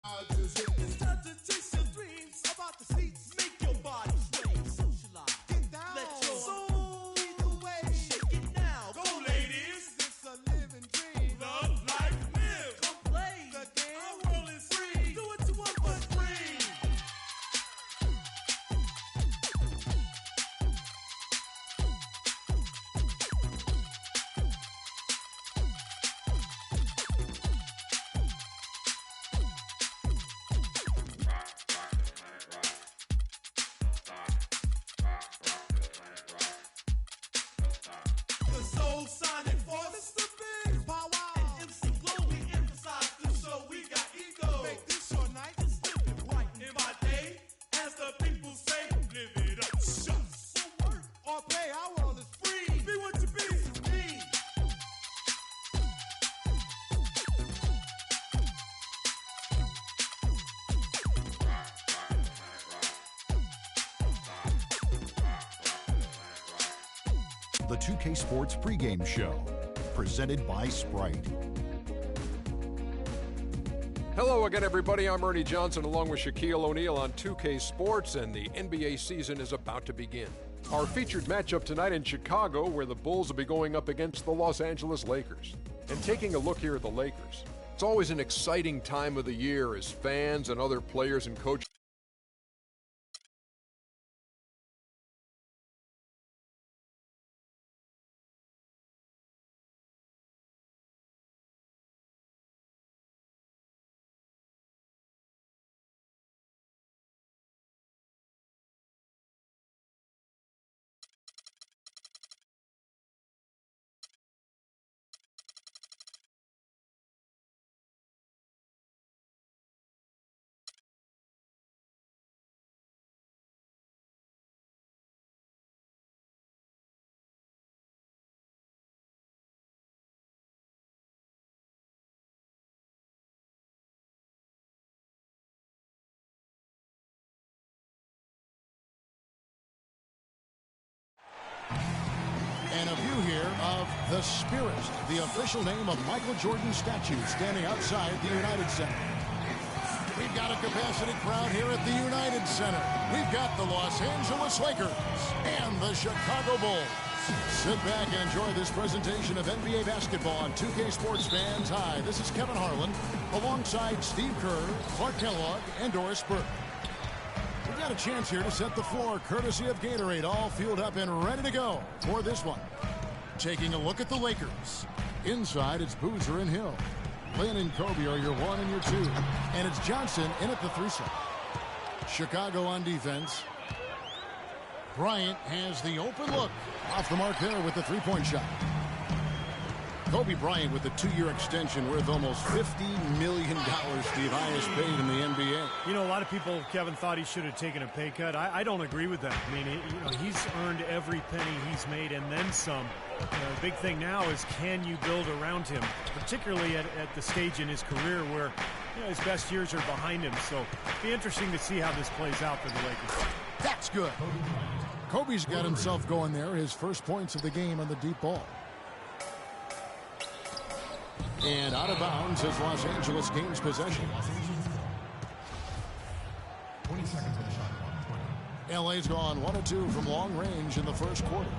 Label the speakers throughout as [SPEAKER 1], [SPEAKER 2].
[SPEAKER 1] It's time to chase your dreams about the seats. Make your body sway. Socialize. Get down. Let your soul lead the way. Shake it now. Go, ladies. It's a living dream. Love, life, live. Come play the game. Our world is free. Do what you want, but free.
[SPEAKER 2] The 2K Sports pregame show, presented by Sprite.
[SPEAKER 3] Hello again, everybody. I'm Ernie Johnson along with Shaquille O'Neal on 2K Sports, and the NBA season is about to begin. Our featured matchup tonight in Chicago, where the Bulls will be going up against the Los Angeles Lakers. And taking a look here at the Lakers, it's always an exciting time of the year as fans and other players and coaches
[SPEAKER 4] And a view here of the Spirit, the official name of Michael Jordan's statue standing outside the United Center. We've got a capacity crowd here at the United Center. We've got the Los Angeles Lakers and the Chicago Bulls. Sit back and enjoy this presentation of NBA basketball on 2K Sports Fans. Hi, this is Kevin Harlan alongside Steve Kerr, Clark Kellogg, and Doris Burke. We've got a chance here to set the floor, courtesy of Gatorade, all fueled up and ready to go for this one. Taking a look at the Lakers. Inside, it's Boozer and Hill. Lynn and Kobe are your 1 and your 2. And it's Johnson in at the 3 slot. Chicago on defense. Bryant has the open look. Off the mark there with the three-point shot. Kobe Bryant with a 2-year extension worth almost $50 million, Steve, highest paid in the NBA.
[SPEAKER 5] You know, a lot of people, Kevin, thought he should have taken a pay cut. I don't agree with that. I mean, he's earned every penny he's made and then some. The big thing now is, can you build around him, particularly at the stage in his career where his best years are behind him. So it'll be interesting to see how this plays out for the Lakers.
[SPEAKER 4] That's good. Kobe's got himself going there, his first points of the game on the deep ball. And out of bounds as Los Angeles gains possession.
[SPEAKER 6] 20 seconds on the shot clock.
[SPEAKER 4] LA's gone 1 of 2 from long range in the first quarter.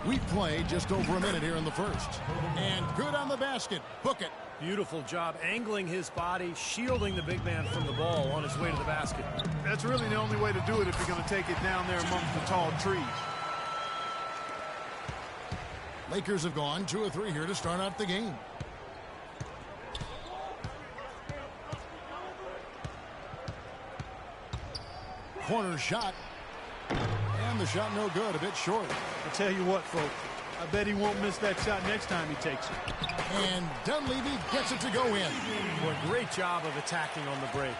[SPEAKER 4] We played just over a minute here in the first. And good on the basket. Book it.
[SPEAKER 5] Beautiful job angling his body, shielding the big man from the ball on his way to the basket.
[SPEAKER 7] That's really the only way to do it if you're going to take it down there amongst the tall trees.
[SPEAKER 4] Lakers have gone 2 of 3 here to start out the game. Corner shot. And the shot no good, a bit short.
[SPEAKER 7] I'll tell you what, folks. I bet he won't miss that shot next time he takes it.
[SPEAKER 4] And Dunleavy gets it to go in.
[SPEAKER 5] Well, great job of attacking on the break.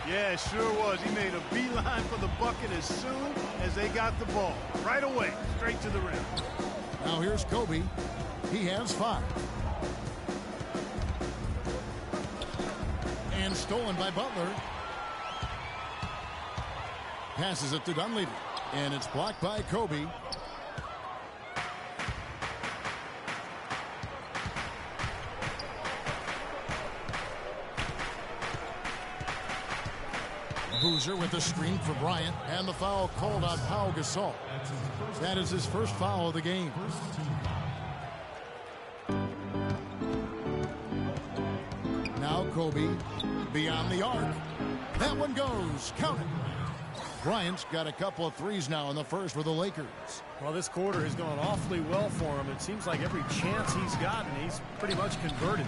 [SPEAKER 7] Yeah, it sure was. He made a beeline for the bucket as soon as they got the ball. Right away, straight to the rim.
[SPEAKER 4] Now here's Kobe. He has 5. And stolen by Butler. Passes it to Dunleavy. And it's blocked by Kobe. Boozer with the screen for Bryant, and the foul called on Pau Gasol. That is his first foul of the game. Now Kobe beyond the arc. That one goes. Count it. Bryant's got a couple of threes now in the first for the Lakers.
[SPEAKER 5] Well, this quarter has gone awfully well for him. It seems like every chance he's gotten, he's pretty much converted.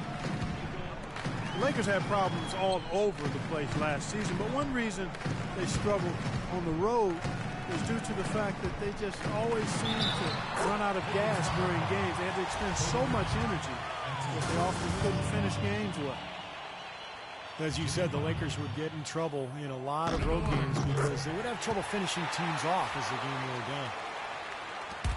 [SPEAKER 7] The Lakers had problems all over the place last season, but one reason they struggled on the road is due to the fact that they just always seem to run out of gas during games. They had to expend so much energy that they often couldn't finish games well.
[SPEAKER 5] As you said, the Lakers would get in trouble in a lot of road games because they would have trouble finishing teams off as the game wore down.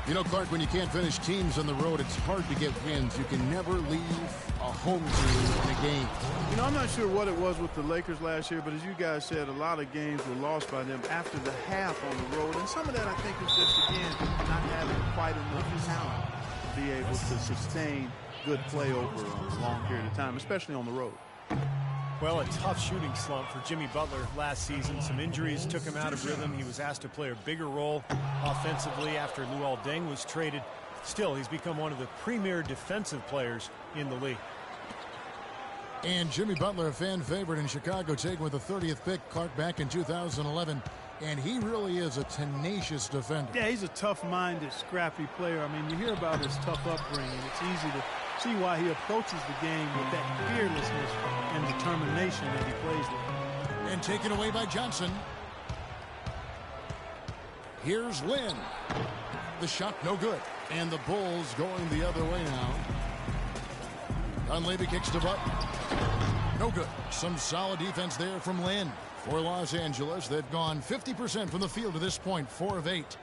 [SPEAKER 4] You know, Clark, when you can't finish teams on the road, it's hard to get wins. You can never leave a home team in a game.
[SPEAKER 7] You know, I'm not sure what it was with the Lakers last year, but as you guys said, a lot of games were lost by them after the half on the road. And some of that, I think, is just, again, not having quite enough talent to be able to sustain good play over a long period of time, especially on the road.
[SPEAKER 5] Well, a tough shooting slump for Jimmy Butler last season. Some injuries took him out of rhythm. He was asked to play a bigger role offensively after Luol Deng was traded. Still, he's become one of the premier defensive players in the league.
[SPEAKER 4] And Jimmy Butler, a fan favorite in Chicago, taken with the 30th pick, Clark, back in 2011. And he really is a tenacious defender.
[SPEAKER 7] Yeah, he's a tough-minded, scrappy player. I mean, you hear about his tough upbringing. It's easy to see why he approaches the game with that fearlessness and determination that he plays with.
[SPEAKER 4] And taken away by Johnson. Here's Lynn. The shot no good. And the Bulls going the other way now. Dunleavy kicks to Butler. No good. Some solid defense there from Lynn. For Los Angeles, they've gone 50% from the field to this point, 4 of 8.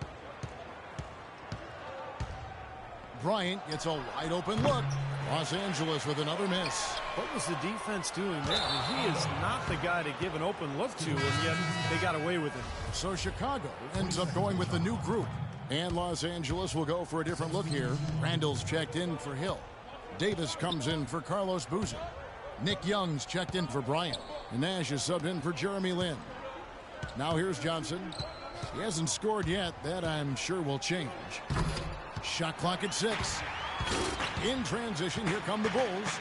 [SPEAKER 4] Bryant gets a wide open look. Los Angeles with another miss.
[SPEAKER 5] What was the defense doing there? I mean, he is not the guy to give an open look to, and yet they got away with it.
[SPEAKER 4] So Chicago ends up going with the new group. And Los Angeles will go for a different look here. Randall's checked in for Hill. Davis comes in for Carlos Boozer. Nick Young's checked in for Bryant. And Nash is subbed in for Jeremy Lin. Now here's Johnson. He hasn't scored yet. That I'm sure will change. Shot clock at 6. In transition, here come the Bulls.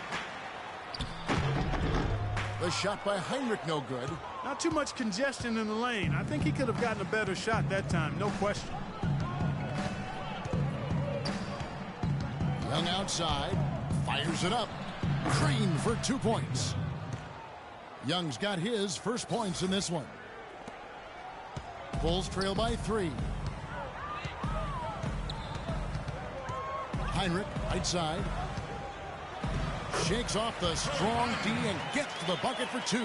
[SPEAKER 4] The shot by Heinrich, no good.
[SPEAKER 7] Not too much congestion in the lane. I think he could have gotten a better shot that time, no question.
[SPEAKER 4] Young outside. Fires it up. Green for 2 points. Young's got his first points in this one. Bulls trail by 3. Heinrich, right side. Shakes off the strong D and gets to the bucket for 2.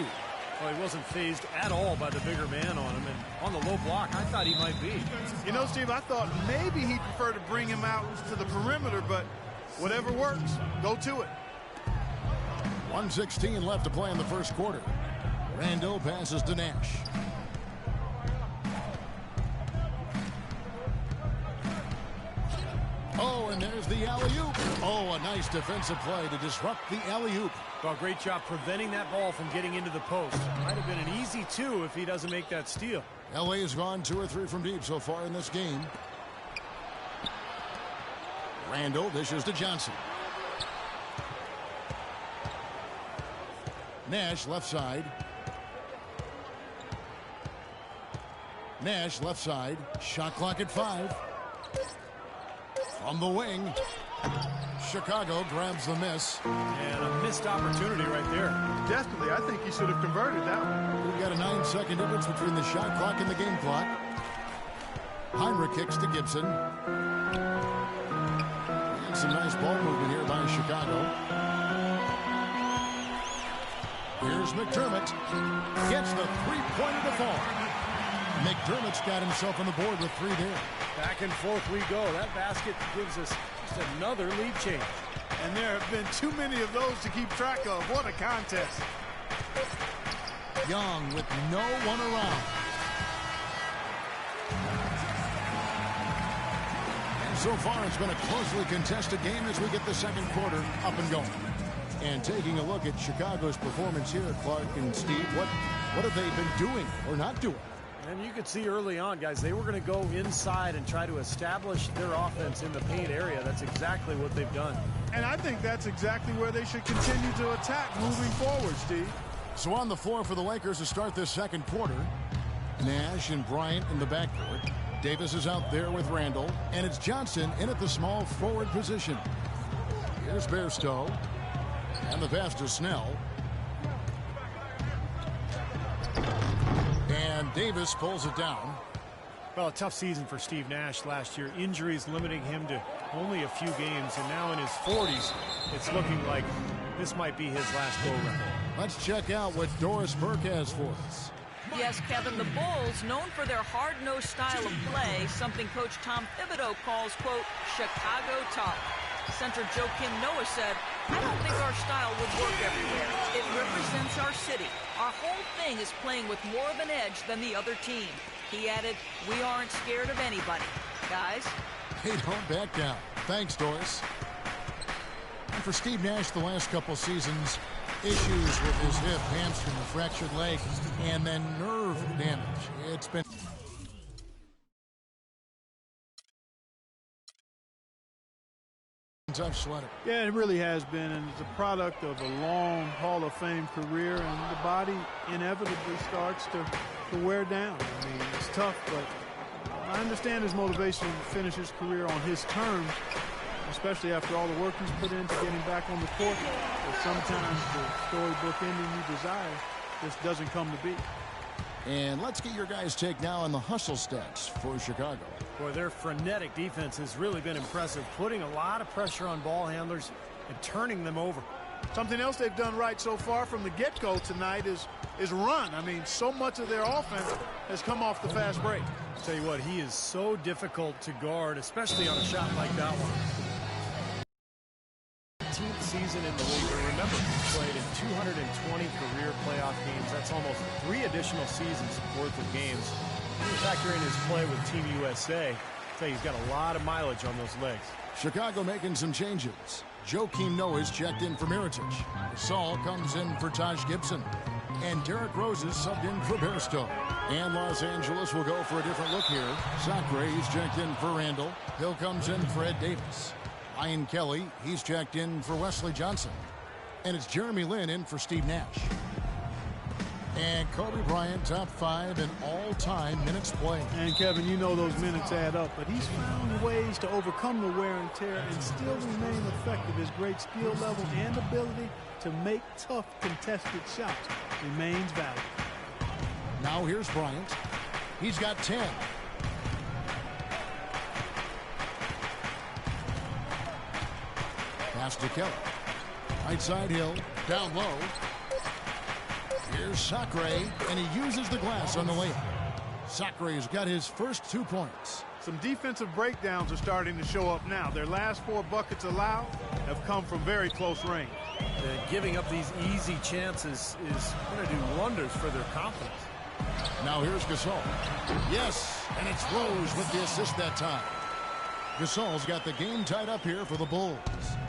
[SPEAKER 5] Well, he wasn't phased at all by the bigger man on him. And on the low block, I thought he might be.
[SPEAKER 7] You know, Steve, I thought maybe he'd prefer to bring him out to the perimeter, but whatever works, go to it.
[SPEAKER 4] 1:16 left to play in the first quarter. Randall passes to Nash. Oh, and there's the alley-oop. Oh, a nice defensive play to disrupt the alley-oop.
[SPEAKER 5] Well, great job preventing that ball from getting into the post. Might have been an easy 2 if he doesn't make that steal.
[SPEAKER 4] LA has gone 2 or 3 from deep so far in this game. Randall dishes to Johnson. Nash left side. Nash left side. Shot clock at 5. From the wing. Chicago grabs the miss.
[SPEAKER 5] And a missed opportunity right there.
[SPEAKER 7] Desperately, I think he should have converted that one.
[SPEAKER 4] We've got a 9-second difference between the shot clock and the game clock. Heinrich kicks to Gibson. And some nice ball movement here by Chicago. Here's McDermott. Gets the three-pointer to fall. McDermott's got himself on the board with 3 there.
[SPEAKER 5] Back and forth we go. That basket gives us just another lead change.
[SPEAKER 7] And there have been too many of those to keep track of. What a contest.
[SPEAKER 4] Young with no one around. And so far it's been a closely contested game as we get the second quarter up and going. And taking a look at Chicago's performance here, Clark and Steve, what What have they been doing or not doing?
[SPEAKER 5] And you could see early on, guys, they were going to go inside and try to establish their offense in the paint area. That's exactly what they've done.
[SPEAKER 7] And I think that's exactly where they should continue to attack moving forward, Steve.
[SPEAKER 4] So on the floor for the Lakers to start this second quarter, Nash and Bryant in the backcourt. Davis is out there with Randall, and it's Johnson in at the small forward position. Here's Bairstow, and the pass to Snell. And Davis pulls it down.
[SPEAKER 5] Well, a tough season for Steve Nash last year. Injuries limiting him to only a few games, and now in his 40s, it's looking like this might be his last go-round.
[SPEAKER 4] Let's check out what Doris Burke has for us.
[SPEAKER 8] Yes, Kevin, the Bulls, known for their hard-nosed style of play, something Coach Tom Thibodeau calls, quote, Chicago tough. Center Joakim Noah said, I don't think our style would work everywhere. It represents our city. Our whole thing is playing with more of an edge than the other team. He added, we aren't scared of anybody. Guys?
[SPEAKER 4] They don't back down. Thanks, Doris. And for Steve Nash, the last couple seasons, issues with his hip, hamstring, a fractured leg, and then nerve damage. It's been... tough sledding.
[SPEAKER 7] Yeah, it really has been, and it's a product of a long Hall of Fame career, and the body inevitably starts to wear down. I mean, it's tough, but I understand his motivation to finish his career on his terms, especially after all the work he's put into getting back on the court. But sometimes the storybook ending you desire just doesn't come to be.
[SPEAKER 4] And let's get your guys' take now on the hustle stats for Chicago.
[SPEAKER 5] Boy, their frenetic defense has really been impressive, putting a lot of pressure on ball handlers and turning them over.
[SPEAKER 7] Something else they've done right so far from the get-go tonight is run. I mean, so much of their offense has come off the fast break.
[SPEAKER 5] I'll tell you what, he is so difficult to guard, especially on a shot like that one. 15th season in the league. Remember, he played in 220 career playoff games. That's almost 3 additional seasons worth of games. When you factor in his play with Team USA, I'll tell you, he's got a lot of mileage on those legs.
[SPEAKER 4] Chicago making some changes. Joakim Noah's checked in for Mirotic. Gasol comes in for Taj Gibson. And Derrick Rose is subbed in for Bairstow. And Los Angeles will go for a different look here. Sacre, he's checked in for Randall. Hill comes in for Ed Davis. Ian Kelly, he's checked in for Wesley Johnson. And it's Jeremy Lin in for Steve Nash. And Kobe Bryant, top 5 in all-time minutes played.
[SPEAKER 7] And Kevin, you know those minutes add up, but he's found ways to overcome the wear and tear and still remain effective. His great skill level and ability to make tough contested shots remains valuable.
[SPEAKER 4] Now here's Bryant. He's got 10. Pass to Kelly. Right side Hill, down low. Here's Sacre, and he uses the glass on the layup. Sacre's got his first 2 points.
[SPEAKER 7] Some defensive breakdowns are starting to show up now. Their last 4 buckets allowed have come from very close range.
[SPEAKER 5] Giving up these easy chances is going to do wonders for their confidence.
[SPEAKER 4] Now here's Gasol. Yes, and it's Rose with the assist that time. Gasol's got the game tied up here for the Bulls.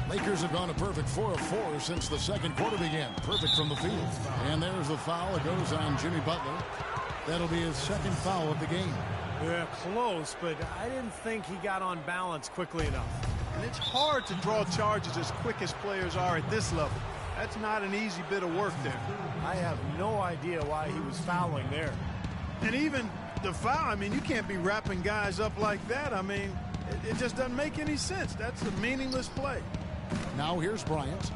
[SPEAKER 4] Lakers have gone a perfect 4 of 4 since the second quarter began. Perfect from the field. And there's the foul. It goes on Jimmy Butler. That'll be his second foul of the game.
[SPEAKER 5] Yeah, close, but I didn't think he got on balance quickly enough.
[SPEAKER 7] And it's hard to draw charges as quick as players are at this level. That's not an easy bit of work there.
[SPEAKER 5] I have no idea why he was fouling there.
[SPEAKER 7] And even the foul, I mean, you can't be wrapping guys up like that. I mean, it just doesn't make any sense. That's a meaningless play.
[SPEAKER 4] Now here's Bryant.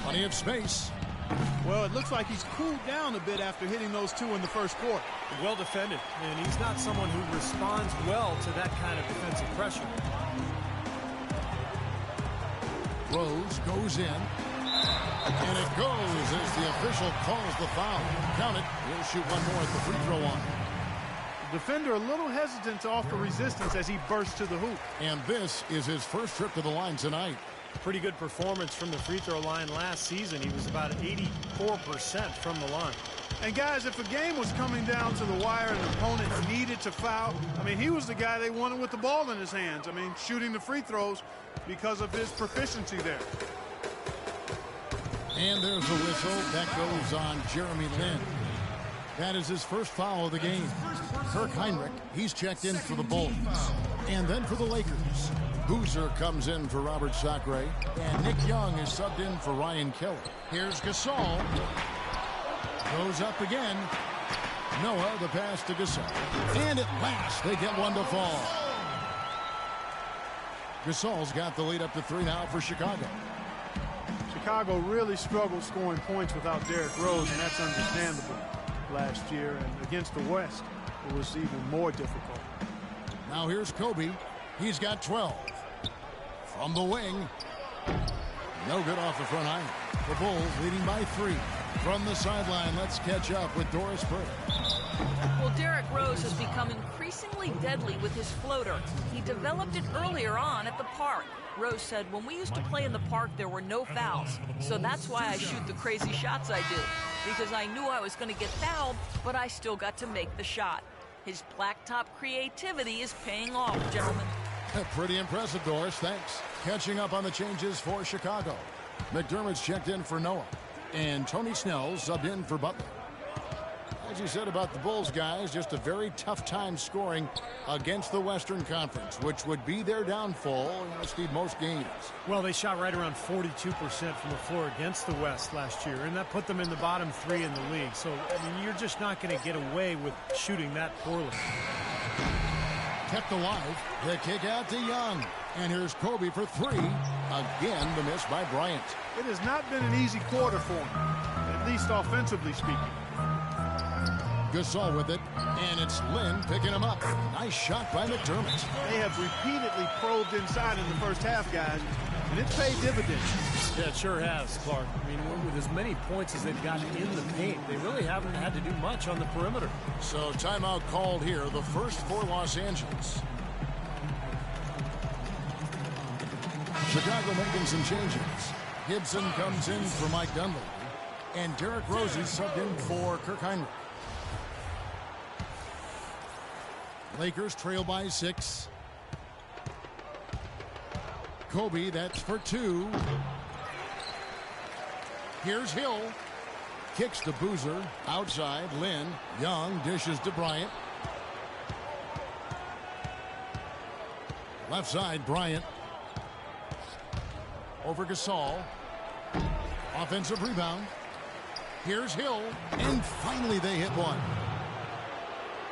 [SPEAKER 4] Plenty of space.
[SPEAKER 7] Well, it looks like he's cooled down a bit after hitting those 2 in the first quarter.
[SPEAKER 5] Well defended, and he's not someone who responds well to that kind of defensive pressure.
[SPEAKER 4] Rose goes in. And it goes as the official calls the foul. Count it. He'll shoot one more at the free throw line.
[SPEAKER 7] Defender a little hesitant to offer resistance as he bursts to the hoop.
[SPEAKER 4] And this is his first trip to the line tonight.
[SPEAKER 5] Pretty good performance from the free throw line last season. He was about 84% from the line.
[SPEAKER 7] And guys, if a game was coming down to the wire and the opponent needed to foul, I mean, he was the guy they wanted with the ball in his hands. I mean, shooting the free throws because of his proficiency there.
[SPEAKER 4] And there's a whistle. That goes on Jeremy Lin. That is his first foul of the game. Kirk Heinrich, he's checked in for the Bulls. And then for the Lakers, Boozer comes in for Robert Sacre. And Nick Young is subbed in for Ryan Kelly. Here's Gasol. Goes up again. Noah, the pass to Gasol. And at last, they get one to fall. Gasol's got the lead up to 3 now for Chicago.
[SPEAKER 7] Chicago really struggled scoring points without Derrick Rose, and that's understandable. Last year, and against the West, it was even more difficult.
[SPEAKER 4] Now here's Kobe. He's got 12. From the wing. No good off the front iron. The Bulls leading by 3. From the sideline, let's catch up with Doris Burke.
[SPEAKER 8] Well, Derrick Rose has become increasingly deadly with his floater. He developed it earlier on at the park. Rose said, when we used to play in the park, there were no fouls. So that's why I shoot the crazy shots I do. Because I knew I was going to get fouled, but I still got to make the shot. His blacktop creativity is paying off, gentlemen.
[SPEAKER 4] Pretty impressive, Doris. Thanks. Catching up on the changes for Chicago. McDermott's checked in for Noah. And Tony Snell subbed in for Butler. As you said about the Bulls, guys, just a very tough time scoring against the Western Conference, which would be their downfall, Steve, most games.
[SPEAKER 5] Well, they shot right around 42% from the floor against the West last year, and that put them in the bottom 3 in the league. So, I mean, you're just not going to get away with shooting that poorly.
[SPEAKER 4] Kept alive. The kick out to Young. And here's Kobe for 3. Again, the miss by Bryant.
[SPEAKER 7] It has not been an easy quarter for him, at least offensively speaking.
[SPEAKER 4] Gasol with it, and it's Lin picking him up. Nice shot by McDermott.
[SPEAKER 7] They have repeatedly probed inside in the first half, guys, and it's paid dividends.
[SPEAKER 5] Yeah, it sure has, Clark. I mean, with as many points as they've gotten in the paint, they really haven't had to do much on the perimeter.
[SPEAKER 4] So timeout called here, the first for Los Angeles. Chicago making some changes. Gibson comes in for Mike Dunleavy, and Derrick Rose is subbed in for Kirk Heinrich. Lakers trail by 6. Kobe, that's for 2. Here's Hill. Kicks to Boozer. Outside, Lin. Young dishes to Bryant. Left side, Bryant. Over Gasol. Offensive rebound. Here's Hill. And finally they hit one.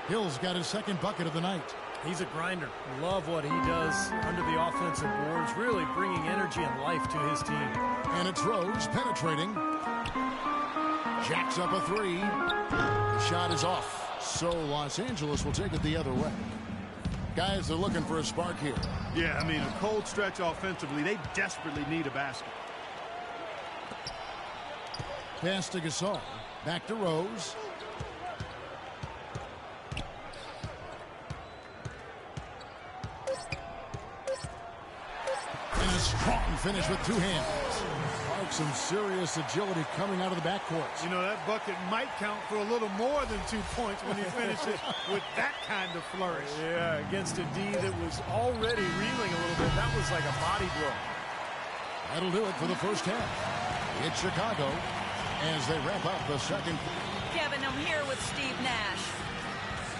[SPEAKER 4] Hill's got his second bucket of the night.
[SPEAKER 5] He's a grinder. Love what he does under the offensive boards, really bringing energy and life to his team.
[SPEAKER 4] And it's Rose penetrating. Jacks up a 3. The shot is off. So Los Angeles will take it the other way. Guys, they're looking for a spark here.
[SPEAKER 7] Yeah, I mean, a cold stretch offensively. They desperately need a basket.
[SPEAKER 4] Pass to Gasol. Back to Rose. And a strong finish with 2 hands. Some serious agility coming out of the backcourt.
[SPEAKER 7] You know, that bucket might count for a little more than 2 points when he finishes with that kind of flourish.
[SPEAKER 5] Yeah, against a D that was already reeling a little bit. That was like a body blow.
[SPEAKER 4] That'll do it for the first half. It's Chicago as they wrap up the second.
[SPEAKER 8] Kevin, I'm here with Steve Nash.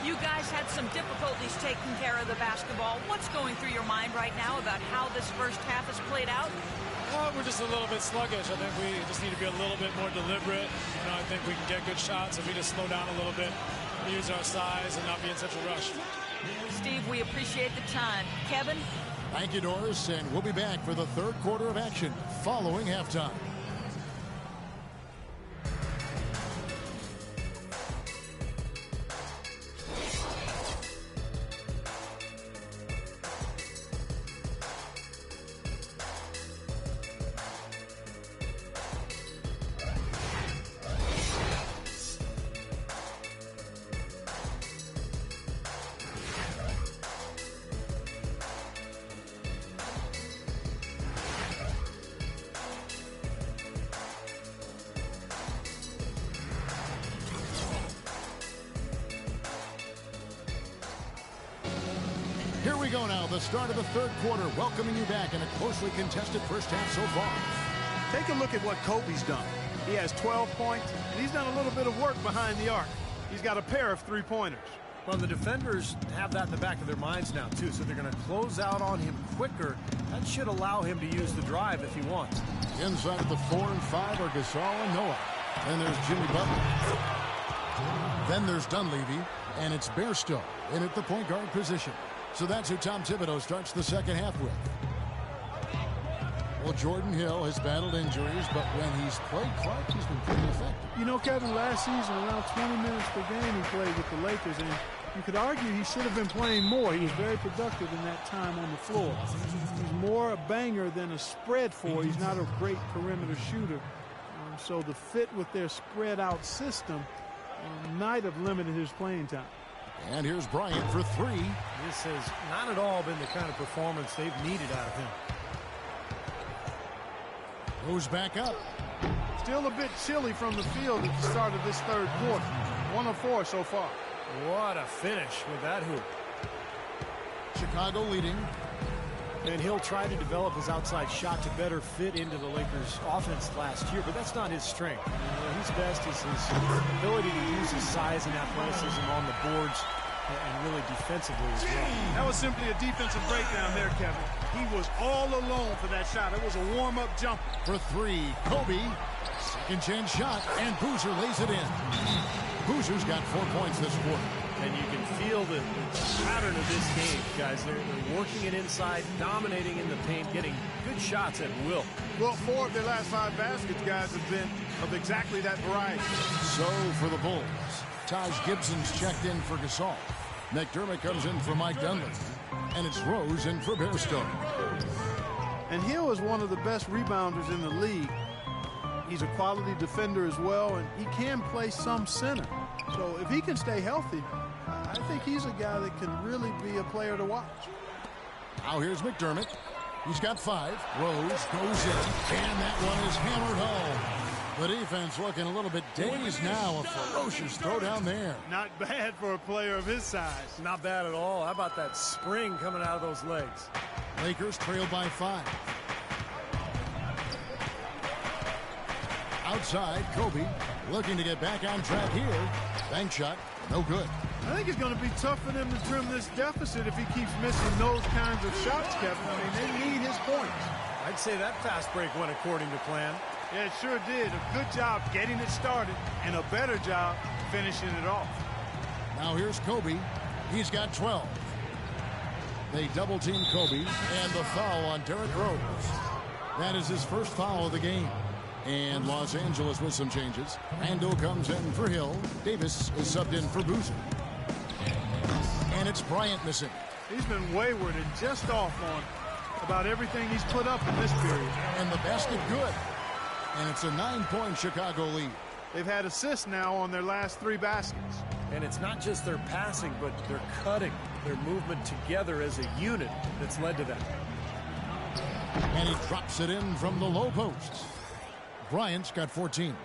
[SPEAKER 8] You guys had some difficulties taking care of the basketball. What's going through your mind right now about how this first half has played out?
[SPEAKER 9] We're just a little bit sluggish. I think we just need to be a little bit more deliberate. You know, I think we can get good shots if we just slow down a little bit, use our size, and not be in such a rush.
[SPEAKER 8] Steve, we appreciate the time. Kevin?
[SPEAKER 4] Thank you, Doris, and we'll be back for the third quarter of action following halftime. Here we go now, the start of the third quarter, welcoming you back in a closely contested first half so far.
[SPEAKER 7] Take a look at what Kobe's done. He has 12 points, and he's done a little bit of work behind the arc. He's got a pair of three-pointers.
[SPEAKER 5] Well, the defenders have that in the back of their minds now, too, so they're going to close out on him quicker. That should allow him to use the drive if he wants.
[SPEAKER 4] Inside the 4 and 5 are Gasol and Noah. Then there's Jimmy Butler. Then there's Dunleavy, and it's Bairstow in at the point guard position. So that's who Tom Thibodeau starts the second half with. Well, Jordan Hill has battled injuries, but when he's played Clark, he's been pretty effective.
[SPEAKER 7] You know, Kevin, last season, around 20 minutes per game he played with the Lakers, and you could argue he should have been playing more. He was very productive in that time on the floor. He's more a banger than a spread four. He's not a great perimeter shooter. So the fit with their spread-out system might have limited his playing time.
[SPEAKER 4] And here's Bryant for three.
[SPEAKER 5] This has not at all been the kind of performance they've needed out of him.
[SPEAKER 4] Goes back up.
[SPEAKER 7] Still a bit chilly from the field at the start of this third quarter. 1 of 4 so far.
[SPEAKER 5] What a finish with that hoop.
[SPEAKER 4] Chicago leading.
[SPEAKER 5] And he'll try to develop his outside shot to better fit into the Lakers' offense last year, but that's not his strength. His best is his ability to use his size and athleticism on the boards and really defensively as well.
[SPEAKER 7] That was simply a defensive breakdown there, Kevin. He was all alone for that shot. It was a warm-up jumper.
[SPEAKER 4] For three, Kobe. Second chance shot, and Boozer lays it in. Boozer's got 4 points this quarter.
[SPEAKER 5] And you can feel the pattern of this game, guys. They're working it inside, dominating in the paint, getting good shots at will.
[SPEAKER 7] Well, 4 of their last 5 baskets, guys, have been of exactly that variety.
[SPEAKER 4] So for the Bulls, Taj Gibson's checked in for Gasol. McDermott comes in for Mike Dunleavy. And it's Rose in for Bairstow.
[SPEAKER 7] And Hill is one of the best rebounders in the league. He's a quality defender as well, and he can play some center. So if he can stay healthy, I think he's a guy that can really be a player to watch.
[SPEAKER 4] Now here's McDermott. He's got 5. Rose goes in, and that one is hammered home. The defense looking a little bit dazed now. A ferocious throw down there.
[SPEAKER 7] Not bad for a player of his size.
[SPEAKER 5] Not bad at all. How about that spring coming out of those legs?
[SPEAKER 4] Lakers trail by 5. Outside, Kobe looking to get back on track here. Bank shot, no good.
[SPEAKER 7] I think it's going to be tough for them to trim this deficit if he keeps missing those kinds of shots, Kevin. I mean, they need his points.
[SPEAKER 5] I'd say that fast break went according to plan.
[SPEAKER 7] Yeah, it sure did. A good job getting it started and a better job finishing it off.
[SPEAKER 4] Now here's Kobe. He's got 12. They double-team Kobe, and the foul on Derrick Rose. That is his first foul of the game. And Los Angeles with some changes. Randall comes in for Hill. Davis is subbed in for Boozer. And it's Bryant missing.
[SPEAKER 7] He's been wayward and just off on about everything he's put up in this period.
[SPEAKER 4] And the basket good. And it's a 9-point Chicago lead.
[SPEAKER 7] They've had assists now on their last 3 baskets.
[SPEAKER 5] And it's not just their passing, but their cutting, their movement together as a unit that's led to that.
[SPEAKER 4] And he drops it in from the low post. Bryant's got 14.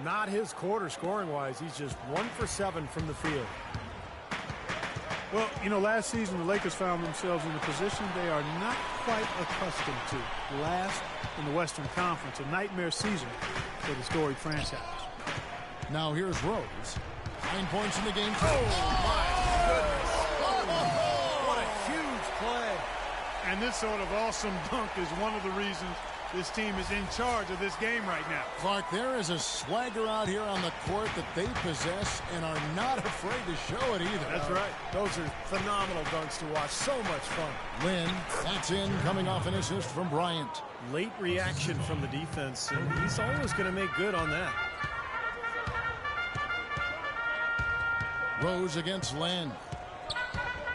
[SPEAKER 5] Not his quarter scoring-wise. He's just 1 for 7 from the field.
[SPEAKER 7] Well, you know, last season the Lakers found themselves in a position they are not quite accustomed to. Last in the Western Conference, a nightmare season for the storied franchise.
[SPEAKER 4] Now here's Rose. 9 points in the game.
[SPEAKER 5] Oh, my goodness. What a huge play.
[SPEAKER 7] And this sort of awesome dunk is one of the reasons this team is in charge of this game right now.
[SPEAKER 4] Clark, there is a swagger out here on the court that they possess and are not afraid to show it either.
[SPEAKER 7] That's right.
[SPEAKER 5] Those are phenomenal dunks to watch. So much fun.
[SPEAKER 4] Lynn, that's in, coming off an assist from Bryant.
[SPEAKER 5] Late reaction from the defense, and he's always going to make good on that.
[SPEAKER 4] Rose against Len.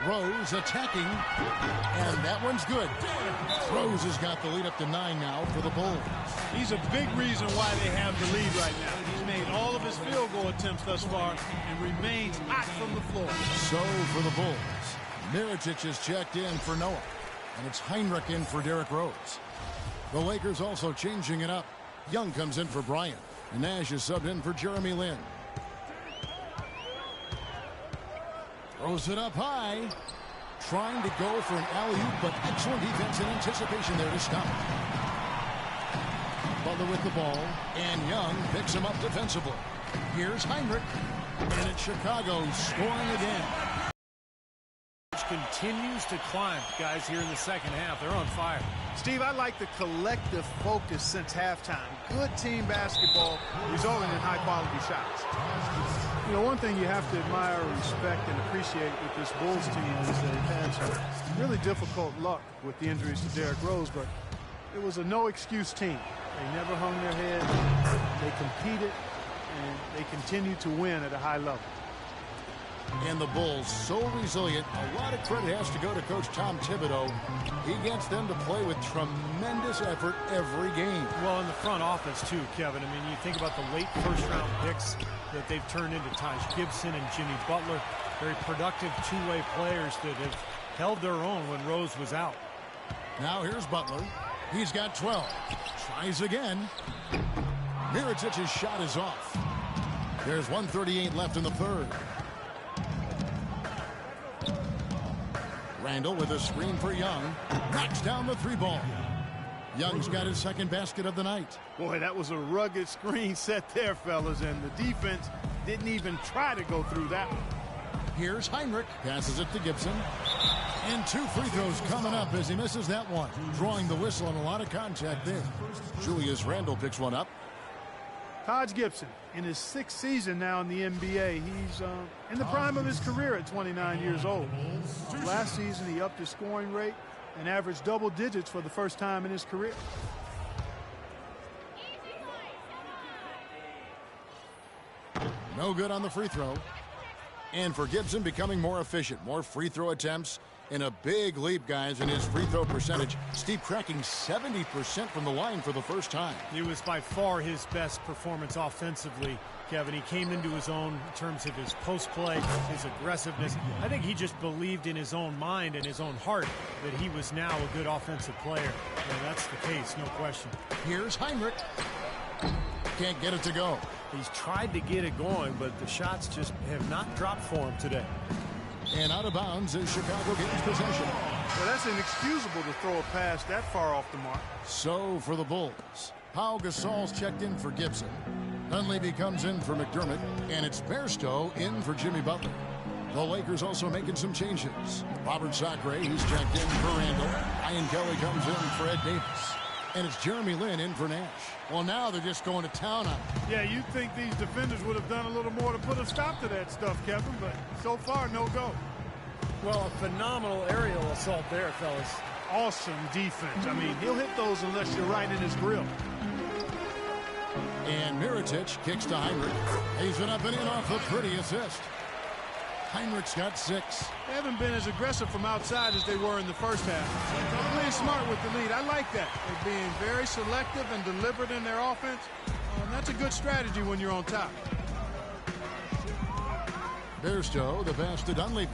[SPEAKER 4] Rose attacking, and that one's good. Rose has got the lead up to 9 now for the Bulls.
[SPEAKER 7] He's a big reason why they have the lead right now. He's made all of his field goal attempts thus far and remains hot from the floor.
[SPEAKER 4] So for the Bulls, Mirotic is checked in for Noah, and it's Heinrich in for Derrick Rose. The Lakers also changing it up. Young comes in for Bryant, and Nash is subbed in for Jeremy Lin. Throws it up high. Trying to go for an alley-oop, but excellent defense and anticipation there to stop. Butler with the ball, and Young picks him up defensively. Here's Heinrich, and it's Chicago scoring again.
[SPEAKER 5] Continues to climb, guys, here in the second half. They're on fire.
[SPEAKER 7] Steve, I like the collective focus since halftime. Good team basketball resulting in high-quality shots. You know, one thing you have to admire, respect, and appreciate with this Bulls team is they've had some really difficult luck with the injuries to Derrick Rose, but it was a no-excuse team. They never hung their head. They competed, and they continue to win at a high level.
[SPEAKER 4] And the Bulls, so resilient. A lot of credit has to go to Coach Tom Thibodeau. He gets them to play with tremendous effort every game.
[SPEAKER 5] Well, in the front office, too, Kevin. I mean, you think about the late first-round picks that they've turned into Taj Gibson and Jimmy Butler. Very productive two-way players that have held their own when Rose was out.
[SPEAKER 4] Now here's Butler. He's got 12. Tries again. Mirotic's shot is off. There's 1:38 left in the third. Randall with a screen for Young. Knocks down the three ball. Young's got his second basket of the night.
[SPEAKER 7] Boy, that was a rugged screen set there, fellas, and the defense didn't even try to go through that one.
[SPEAKER 4] Here's Heinrich. Passes it to Gibson. And 2 free throws coming up as he misses that one. Drawing the whistle and a lot of contact there. Julius Randle picks one up.
[SPEAKER 7] Taj Gibson, in his 6th season now in the NBA, he's in the prime of his career at 29 years old. Last season, he upped his scoring rate and averaged double digits for the first time in his career.
[SPEAKER 4] No good on the free throw. And for Gibson, becoming more efficient, more free throw attempts, and a big leap, guys, in his free throw percentage. Steve cracking 70% from the line for the first time.
[SPEAKER 5] It was by far his best performance offensively, Kevin. He came into his own in terms of his post play, his aggressiveness. I think he just believed in his own mind and his own heart that he was now a good offensive player. And that's the case, no question.
[SPEAKER 4] Here's Heinrich. Can't get it to go.
[SPEAKER 5] He's tried to get it going, but the shots just have not dropped for him today.
[SPEAKER 4] And out of bounds as Chicago gains possession.
[SPEAKER 7] Well, that's inexcusable to throw a pass that far off the mark.
[SPEAKER 4] So for the Bulls, Pau Gasol's checked in for Gibson. Dunleavy comes in for McDermott, and it's Bairstow in for Jimmy Butler. The Lakers also making some changes. Robert Sacre, he's checked in for Randall. Ryan Kelly comes in for Ed Davis. And it's Jeremy Lin in for Nash. Well, now they're just going to town on him.
[SPEAKER 7] Yeah, you'd think these defenders would have done a little more to put a stop to that stuff, Kevin, but so far, no go.
[SPEAKER 5] Well, a phenomenal aerial assault there, fellas.
[SPEAKER 7] Awesome defense. I mean, he'll hit those unless you're right in his grill.
[SPEAKER 4] And Mirotic kicks to Heinrich. He's been up and in off a pretty assist. Heinrich's got 6.
[SPEAKER 7] They haven't been as aggressive from outside as they were in the first half. They're playing smart with the lead. I like that. They're being very selective and deliberate in their offense. That's a good strategy when you're on top.
[SPEAKER 4] Bairstow, the pass to Dunleavy.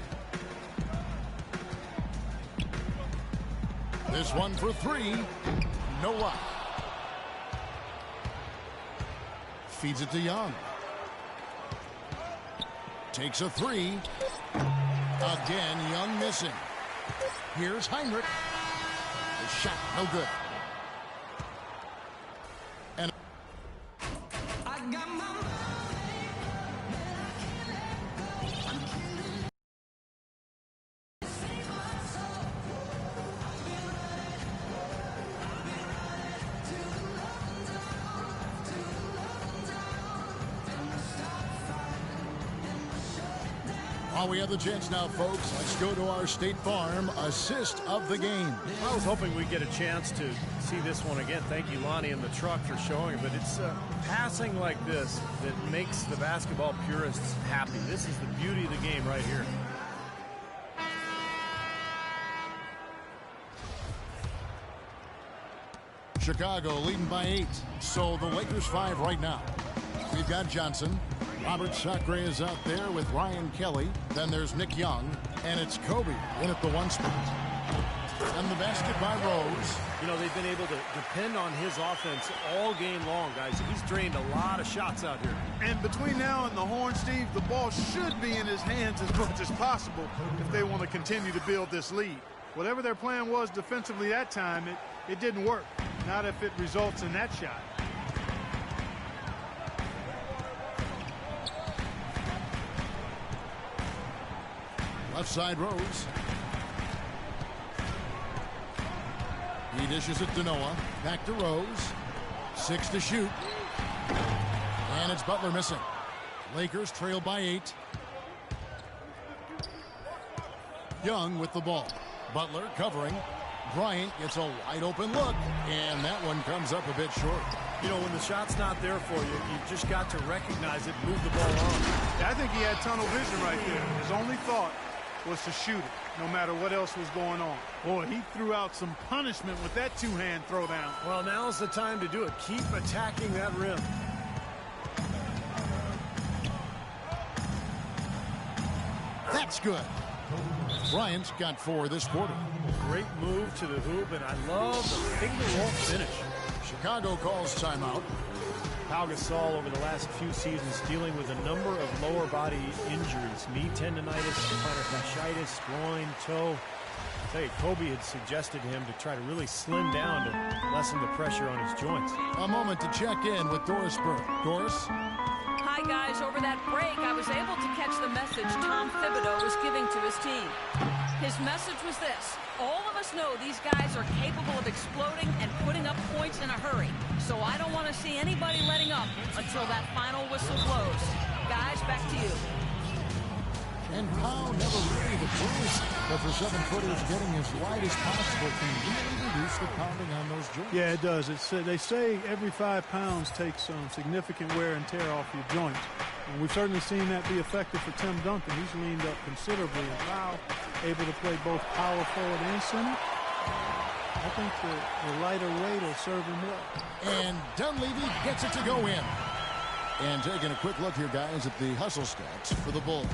[SPEAKER 4] This one for 3. No luck. Feeds it to Young. Takes a 3. Again, Young missing. Here's Heinrich. The shot, no good. And while we have the chance now, folks, let's go to our State Farm assist of the game.
[SPEAKER 5] I was hoping we'd get a chance to see this one again. Thank you, Lonnie and the truck, for showing it. But it's passing like this that makes the basketball purists happy. This is the beauty of the game right here.
[SPEAKER 4] Chicago leading by 8. So the Lakers 5 right now. We've got Johnson. Robert Sacre is out there with Ryan Kelly. Then there's Nick Young. And it's Kobe in at the 1 spot. And the basket by Rose.
[SPEAKER 5] You know, they've been able to depend on his offense all game long, guys. He's drained a lot of shots out here.
[SPEAKER 7] And between now and the horn, Steve, the ball should be in his hands as much as possible if they want to continue to build this lead. Whatever their plan was defensively that time, it didn't work. Not if it results in that shot.
[SPEAKER 4] Left side Rose. He dishes it to Noah. Back to Rose. 6 to shoot. And it's Butler missing. Lakers trail by 8. Young with the ball. Butler covering. Bryant gets a wide open look, and that one comes up a bit short.
[SPEAKER 5] You know, when the shot's not there for you, you've just got to recognize it, move the ball on.
[SPEAKER 7] I think he had tunnel vision right there. His only thought was to shoot it, no matter what else was going on. Boy, he threw out some punishment with that two-hand throwdown.
[SPEAKER 5] Well, now's the time to do it. Keep attacking that rim.
[SPEAKER 4] That's good. Bryant's got 4 this quarter.
[SPEAKER 5] Great move to the hoop, and I love the finger roll finish.
[SPEAKER 4] Chicago calls timeout.
[SPEAKER 5] Pau Gasol over the last few seasons dealing with a number of lower body injuries. Knee tendonitis, plantar fasciitis, groin, toe. I tell you, Kobe had suggested to him to try to really slim down to lessen the pressure on his joints.
[SPEAKER 4] A moment to check in with Doris Burke. Doris?
[SPEAKER 8] Hi, guys. Over that break, I was able to catch the message Tom Thibodeau was giving to his team. His message was this: all of us know these guys are capable of exploding and putting up points in a hurry. So I don't want to see anybody letting up until that final whistle blows. Guys, back to you.
[SPEAKER 4] And Pau never really the bruise, but for 7-footers, getting as wide as possible can really reduce the pounding on those joints.
[SPEAKER 7] Yeah, it does. They say every 5 pounds takes some significant wear and tear off your joints. And we've certainly seen that be effective for Tim Duncan. He's leaned up considerably and now able to play both power forward and center. I think the lighter weight will serve him well.
[SPEAKER 4] And Dunleavy gets it to go in. And taking a quick look here, guys, at the hustle stats for the Bulls.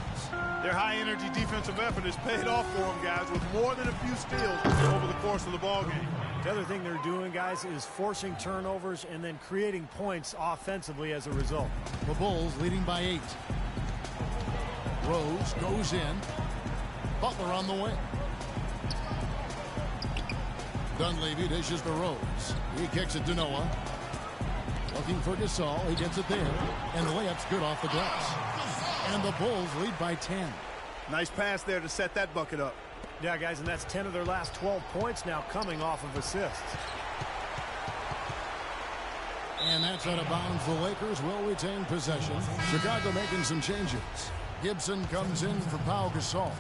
[SPEAKER 7] Their high-energy defensive effort has paid off for them, guys, with more than a few steals over the course of the ballgame.
[SPEAKER 5] The other thing they're doing, guys, is forcing turnovers and then creating points offensively as a result.
[SPEAKER 4] The Bulls leading by 8. Rose goes in. Butler on the wing. Dunleavy dishes to Rose. He kicks it to Noah. Looking for Gasol. He gets it there. And the layup's good off the glass. And the Bulls lead by 10.
[SPEAKER 7] Nice pass there to set that bucket up.
[SPEAKER 5] Yeah, guys, and that's 10 of their last 12 points now coming off of assists.
[SPEAKER 4] And that's out of bounds. The Lakers will retain possession. Chicago making some changes. Gibson comes in for Pau Gasol.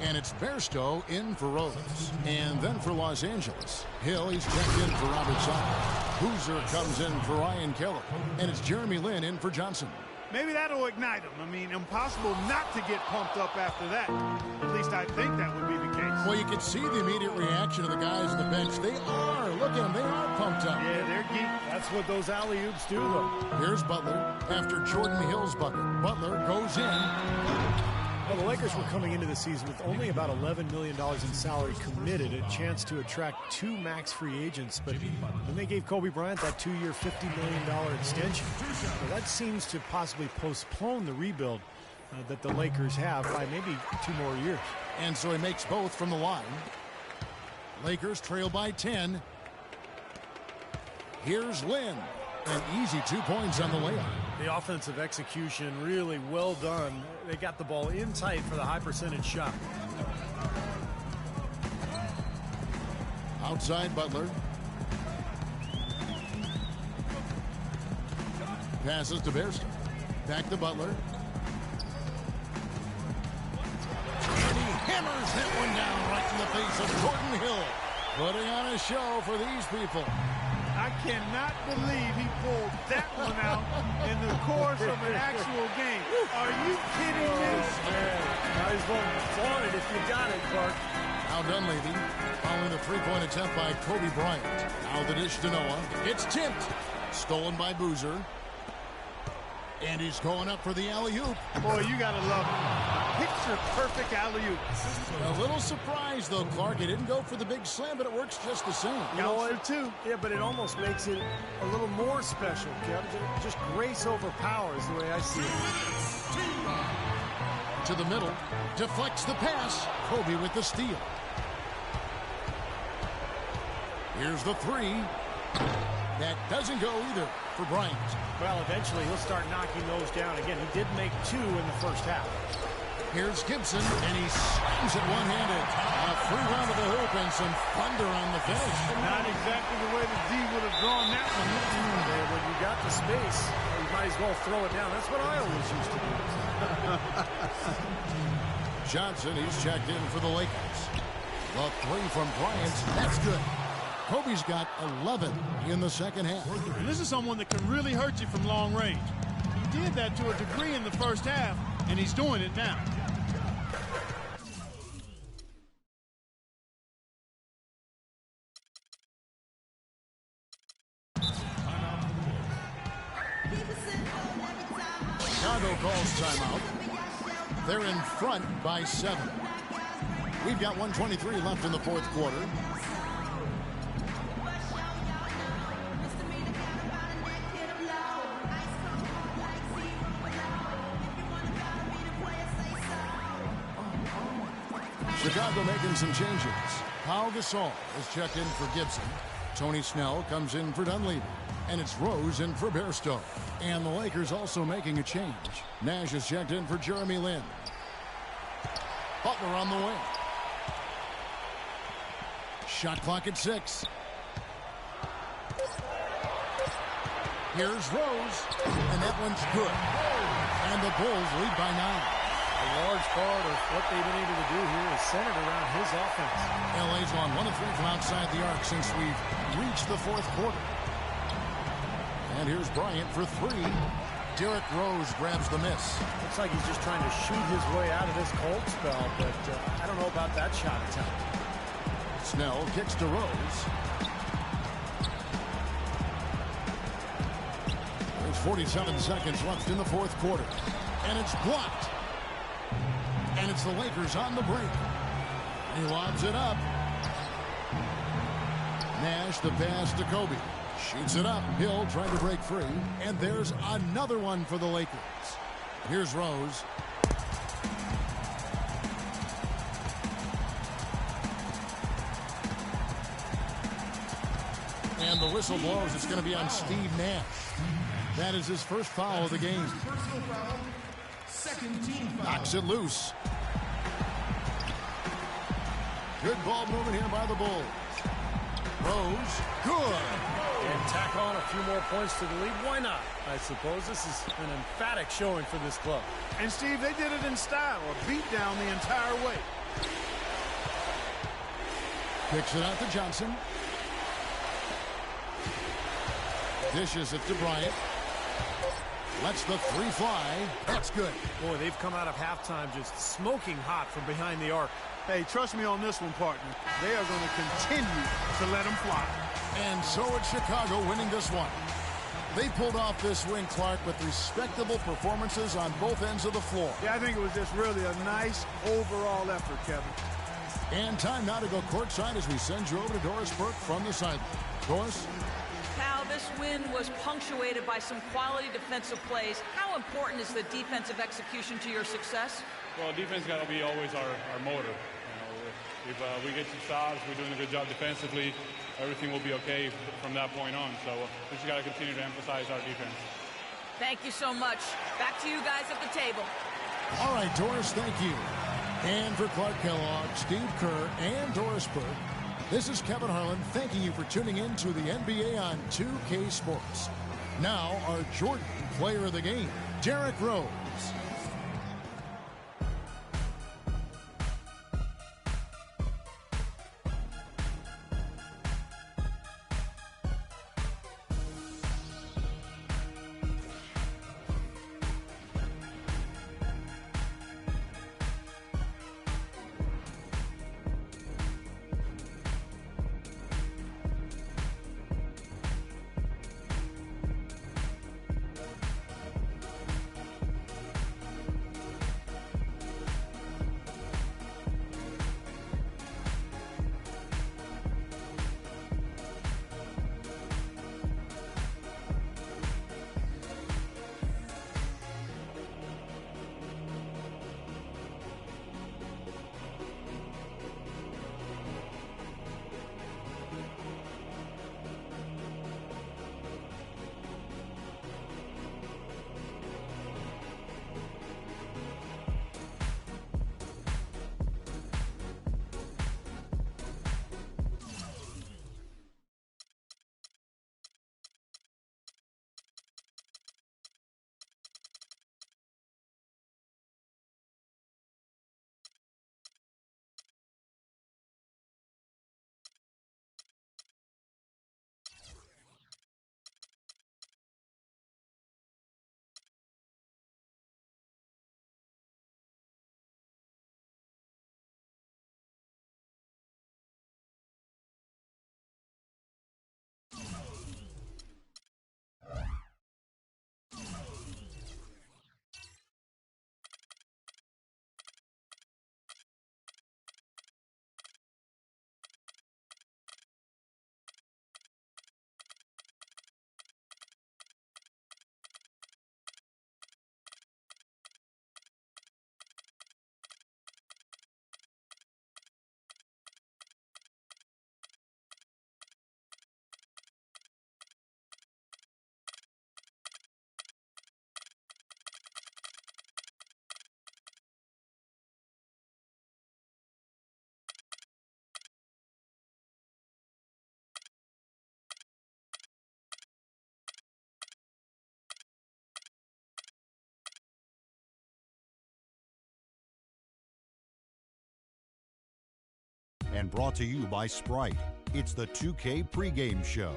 [SPEAKER 4] And it's Bairstow in for Rose. And then for Los Angeles, Hill, he's checked in for Robert Sala. Boozer comes in for Ryan Keller. And it's Jeremy Lin in for Johnson.
[SPEAKER 7] Maybe that'll ignite him. I mean, impossible not to get pumped up after that. At least I think that would be the case.
[SPEAKER 4] Well, you can see the immediate reaction of the guys on the bench. They are. Look at them. They are pumped up.
[SPEAKER 7] Yeah, they're geeked.
[SPEAKER 5] That's what those alley-oops do, though.
[SPEAKER 4] Here's Butler after Jordan Hill's bucket. Butler goes in.
[SPEAKER 5] Well, the Lakers were coming into the season with only about $11 million in salary committed, a chance to attract 2 max free agents. But then they gave Kobe Bryant that 2-year, $50 million extension. Well, that seems to possibly postpone the rebuild that the Lakers have by maybe 2 more years.
[SPEAKER 4] And so he makes both from the line. Lakers trail by 10. Here's Lin. An easy 2 points on the layup.
[SPEAKER 5] The offensive execution really well done. They got the ball in tight for the high percentage shot.
[SPEAKER 4] Outside Butler. Passes to Bairstow. Back to Butler. And he hammers that one down right in the face of Jordan Hill. Putting on a show for these people.
[SPEAKER 7] I cannot believe he pulled that one out in the course of an actual game. Are you kidding me?
[SPEAKER 5] Might as well flaunt it if you got it, Clark.
[SPEAKER 4] Now Dunleavy following the 3-point attempt by Kobe Bryant. Now the dish to Noah. It's tipped. Stolen by Boozer. And he's going up for the alley-oop.
[SPEAKER 7] Boy, you got to love it. Picture-perfect alley-oop.
[SPEAKER 4] A little surprised, though, Clark. He didn't go for the big slam, but it works just the same.
[SPEAKER 5] You know what, too? Yeah, but it almost makes it a little more special, Kevin. Just grace over power is the way I see it.
[SPEAKER 4] To the middle. Deflects the pass. Kobe with the steal. Here's the 3. That doesn't go either for Bryant.
[SPEAKER 5] Well, eventually he'll start knocking those down again. He did make 2 in the first half.
[SPEAKER 4] Here's Gibson, and he slams it one-handed. A free run to the hoop and some thunder on the finish.
[SPEAKER 7] Not exactly the way the D would have drawn that one.
[SPEAKER 5] When you got the space, you might as well throw it down. That's what I always used to do.
[SPEAKER 4] Johnson, he's checked in for the Lakers. The three from Bryant, that's good. Kobe's got 11 in the second half.
[SPEAKER 7] And this is someone that can really hurt you from long range. He did that to a degree in the first half, and he's doing it now.
[SPEAKER 4] Chicago calls timeout. They're in front by 7. We've got 1:23 left in the fourth quarter. Chicago making some changes. Pau Gasol is checked in for Gibson. Tony Snell comes in for Dunleavy. And it's Rose in for Bairstow. And the Lakers also making a change. Nash is checked in for Jeremy Lin. Butler on the wing. Shot clock at 6. Here's Rose. And that one's good. And the Bulls lead by 9.
[SPEAKER 5] A large part of what they've been able to do here is centered around his offense.
[SPEAKER 4] LA's on 1 of 3 from outside the arc since we've reached the fourth quarter. And here's Bryant for 3. Derrick Rose grabs the miss.
[SPEAKER 5] Looks like he's just trying to shoot his way out of this cold spell, but I don't know about that shot attempt.
[SPEAKER 4] Snell kicks to Rose. There's 47 seconds left in the fourth quarter. And it's blocked. And it's the Lakers on the break. He lobs it up. Nash the pass to Kobe. Shoots it up. Hill trying to break free. And there's another one for the Lakers. Here's Rose. And the whistle blows. It's going to be on Steve Nash. That is his first foul of the game. Knocks it loose. Good ball movement here by the Bulls. Rose, good.
[SPEAKER 5] And tack on a few more points to the lead. Why not? I suppose this is an emphatic showing for this club.
[SPEAKER 7] And, Steve, they did it in style. A beat down the entire way.
[SPEAKER 4] Kicks it out to Johnson. Dishes it to Bryant. Lets the 3 fly. That's good.
[SPEAKER 5] Boy, they've come out of halftime just smoking hot from behind the arc.
[SPEAKER 7] Hey, trust me on this one, partner. They are going to continue to let them fly.
[SPEAKER 4] And so it's Chicago winning this one. They pulled off this win, Clark, with respectable performances on both ends of the floor.
[SPEAKER 7] Yeah, I think it was just really a nice overall effort, Kevin.
[SPEAKER 4] And time now to go courtside as we send you over to Doris Burke from the sideline. Doris?
[SPEAKER 8] Cal, this win was punctuated by some quality defensive plays. How important is the defensive execution to your success?
[SPEAKER 10] Well, defense got to be always our motor. You know, if we get some stops, we're doing a good job defensively, everything will be okay from that point on. So we just got to continue to emphasize our defense.
[SPEAKER 8] Thank you so much. Back to you guys at the table.
[SPEAKER 4] All right, Doris, thank you. And for Clark Kellogg, Steve Kerr, and Doris Burke, this is Kevin Harlan thanking you for tuning in to the NBA on 2K Sports. Now, our Jordan player of the game, Derrick Rose.
[SPEAKER 2] and brought to you by Sprite. It's the 2K pregame show.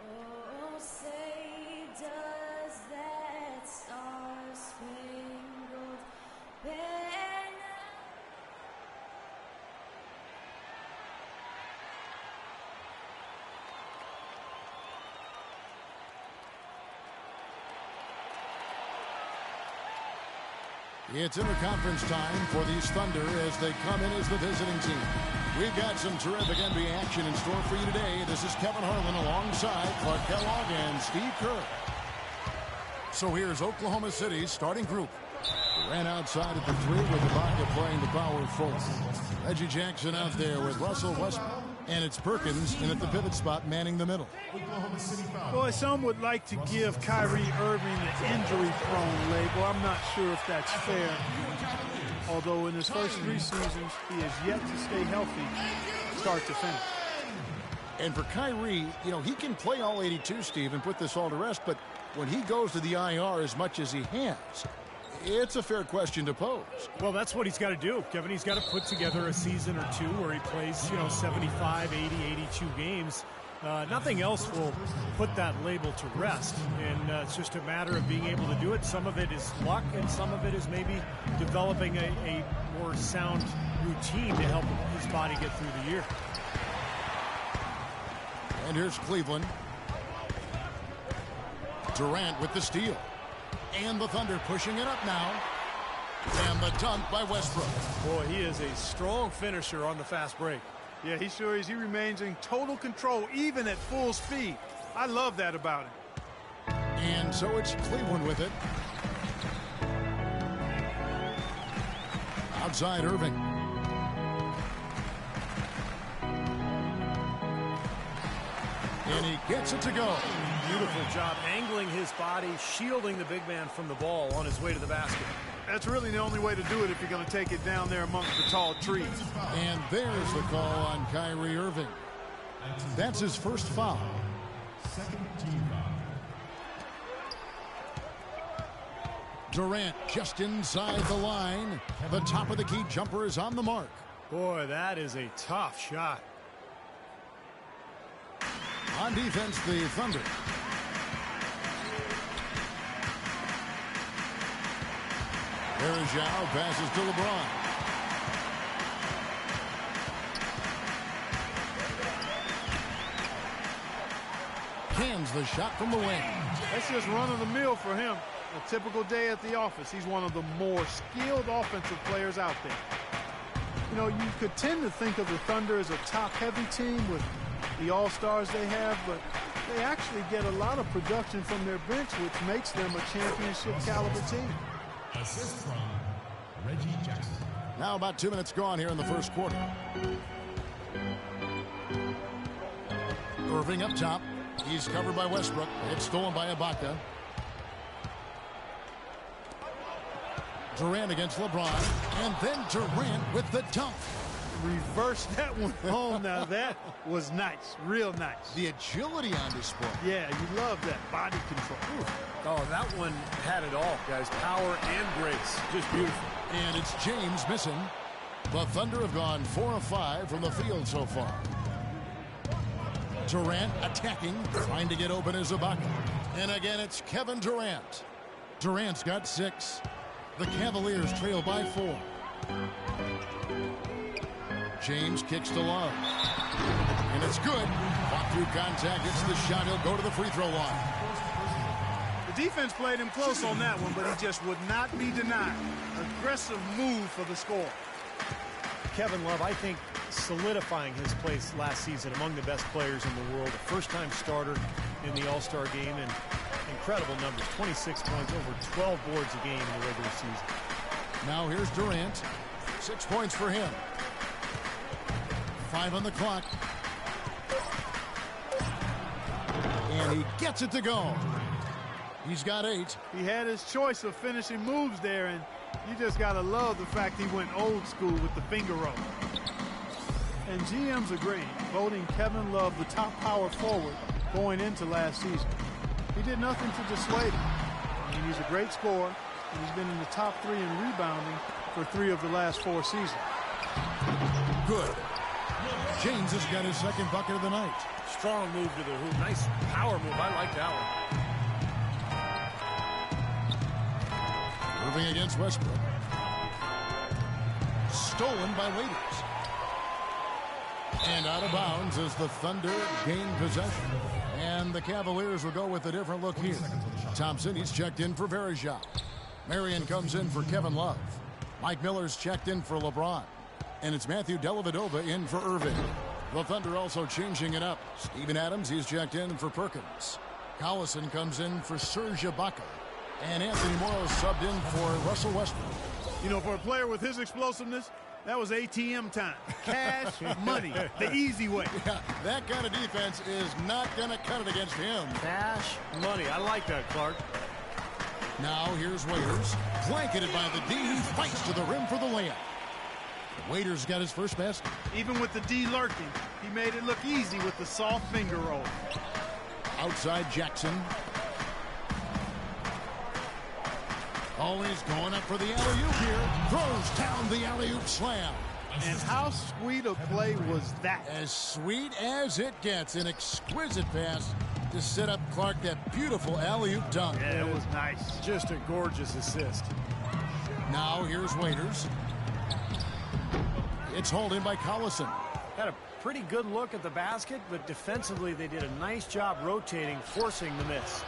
[SPEAKER 11] Oh, say does that star-spangled banner
[SPEAKER 4] It's interconference time for these Thunder as they come in as the visiting team. We've got some terrific NBA action in store for you today. This is Kevin Harlan alongside Clark Kellogg and Steve Kerr. So here's Oklahoma City's starting group. Ran outside at the 3 with Ibaka playing the power forward. Reggie Jackson out there with Russell Westbrook. And it's Perkins in at the pivot spot manning the middle.
[SPEAKER 7] Boy, some would like to give Kyrie Irving the injury-prone label. I'm not sure if that's fair. Although in his first 3 seasons, he has yet to stay healthy start to finish.
[SPEAKER 4] And for Kyrie, you know, he can play all 82, Steve, and put this all to rest. But when he goes to the IR as much as he has, it's a fair question to pose.
[SPEAKER 5] Well, that's what he's got to do, Kevin. He's got to put together a season or two where he plays, 75, 80, 82 games. Nothing else will put that label to rest, and it's just a matter of being able to do it. Some of it is luck, and some of it is maybe developing a more sound routine to help his body get through the year.
[SPEAKER 4] And here's Cleveland. Durant with the steal. And the Thunder pushing it up now. And the dunk by Westbrook.
[SPEAKER 5] Boy, he is a strong finisher on the fast break.
[SPEAKER 7] Yeah, he sure is. He remains in total control, even at full speed. I love that about him.
[SPEAKER 4] And so it's Cleveland with it. Outside Irving. And he gets it to go.
[SPEAKER 5] Beautiful job angling his body, shielding the big man from the ball on his way to the basket.
[SPEAKER 7] That's really the only way to do it if you're going to take it down there amongst the tall trees.
[SPEAKER 4] And there's the call on Kyrie Irving. That's his first foul.
[SPEAKER 6] Second team foul.
[SPEAKER 4] Durant just inside the line. The top of the key jumper is on the mark.
[SPEAKER 5] Boy, that is a tough shot.
[SPEAKER 4] On defense, the Thunder. There is Zhao, passes to LeBron. Cans the shot from the wing.
[SPEAKER 7] That's just run-of-the-mill for him. A typical day at the office. He's one of the more skilled offensive players out there. You know, you could tend to think of the Thunder as a top-heavy team with the all-stars they have, but they actually get a lot of production from their bench, which makes them a championship-caliber team.
[SPEAKER 6] Assist from Reggie Jackson.
[SPEAKER 4] Now about 2 minutes gone here in the first quarter. Irving up top. He's covered by Westbrook. It's stolen by Ibaka. Durant against LeBron. And then Durant with the dunk.
[SPEAKER 7] Reverse that one home. Now that was nice, real nice.
[SPEAKER 4] The agility on display.
[SPEAKER 7] Yeah, you love that body control. Ooh.
[SPEAKER 5] Oh, that one had it all, guys. Power and grace. Just beautiful.
[SPEAKER 4] And it's James missing. The Thunder have gone 4 of 5 from the field so far. Durant attacking, trying to get open as Ibaka. And again, it's Kevin Durant. Durant's got 6. The Cavaliers trail by 4. James kicks to Love. And it's good. Fought through contact. It's the shot. He'll go to the free throw line.
[SPEAKER 7] The defense played him close on that one, but he just would not be denied. Aggressive move for the score.
[SPEAKER 5] Kevin Love, I think, solidifying his place last season among the best players in the world. A first-time starter in the All-Star game, and incredible numbers. 26 points, over 12 boards a game in the regular season.
[SPEAKER 4] Now here's Durant. 6 points for him. 5 on the clock. And he gets it to go. He's got 8.
[SPEAKER 7] He had his choice of finishing moves there, and you just got to love the fact he went old school with the finger roll. And GMs agree, voting Kevin Love the top power forward going into last season. He did nothing to dissuade him. I mean, he's a great scorer, and he's been in the top 3 in rebounding for 3 of the last 4 seasons.
[SPEAKER 4] Good. James has got his second bucket of the night.
[SPEAKER 5] Strong move to the hoop. Nice power move. I like that one.
[SPEAKER 4] Moving against Westbrook. Stolen by Waiters. And out of bounds as the Thunder gain possession. And the Cavaliers will go with a different look here. Thompson, he's checked in for Verejao. Marion comes in for Kevin Love. Mike Miller's checked in for LeBron. And it's Matthew Dellavedova in for Irving. The Thunder also changing it up. Steven Adams, he's checked in for Perkins. Collison comes in for Serge Ibaka. And Anthony Morrow subbed in for Russell Westbrook.
[SPEAKER 7] You know, for a player with his explosiveness, that was ATM time. Cash money, the easy way.
[SPEAKER 4] Yeah, that kind of defense is not going to cut it against him.
[SPEAKER 5] Cash money. I like that, Clark.
[SPEAKER 4] Now here's Waiters. Blanketed by the D. He fights to the rim for the layup. Waiters got his first basket.
[SPEAKER 7] Even with the D lurking, he made it look easy with the soft finger roll.
[SPEAKER 4] Outside Jackson. Always going up for the alley-oop here. Throws down the alley-oop slam.
[SPEAKER 7] And how sweet a play was that?
[SPEAKER 4] As sweet as it gets. An exquisite pass to set up Clark that beautiful alley-oop dunk.
[SPEAKER 7] Yeah, it was nice.
[SPEAKER 5] Just a gorgeous assist.
[SPEAKER 4] Now here's Waiters. It's hauled in by Collison.
[SPEAKER 5] Had a pretty good look at the basket, but defensively they did a nice job rotating, forcing the miss.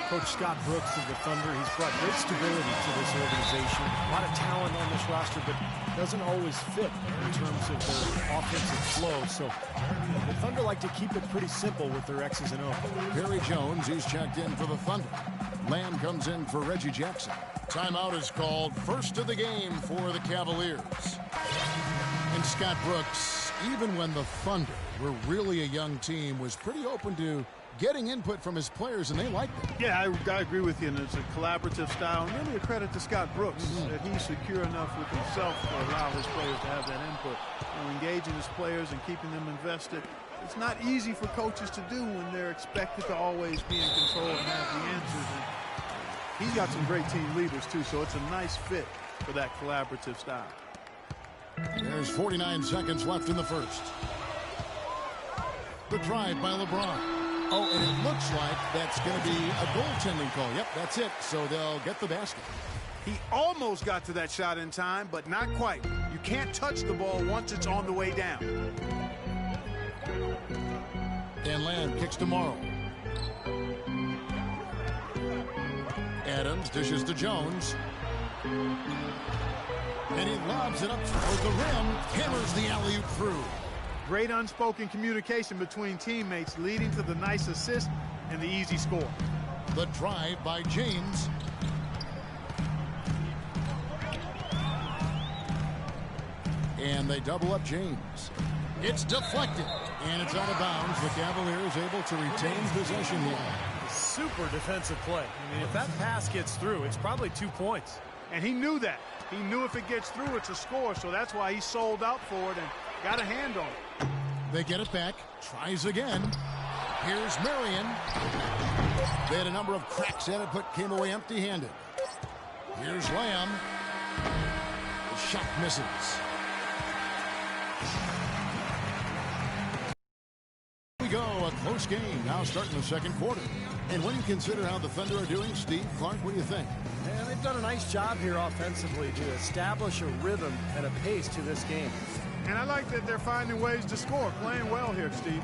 [SPEAKER 5] Coach Scott Brooks of the Thunder, he's brought great stability to this organization. A lot of talent on this roster, but doesn't always fit in terms of their offensive flow. So the Thunder like to keep it pretty simple with their X's and O's.
[SPEAKER 4] Perry Jones, he's checked in for the Thunder. Lamb comes in for Reggie Jackson. Timeout is called. First of the game for the Cavaliers. And Scott Brooks, even when the Thunder were really a young team, was pretty open to getting input from his players, and they liked it.
[SPEAKER 7] Yeah, I agree with you, and it's a collaborative style. And really a credit to Scott Brooks that he's secure enough with himself to allow his players to have that input. And engaging his players and keeping them invested. It's not easy for coaches to do when they're expected to always be in control and have the answers. And he's got some great team leaders, too, so it's a nice fit for that collaborative style.
[SPEAKER 4] There's 49 seconds left in the first. The drive by LeBron. Oh, and it looks like that's going to be a goaltending call. Yep, that's it. So they'll get the basket.
[SPEAKER 7] He almost got to that shot in time, but not quite. You can't touch the ball once it's on the way down.
[SPEAKER 4] And Lamb kicks to Morrow. Adams dishes to Jones. And he lobs it up toward the rim. Hammers the alley-oop through.
[SPEAKER 7] Great unspoken communication between teammates leading to the nice assist and the easy score.
[SPEAKER 4] The drive by James. And they double up James. It's deflected. And it's out of bounds. The Cavaliers able to retain possession here.
[SPEAKER 5] Super defensive play. I mean, if that pass gets through, it's probably 2 points.
[SPEAKER 7] And he knew that. He knew if it gets through, it's a score. So that's why he sold out for it and got a hand on it.
[SPEAKER 4] They get it back. Tries again. Here's Marion. They had a number of cracks at it, but came away empty-handed. Here's Lamb. The shot misses. Here we go, a close game. Now starting the second quarter. And when you consider how the Thunder are doing, Steve, Clark, what do you think?
[SPEAKER 5] Yeah, they've done a nice job here offensively to establish a rhythm and a pace to this game.
[SPEAKER 7] And I like that they're finding ways to score. Playing well here, Steve.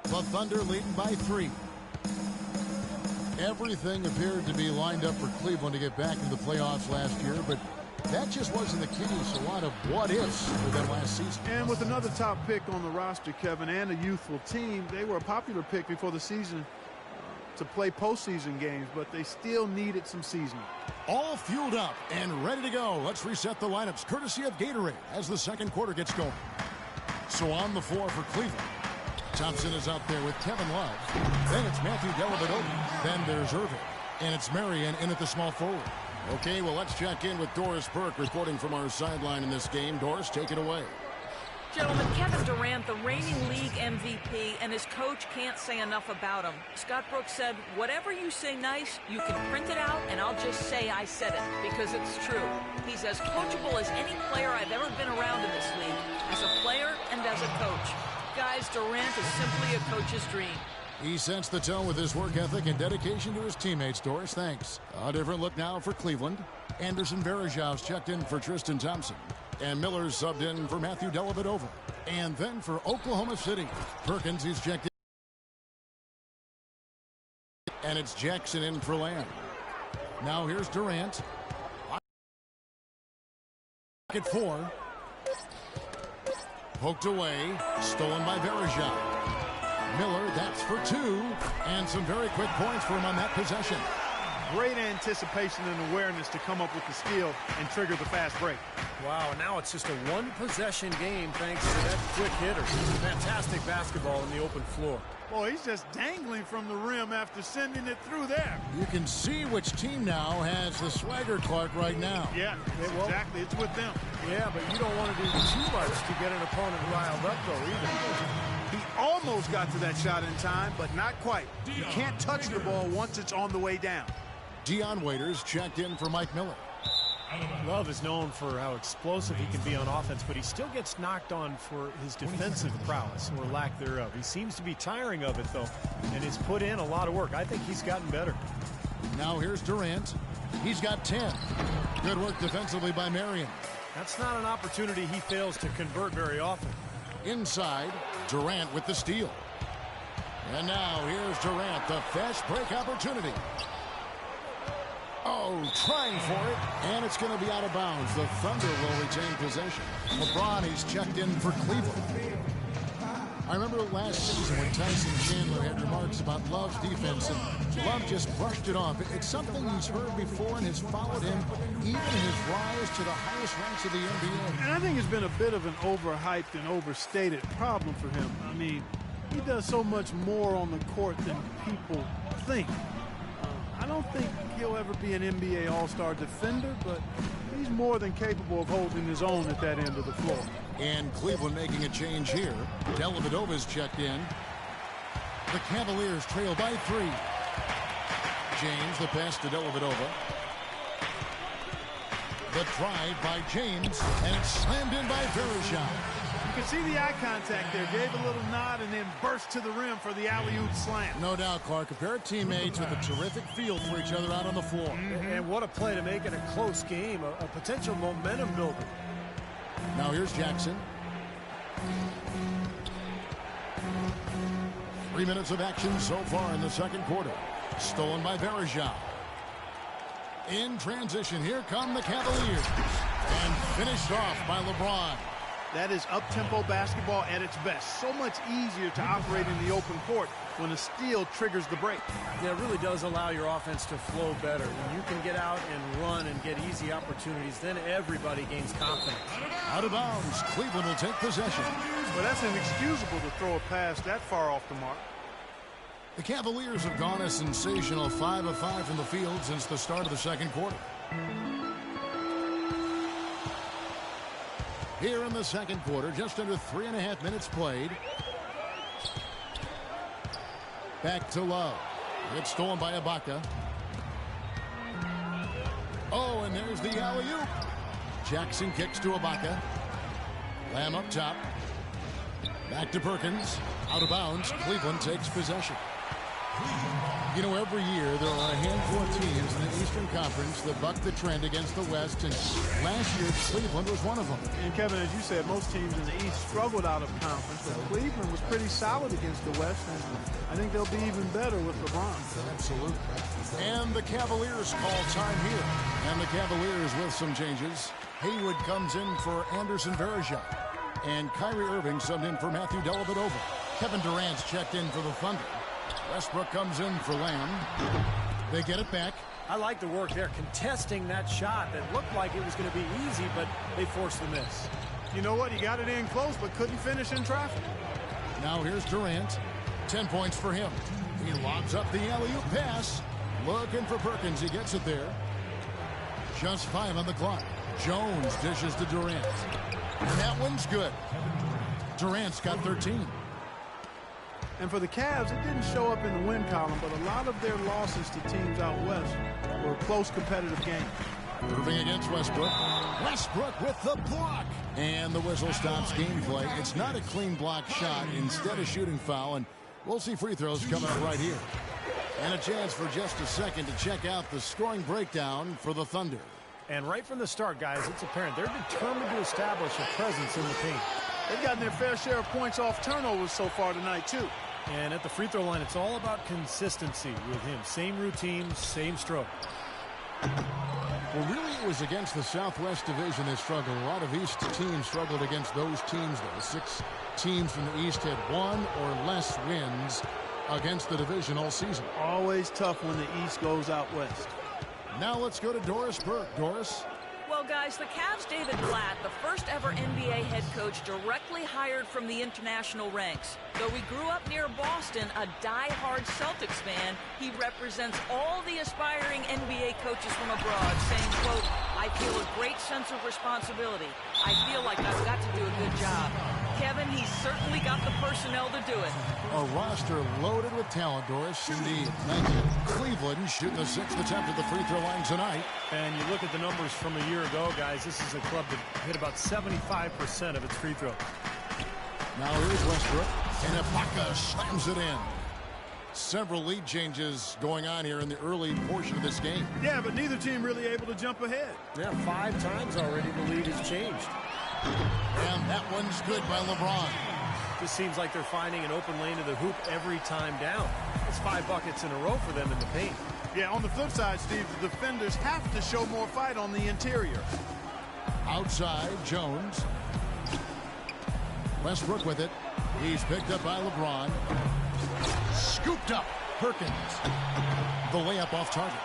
[SPEAKER 4] The Thunder leading by 3. Everything appeared to be lined up for Cleveland to get back in the playoffs last year, but that just wasn't the case. A lot of what-ifs for them last season.
[SPEAKER 7] And with another top pick on the roster, Kevin, and a youthful team, they were a popular pick before the season to play postseason games, but they still needed some seasoning.
[SPEAKER 4] All fueled up and ready to go. Let's reset the lineups, courtesy of Gatorade, as the second quarter gets going. So on the floor for Cleveland, Thompson is out there with Kevin Love. Then it's Matthew Dellavedova. Then there's Irving. And it's Marion in at the small forward. Okay, well, let's check in with Doris Burke reporting from our sideline in this game. Doris, take it away.
[SPEAKER 8] Gentlemen, Kevin Durant, the reigning league MVP, and his coach can't say enough about him. Scott Brooks said, whatever you say nice, you can print it out, and I'll just say I said it, because it's true. He's as coachable as any player I've ever been around in this league, as a player and as a coach. Guys, Durant is simply a coach's dream.
[SPEAKER 4] He sets the tone with his work ethic and dedication to his teammates. Doris, thanks. A different look now for Cleveland. Anderson Varejão's checked in for Tristan Thompson. And Miller's subbed in for Matthew Dellavedova. And then for Oklahoma City, Perkins, he's checked in. And it's Jackson in for Lamb. Now here's Durant. At 4. Poked away. Stolen by Varejão. Miller, that's for 2. And some very quick points for him on that possession.
[SPEAKER 7] Great anticipation and awareness to come up with the steal and trigger the fast break.
[SPEAKER 5] Wow, now it's just a one-possession game thanks to that quick hitter. Fantastic basketball in the open floor.
[SPEAKER 7] Boy, he's just dangling from the rim after sending it through there.
[SPEAKER 4] You can see which team now has the swagger, Clark, right now.
[SPEAKER 7] Yeah, exactly. It's with them.
[SPEAKER 5] Yeah, but you don't want to do too much to get an opponent riled up, though, either.
[SPEAKER 7] He almost got to that shot in time, but not quite. You can't touch the ball once it's on the way down.
[SPEAKER 4] Dion Waiters checked in for Mike Miller.
[SPEAKER 5] Love is known for how explosive he can be on offense, but he still gets knocked on for his defensive prowess, or lack thereof. He seems to be tiring of it, though, and has put in a lot of work. I think he's gotten better.
[SPEAKER 4] Now here's Durant. He's got 10. Good work defensively by Marion.
[SPEAKER 5] That's not an opportunity he fails to convert very often.
[SPEAKER 4] Inside, Durant with the steal. And now here's Durant, the fast break opportunity. Oh, trying for it, and it's going to be out of bounds. The Thunder will retain possession. LeBron, he's checked in for Cleveland. I remember last season when Tyson Chandler had remarks about Love's defense, and Love just brushed it off. It's something he's heard before and has followed him even in his rise to the highest ranks of the NBA.
[SPEAKER 7] And I think it's been a bit of an overhyped and overstated problem for him. I mean, he does so much more on the court than people think. I don't think he'll ever be an NBA All-Star defender, but he's more than capable of holding his own at that end of the floor.
[SPEAKER 4] And Cleveland making a change here. Dellavedova's checked in. The Cavaliers trail by 3. James, the pass to Dellavedova. The drive by James, and it's slammed in by Varejão.
[SPEAKER 7] You can see the eye contact there. Gave a little nod and then burst to the rim for the alley-oop slam.
[SPEAKER 4] No doubt, Clark. A pair of teammates with a terrific feel for each other out on the floor.
[SPEAKER 5] And what a play to make it a close game, a potential momentum builder.
[SPEAKER 4] Now here's Jackson. 3 minutes of action so far in the second quarter. Stolen by Varejão. In transition, here come the Cavaliers. And finished off by LeBron.
[SPEAKER 7] That is up-tempo basketball at its best. So much easier to operate in the open court when a steal triggers the break.
[SPEAKER 5] Yeah, it really does allow your offense to flow better. When you can get out and run and get easy opportunities, then everybody gains confidence.
[SPEAKER 4] Out of bounds. Cleveland will take possession.
[SPEAKER 7] Well, that's inexcusable to throw a pass that far off the mark.
[SPEAKER 4] The Cavaliers have gone a sensational 5 of 5 from the field since the start of the second quarter. Here in the second quarter, just under 3.5 minutes played. Back to Love. It's stolen by Ibaka. Oh, and there's the alley-oop. Jackson kicks to Ibaka. Lamb up top. Back to Perkins. Out of bounds. Cleveland takes possession. You know, every year there are a handful of teams in the Eastern Conference that buck the trend against the West, and last year Cleveland was one of them.
[SPEAKER 7] And Kevin, as you said, most teams in the East struggled out of conference, but Cleveland was pretty solid against the West, and I think they'll be even better with LeBron.
[SPEAKER 4] Absolutely. And the Cavaliers call time here. And the Cavaliers with some changes. Haywood comes in for Anderson Varejao. And Kyrie Irving subbed in for Matthew Dellavedova. Kevin Durant's checked in for the Thunder. Westbrook comes in for Lamb. They get it back.
[SPEAKER 5] I like the work there, contesting that shot that looked like it was going to be easy, but they forced the miss.
[SPEAKER 7] You know what? He got it in close, but couldn't finish in traffic.
[SPEAKER 4] Now here's Durant. 10 points for him. He lobs up the alley-oop pass. Looking for Perkins. He gets it there. Just 5 on the clock. Jones dishes to Durant. And that one's good. Durant's got 13.
[SPEAKER 7] And for the Cavs, it didn't show up in the win column, but a lot of their losses to teams out west were close competitive games.
[SPEAKER 4] Irving against Westbrook. Westbrook with the block. And the whistle stops gameplay. It's not a clean block shot. Instead, a shooting foul. And we'll see free throws coming up right here. And a chance for just a second to check out the scoring breakdown for the Thunder.
[SPEAKER 5] And right from the start, guys, it's apparent they're determined to establish a presence in the paint.
[SPEAKER 7] They've gotten their fair share of points off turnovers so far tonight, too.
[SPEAKER 5] And at the free throw line, it's all about consistency with him. Same routine, same stroke.
[SPEAKER 4] Well, really, it was against the Southwest Division they struggled. A lot of East teams struggled against those teams, though. 6 teams from the East had 1 or less wins against the division all season.
[SPEAKER 7] Always tough when the East goes out west.
[SPEAKER 4] Now let's go to Doris Burke. Doris?
[SPEAKER 8] Well, guys, the Cavs' David Blatt, the first ever NBA head coach directly hired from the international ranks. Though he grew up near Boston, a die-hard Celtics fan, he represents all the aspiring NBA coaches from abroad, saying, quote, I feel a great sense of responsibility. I feel like I've got to do a good job. Kevin, he's certainly got the personnel to do it.
[SPEAKER 4] A roster loaded with talent, Doris. Indeed. Thank you. Cleveland shooting the 6th attempt at the free throw line tonight.
[SPEAKER 5] And you look at the numbers from a year ago, guys, this is a club that hit about 75% of its free throw.
[SPEAKER 4] Now here's Westbrook, and Ibaka slams it in. Several lead changes going on here in the early portion of this game.
[SPEAKER 7] Yeah, but neither team really able to jump ahead.
[SPEAKER 5] Yeah, 5 times already the lead has changed.
[SPEAKER 4] And that one's good by LeBron.
[SPEAKER 5] Just seems like they're finding an open lane to the hoop every time down. It's 5 buckets in a row for them in the paint.
[SPEAKER 7] Yeah, on the flip side, Steve, the defenders have to show more fight on the interior.
[SPEAKER 4] Outside, Jones. Westbrook with it. He's picked up by LeBron. Scooped up. Perkins. The layup off target.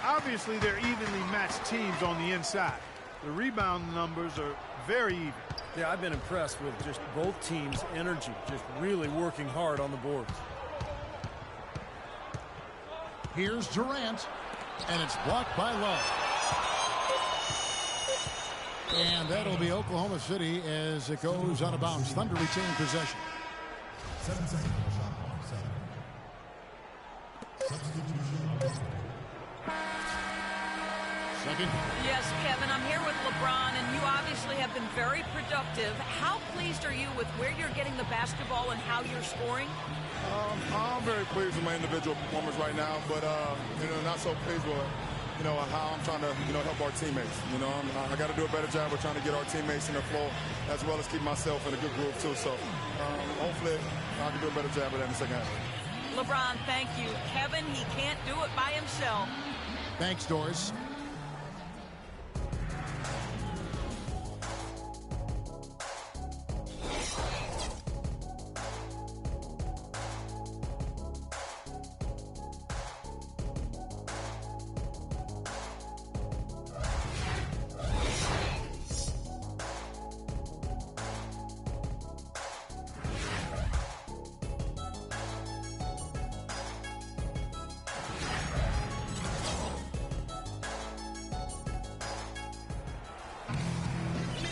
[SPEAKER 7] Obviously, they're evenly matched teams on the inside. The rebound numbers are very even.
[SPEAKER 5] Yeah, I've been impressed with just both teams' energy, just really working hard on the boards.
[SPEAKER 4] Here's Durant, and it's blocked by Love. And that'll be Oklahoma City as it goes out of bounds. Thunder retain possession.
[SPEAKER 6] 7 seconds on the shot clock. 7. Substitution.
[SPEAKER 4] Second.
[SPEAKER 8] Yes, Kevin, I'm here with LeBron, and you obviously have been very productive. How pleased are you with where you're getting the basketball and how you're scoring?
[SPEAKER 12] I'm very pleased with my individual performance right now, but not so pleased with how I'm trying to help our teammates. I got to do a better job of trying to get our teammates in the flow as well as keep myself in a good groove too. So hopefully I can do a better job of that in the second half.
[SPEAKER 8] LeBron, thank you. Kevin, he can't do it by himself.
[SPEAKER 4] Thanks, Doris.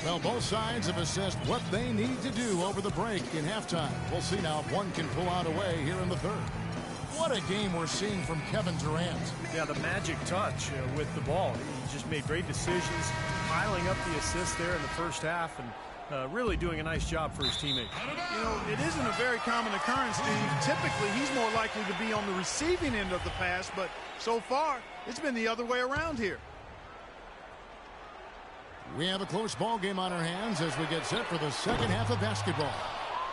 [SPEAKER 4] Well, both sides have assessed what they need to do over the break in halftime. We'll see now if one can pull out a way here in the third. What a game we're seeing from Kevin Durant.
[SPEAKER 5] Yeah, the magic touch with the ball. He just made great decisions, piling up the assists there in the first half, and really doing a nice job for his teammates.
[SPEAKER 7] You know, it isn't a very common occurrence, Steve. Typically, he's more likely to be on the receiving end of the pass, but so far, it's been the other way around here.
[SPEAKER 4] We have a close ball game on our hands as we get set for the second half of basketball.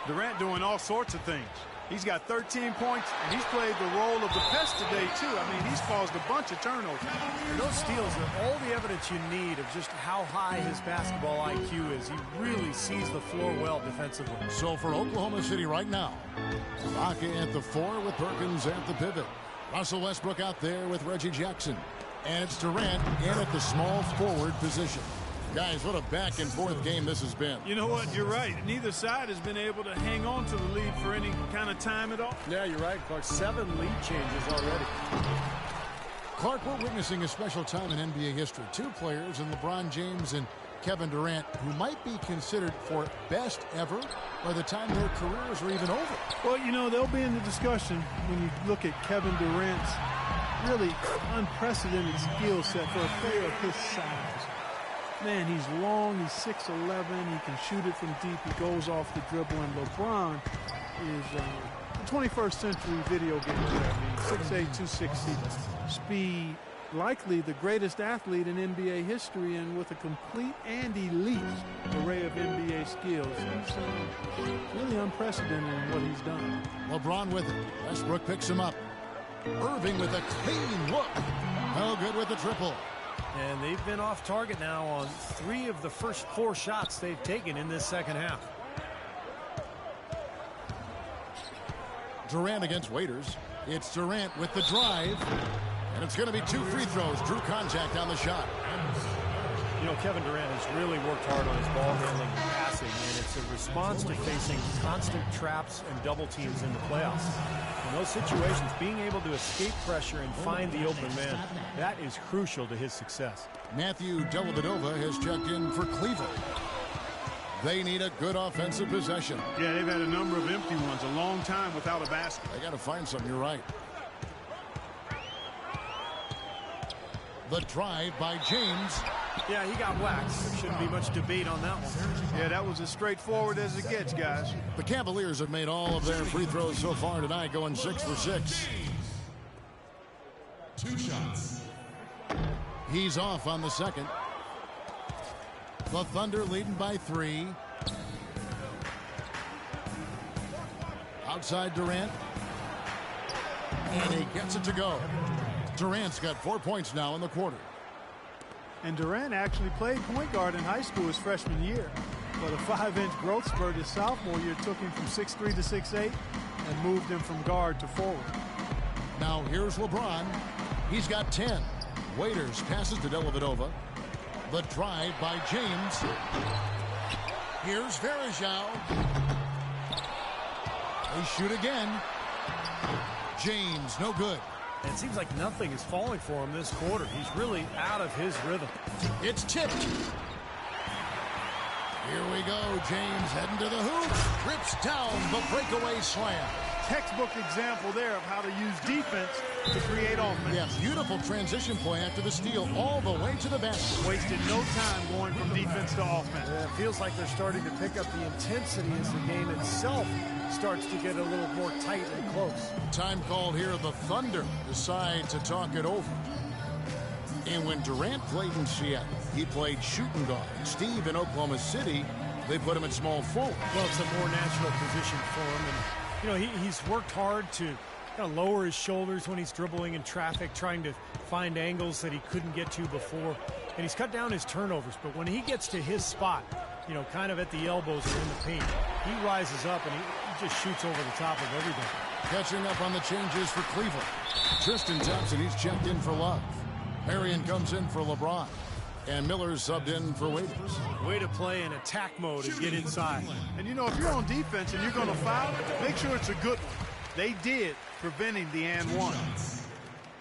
[SPEAKER 7] Durant doing all sorts of things. He's got 13 points, and he's played the role of the pest today, too. I mean, he's caused a bunch of turnovers.
[SPEAKER 5] And those steals are all the evidence you need of just how high his basketball IQ is. He really sees the floor well defensively.
[SPEAKER 4] So for Oklahoma City right now, Ibaka at the 4 with Perkins at the pivot. Russell Westbrook out there with Reggie Jackson. And it's Durant in at the small forward position. Guys, what a back-and-forth game this has been.
[SPEAKER 7] You know what? You're right. Neither side has been able to hang on to the lead for any kind of time at all.
[SPEAKER 5] Yeah, you're right, Clark. 7 lead changes already.
[SPEAKER 4] Clark, we're witnessing a special time in NBA history. 2 players in LeBron James and Kevin Durant who might be considered for best ever by the time their careers are even over.
[SPEAKER 7] Well, you know, they'll be in the discussion when you look at Kevin Durant's really unprecedented skill set for a player of his size. Man, he's long, he's 6'11", he can shoot it from deep, he goes off the dribble, and LeBron is a 21st century video game player. I mean, 6'8", 260, speed, likely the greatest athlete in NBA history, and with a complete and elite array of NBA skills. He's really unprecedented in what he's done.
[SPEAKER 4] LeBron with it. Westbrook picks him up. Irving with a clean look. No good with the triple.
[SPEAKER 5] And they've been off target now on 3 of the first 4 shots they've taken in this second half.
[SPEAKER 4] Durant against Waiters. It's Durant with the drive. And it's going to be 2 free throws. Drew contact on the shot.
[SPEAKER 5] You know, Kevin Durant has really worked hard on his ball handling and passing, and it's a response to facing constant traps and double teams in the playoffs. In those situations, being able to escape pressure and find the open man, that is crucial to his success.
[SPEAKER 4] Matthew Dellavedova has checked in for Cleveland. They need a good offensive possession.
[SPEAKER 7] Yeah, they've had a number of empty ones, a long time without a basket.
[SPEAKER 4] They got to find something, you're right. The drive by James.
[SPEAKER 5] Yeah, he got waxed. There shouldn't be much debate on that one.
[SPEAKER 7] Yeah, that was as straightforward as it gets, guys.
[SPEAKER 4] The Cavaliers have made all of their free throws so far tonight, going 6 for 6.
[SPEAKER 6] 2 shots.
[SPEAKER 4] He's off on the second. The Thunder leading by 3. Outside Durant. And he gets it to go. Durant's got 4 points now in the quarter.
[SPEAKER 7] And Durant actually played point guard in high school his freshman year. But a 5-inch growth spurt his sophomore year took him from 6'3" to 6'8" and moved him from guard to forward.
[SPEAKER 4] Now here's LeBron. He's got 10. Waiters passes to Dellavedova. The drive by James. Here's Varejao. They shoot again. James, no good.
[SPEAKER 5] It seems like nothing is falling for him this quarter. He's really out of his rhythm.
[SPEAKER 4] It's tipped. Here we go. James heading to the hoop. Rips down the breakaway slam.
[SPEAKER 7] Textbook example there of how to use defense to create offense.
[SPEAKER 4] Yeah, beautiful transition play after the steal all the way to the basket.
[SPEAKER 7] Wasted no time going from defense to offense.
[SPEAKER 5] Yeah, it feels like they're starting to pick up the intensity as the game itself starts to get a little more tight and close.
[SPEAKER 4] Time called here. The Thunder decide to talk it over. And when Durant played in Seattle, he played shooting guard. Steve in Oklahoma City, they put him at small forward.
[SPEAKER 5] Well, it's a more natural position for him. And, you know, he's worked hard to kind of lower his shoulders when he's dribbling in traffic, trying to find angles that he couldn't get to before. And he's cut down his turnovers. But when he gets to his spot, you know, kind of at the elbows or in the paint, he rises up and he just shoots over the top of everything.
[SPEAKER 4] Catching up on the changes for Cleveland. Tristan Thompson, he's checked in for Love. Marion comes in for LeBron. And Miller's subbed in for Waiters.
[SPEAKER 5] Way to play in attack mode and get inside.
[SPEAKER 7] And, you know, if you're on defense and you're going to foul, make sure it's a good one. They did, preventing the and one.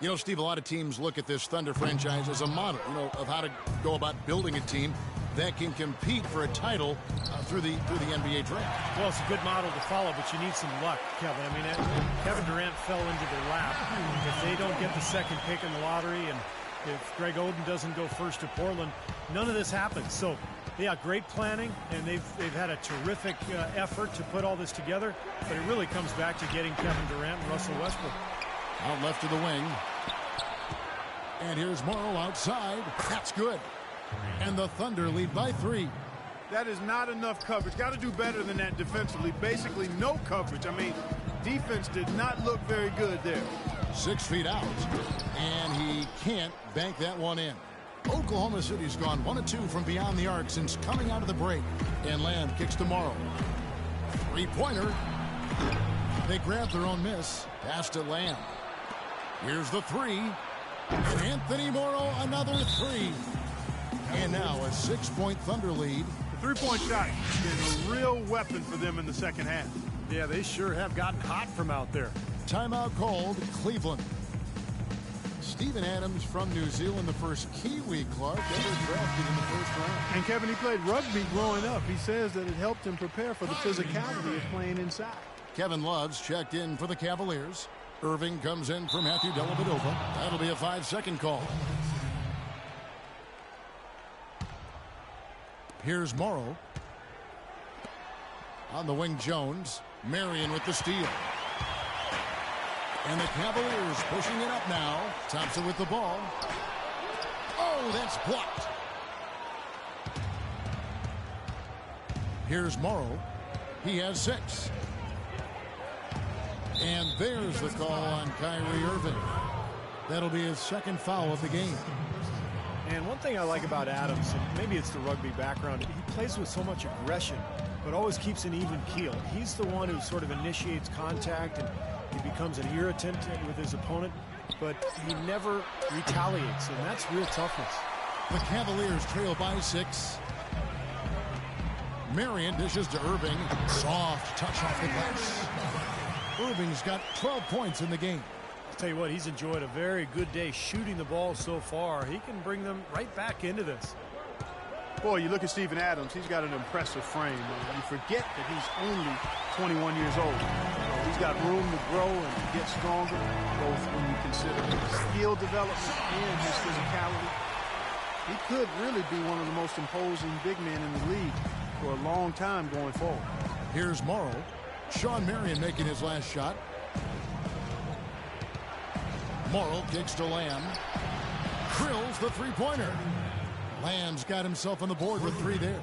[SPEAKER 4] You know, Steve, a lot of teams look at this Thunder franchise as a model, you know, of how to go about building a team that can compete for a title through the NBA draft.
[SPEAKER 5] Well, it's a good model to follow, but you need some luck, Kevin. I mean, Kevin Durant fell into their lap. If they don't get the second pick in the lottery and If Greg Oden doesn't go first to Portland, none of this happens. So, yeah, great planning, and they've had a terrific effort to put all this together, but it really comes back to getting Kevin Durant and Russell Westbrook.
[SPEAKER 4] Out left to the wing. And here's Morrow outside. That's good. And the Thunder lead by 3.
[SPEAKER 7] That is not enough coverage. Got to do better than that defensively. Basically, no coverage. I mean, defense did not look very good there.
[SPEAKER 4] 6 feet out. And he can't bank that one in. Oklahoma City's gone 1 of 2 from beyond the arc since coming out of the break. And Lamb kicks to Morrow. 3-pointer. They grab their own miss. Pass to Lamb. Here's the 3. Anthony Morrow, another 3. And now a 6-point Thunder lead.
[SPEAKER 7] The 3-point shot is a real weapon for them in the second half.
[SPEAKER 5] Yeah, they sure have gotten hot from out there.
[SPEAKER 4] Timeout called, Cleveland. Steven Adams from New Zealand, the first Kiwi Clark ever drafted in the first round.
[SPEAKER 7] And Kevin, he played rugby growing up. He says that it helped him prepare for the physicality of playing inside.
[SPEAKER 4] Kevin Love's checked in for the Cavaliers. Irving comes in for Matthew Dellavedova. That'll be a 5-second call. Here's Morrow. On the wing, Jones. Marion with the steal. And the Cavaliers pushing it up now. Thompson with the ball. Oh, that's blocked. Here's Morrow. He has 6. And there's the call on Kyrie Irving. That'll be his second foul of the game.
[SPEAKER 5] And one thing I like about Adams, and maybe it's the rugby background, he plays with so much aggression, but always keeps an even keel. He's the one who sort of initiates contact, and he becomes an irritant with his opponent, but he never retaliates, and that's real toughness.
[SPEAKER 4] The Cavaliers trail by 6. Marion dishes to Irving. Soft touch off the glass. Irving's got 12 points in the game.
[SPEAKER 5] I'll tell you what, he's enjoyed a very good day shooting the ball so far. He can bring them right back into this.
[SPEAKER 7] Boy, you look at Steven Adams, he's got an impressive frame. You forget that he's only 21 years old. He's got room to grow and to get stronger, both when you consider his skill development and his physicality. He could really be one of the most imposing big men in the league for a long time going forward.
[SPEAKER 4] Here's Morrow. Sean Marion making his last shot. Morrow kicks to Lamb. Drills the 3-pointer. Lamb's got himself on the board with 3 there.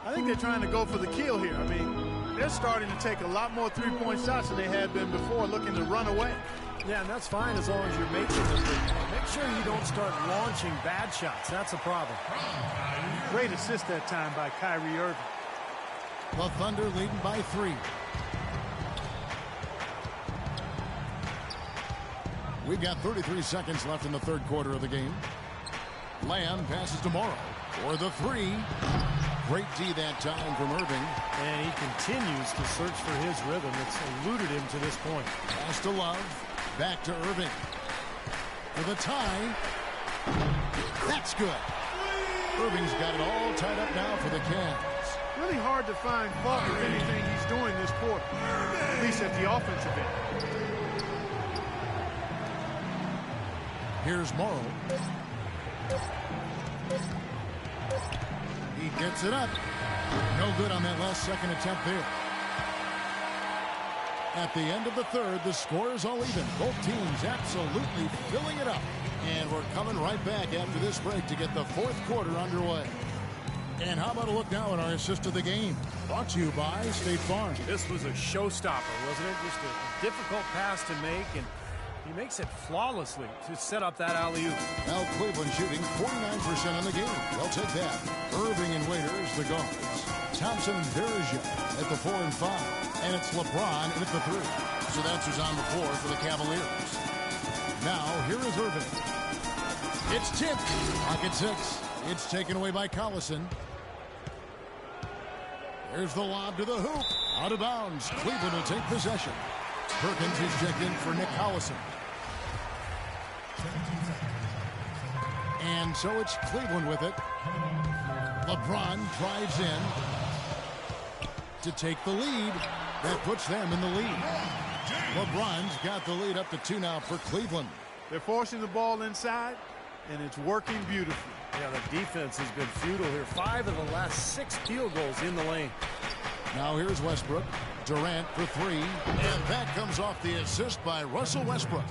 [SPEAKER 7] I think they're trying to go for the kill here. I mean, they're starting to take a lot more 3-point shots than they had been before, looking to run away.
[SPEAKER 5] Yeah, and that's fine as long as you're making them. Make sure you don't start launching bad shots. That's a problem.
[SPEAKER 7] Great assist that time by Kyrie Irving.
[SPEAKER 4] The Thunder leading by 3. We've got 33 seconds left in the third quarter of the game. Lamb passes to Morrow for the 3. Great D that time from Irving.
[SPEAKER 5] And he continues to search for his rhythm. It's eluded him to this point.
[SPEAKER 4] Pass to Love. Back to Irving. For the tie. That's good. Irving's got it all tied up now for the Cavs.
[SPEAKER 7] Really hard to find fault with anything he's doing this quarter, at least at the offensive end.
[SPEAKER 4] Here's Morrow. He gets it up. No good on that last second attempt there. At the end of the third, the score is all even. Both teams absolutely filling it up. And we're coming right back after this break to get the fourth quarter underway. And how about a look now at our assist of the game? Brought to you by State Farm.
[SPEAKER 5] This was a showstopper, wasn't it? Just a difficult pass to make, and he makes it flawlessly to set up that alley-oop.
[SPEAKER 4] Now Cleveland shooting 49% in the game. They'll take that. Irving and Waiters, the guards. Thompson and Verja at the 4 and 5. And it's LeBron at the 3. So that's who's on the floor for the Cavaliers. Now, here is Irving. It's tipped. Pocket 6. It's taken away by Collison. There's the lob to the hoop. Out of bounds. Cleveland will take possession. Perkins is checked in for Nick Collison. And so it's Cleveland with it. LeBron drives in to take the lead. That puts them in the lead. LeBron's got the lead up to 2 now for Cleveland.
[SPEAKER 7] They're forcing the ball inside, and it's working beautifully.
[SPEAKER 5] Yeah, the defense has been futile here. 5 of the last 6 field goals in the lane.
[SPEAKER 4] Now here's Westbrook. Durant for 3. And that comes off the assist by Russell Westbrook.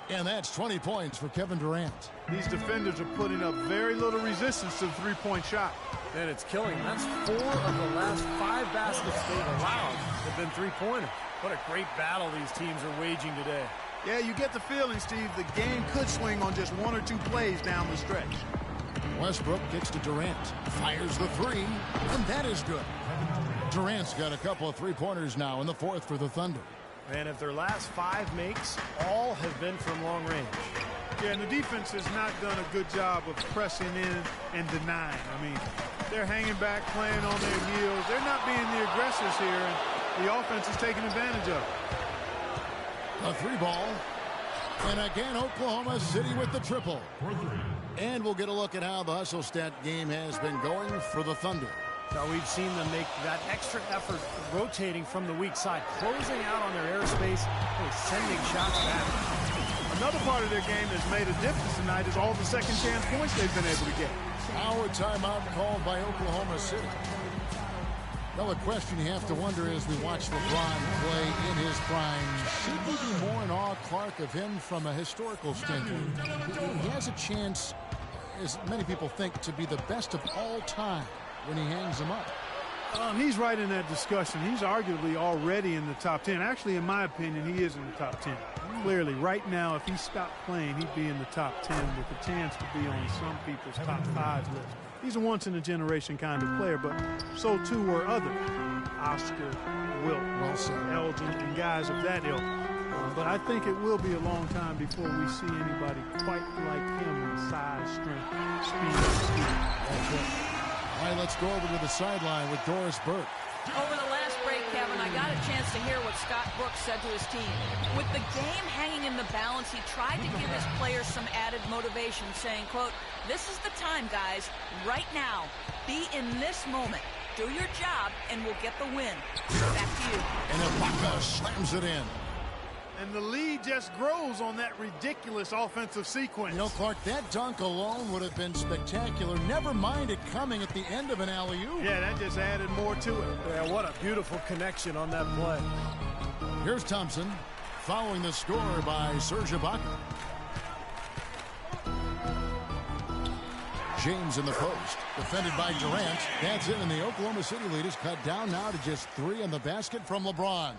[SPEAKER 4] And that's 20 points for Kevin Durant.
[SPEAKER 7] These defenders are putting up very little resistance to the three-point shot.
[SPEAKER 5] And it's killing. That's 4 of the last 5 baskets they've allowed have been three-pointers. What a great battle these teams are waging today.
[SPEAKER 7] Yeah, you get the feeling, Steve, the game could swing on just 1 or 2 plays down the stretch.
[SPEAKER 4] Westbrook gets to Durant. Fires the 3. And that is good. Durant's got a couple of three-pointers now in the 4th for the Thunder.
[SPEAKER 5] And if their last 5 makes, all have been from long range.
[SPEAKER 7] Yeah, and the defense has not done a good job of pressing in and denying. I mean, they're hanging back, playing on their heels. They're not being the aggressors here, and the offense is taking advantage of it.
[SPEAKER 4] A 3-ball. And again, Oklahoma City with the triple. And we'll get a look at how the hustle stat game has been going for the Thunder.
[SPEAKER 5] Now we've seen them make that extra effort rotating from the weak side, closing out on their airspace, and sending shots back.
[SPEAKER 7] Another part of their game that's made a difference tonight is all the second chance points they've been able to get.
[SPEAKER 4] Our timeout called by Oklahoma City. Well, a question you have to wonder as we watch LeBron play in his prime, should we be more in awe, Clark, of him from a historical standpoint? He has a chance, as many people think, to be the best of all time when he hangs them up.
[SPEAKER 7] He's right in that discussion. He's arguably already in the top 10. Actually, in my opinion, he is in the top 10. Clearly, right now, if he stopped playing, he'd be in the top 10 with a chance to be on some people's top 5 list. He's a once-in-a-generation kind of player, but so too were others. Oscar, Wilt, Elgin, and guys of that ilk. But I think it will be a long time before we see anybody quite like him in size, strength, speed.
[SPEAKER 4] All right, let's go over to the sideline with Doris Burke.
[SPEAKER 8] Over the last break, Kevin, I got a chance to hear what Scott Brooks said to his team. With the game hanging in the balance, he tried to give his players some added motivation, saying, quote, "This is the time, guys. Right now. Be in this moment. Do your job, and we'll get the win." Back to you.
[SPEAKER 4] And Ibaka slams it in.
[SPEAKER 7] And the lead just grows on that ridiculous offensive sequence.
[SPEAKER 4] You know, Clark, that dunk alone would have been spectacular. Never mind it coming at the end of an alley-oop.
[SPEAKER 7] Yeah, that just added more to it.
[SPEAKER 5] Yeah, what a beautiful connection on that play.
[SPEAKER 4] Here's Thompson, following the score by Serge Ibaka. James in the post, defended by Durant. That's it, and the Oklahoma City lead is cut down now to just 3 in the basket from LeBron.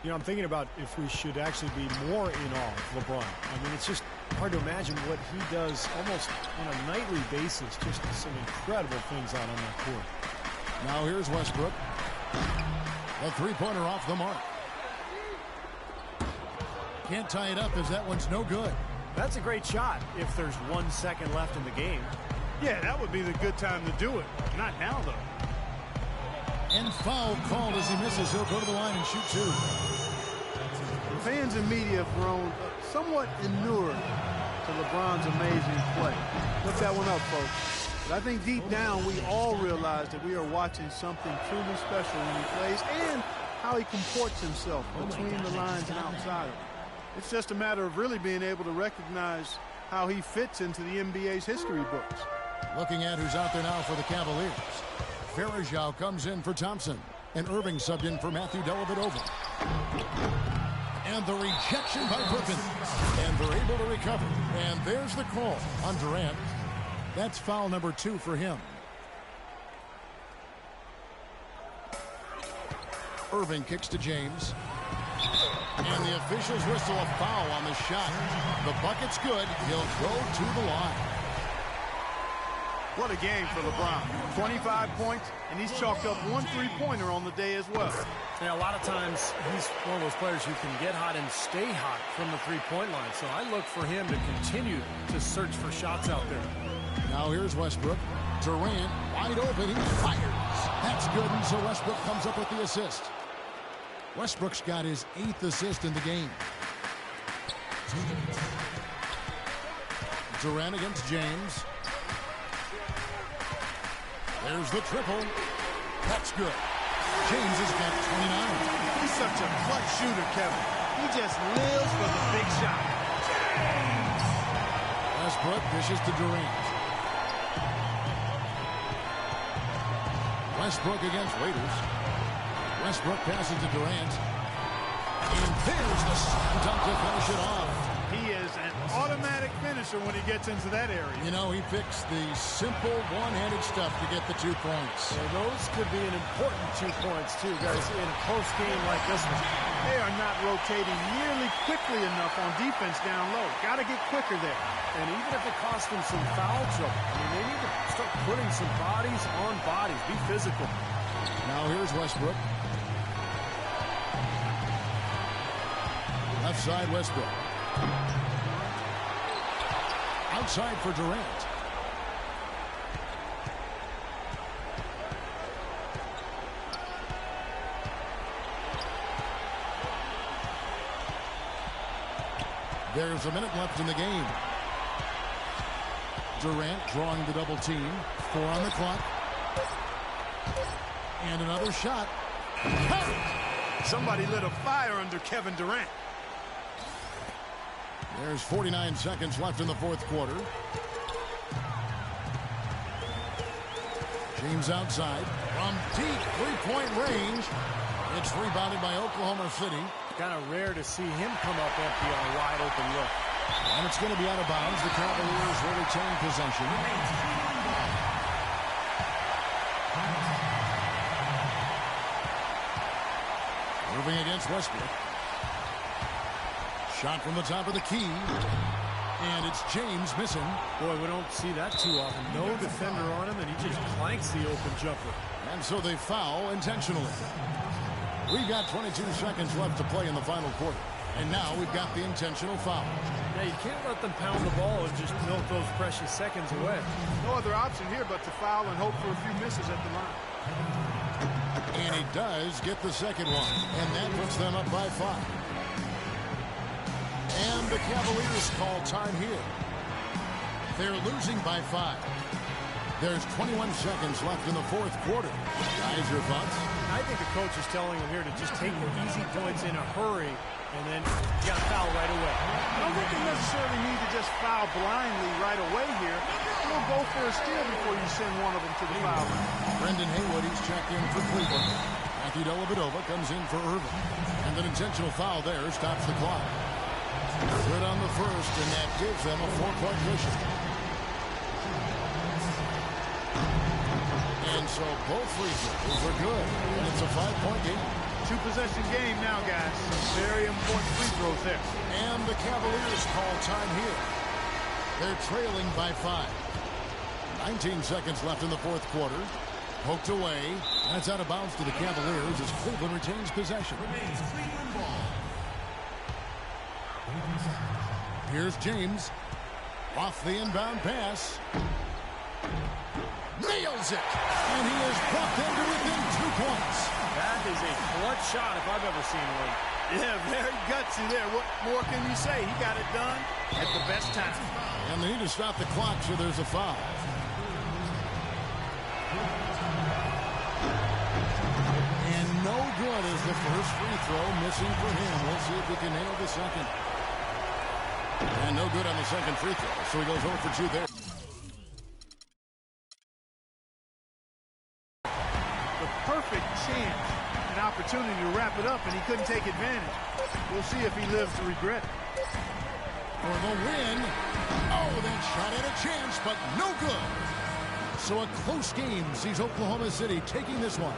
[SPEAKER 5] You know, I'm thinking about if we should actually be more in awe of LeBron. I mean, it's just hard to imagine what he does almost on a nightly basis. Just some incredible things out on that court.
[SPEAKER 4] Now here's Westbrook. A three-pointer off the mark. Can't tie it up as that one's no good.
[SPEAKER 5] That's a great shot if there's 1 second left in the game.
[SPEAKER 7] Yeah, that would be the good time to do it. Not now, though.
[SPEAKER 4] And foul called as he misses. He'll go to the line and shoot 2.
[SPEAKER 7] Fans and media have grown somewhat inured to LeBron's amazing play. Look that one up, folks. But I think deep down we all realize that we are watching something truly special when he plays and how he comports himself between the lines and outside of it. It's just a matter of really being able to recognize how he fits into the NBA's history books.
[SPEAKER 4] Looking at who's out there now for the Cavaliers. Farajao comes in for Thompson, and Irving subbed in for Matthew Dellavedova. And the rejection by Perkins, and they're able to recover. And there's the call on Durant. That's foul number 2 for him. Irving kicks to James. And the officials whistle a foul on the shot. The bucket's good. He'll go to the line.
[SPEAKER 7] What a game for LeBron. 25 points, and he's chalked up 1 3-pointer on the day as well.
[SPEAKER 5] Yeah, a lot of times he's one of those players who can get hot and stay hot from the three-point line. So I look for him to continue to search for shots out there.
[SPEAKER 4] Now here's Westbrook. Durant wide open. He fires. That's good, and so Westbrook comes up with the assist. Westbrook's got his 8th assist in the game. Durant against James. There's the triple. That's good. James has got 29.
[SPEAKER 7] He's such a clutch shooter, Kevin. He just lives for the big shot.
[SPEAKER 4] Westbrook Westbrook dishes to Durant. Westbrook against Raiders. Westbrook passes to Durant. And there's the slam dunk to finish it off.
[SPEAKER 7] He is an automatic finisher when he gets into that area.
[SPEAKER 4] You know, he picks the simple one-handed stuff to get the 2 points.
[SPEAKER 5] Well, those could be an important 2 points, too, guys, in a close game like this one.
[SPEAKER 7] They are not rotating nearly quickly enough on defense down low. Got to get quicker there.
[SPEAKER 5] And even if it costs them some foul trouble, I mean, they need to start putting some bodies on bodies. Be physical.
[SPEAKER 4] Now here's Westbrook. Left side, Westbrook. Outside for Durant. There's a minute left in the game. Durant drawing the double team. 4 on the clock. And another shot.
[SPEAKER 7] Somebody lit a fire under Kevin Durant.
[SPEAKER 4] There's 49 seconds left in the 4th quarter. James outside from deep 3-point range. It's rebounded by Oklahoma City.
[SPEAKER 5] Kind of rare to see him come up empty on a wide open look.
[SPEAKER 4] And it's going to be out of bounds. The Cavaliers will retain possession. Moving against Westbrook. Shot from the top of the key. And it's James missing.
[SPEAKER 5] Boy, we don't see that too often. No defender on him, and he just clanks the open jumper.
[SPEAKER 4] And so they foul intentionally. We've got 22 seconds left to play in the final quarter. And now we've got the intentional foul.
[SPEAKER 5] Yeah, you can't let them pound the ball and just milk those precious seconds away.
[SPEAKER 7] No other option here but to foul and hope for a few misses at the line.
[SPEAKER 4] And he does get the second one. And that puts them up by 5. And the Cavaliers call time here. They're losing by 5. There's 21 seconds left in the 4th quarter. Guys, your thoughts?
[SPEAKER 5] I think the coach is telling him here to just take the easy points in a hurry, and then you got to foul right away.
[SPEAKER 7] I don't think you necessarily need to just foul blindly right away here. You'll go for a steal before you send one of them to the foul line.
[SPEAKER 4] Brendan Haywood, he's checked in for Cleveland. Matthew Dellavedova comes in for Irving. And an intentional foul there stops the clock. Good on the first, and that gives them a 4-point cushion. And so both free throws are good, and it's a 5-point game.
[SPEAKER 7] 2-possession game now, guys. Very important free throws there.
[SPEAKER 4] And the Cavaliers call time here. They're trailing by 5. 19 seconds left in the 4th quarter. Poked away. That's out of bounds to the Cavaliers as Cleveland retains possession. Here's James. Off the inbound pass. Nails it. And he is brought them to within 2 points.
[SPEAKER 5] That is a clutch shot if I've ever seen one.
[SPEAKER 7] Yeah, very gutsy there. What more can you say? He got it done at the best time.
[SPEAKER 4] And they need to stop the clock, so there's a foul. And no good is the first free throw missing for him. We'll see if he can nail the second. And no good on the second free throw, so he goes 0 for 2 there.
[SPEAKER 7] The perfect chance, an opportunity to wrap it up, and he couldn't take advantage. We'll see if he lives to regret it.
[SPEAKER 4] For the win. Oh, that shot had a chance, but no good. So a close game sees Oklahoma City taking this one.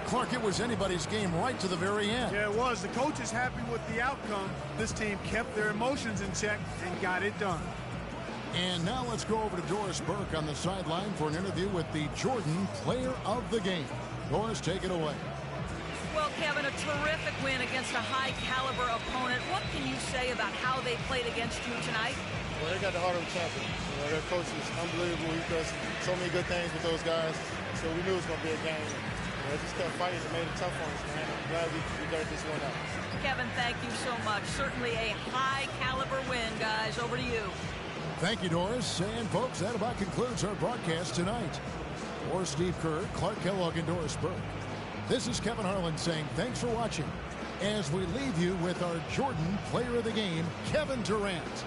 [SPEAKER 4] Clark, it was anybody's game right to the very end.
[SPEAKER 7] Yeah, it was. The coach is happy with the outcome. This team kept their emotions in check and got it done.
[SPEAKER 4] And now let's go over to Doris Burke on the sideline for an interview with the Jordan Player of the Game. Doris, take it away.
[SPEAKER 8] Well, Kevin, a terrific win against a high-caliber opponent. What can you say about how they played against you tonight?
[SPEAKER 13] Well, they got the heart of a champion. You know, their coach is unbelievable. He does so many good things with those guys. So we knew it was going to be a game. They just kept fighting and made it tough on us, man. I'm glad we got this one out.
[SPEAKER 8] Kevin, thank you so much. Certainly a high-caliber win, guys. Over to you.
[SPEAKER 4] Thank you, Doris. And, folks, that about concludes our broadcast tonight. For Steve Kerr, Clark Kellogg, and Doris Burke, this is Kevin Harlan saying thanks for watching as we leave you with our Jordan Player of the Game, Kevin Durant.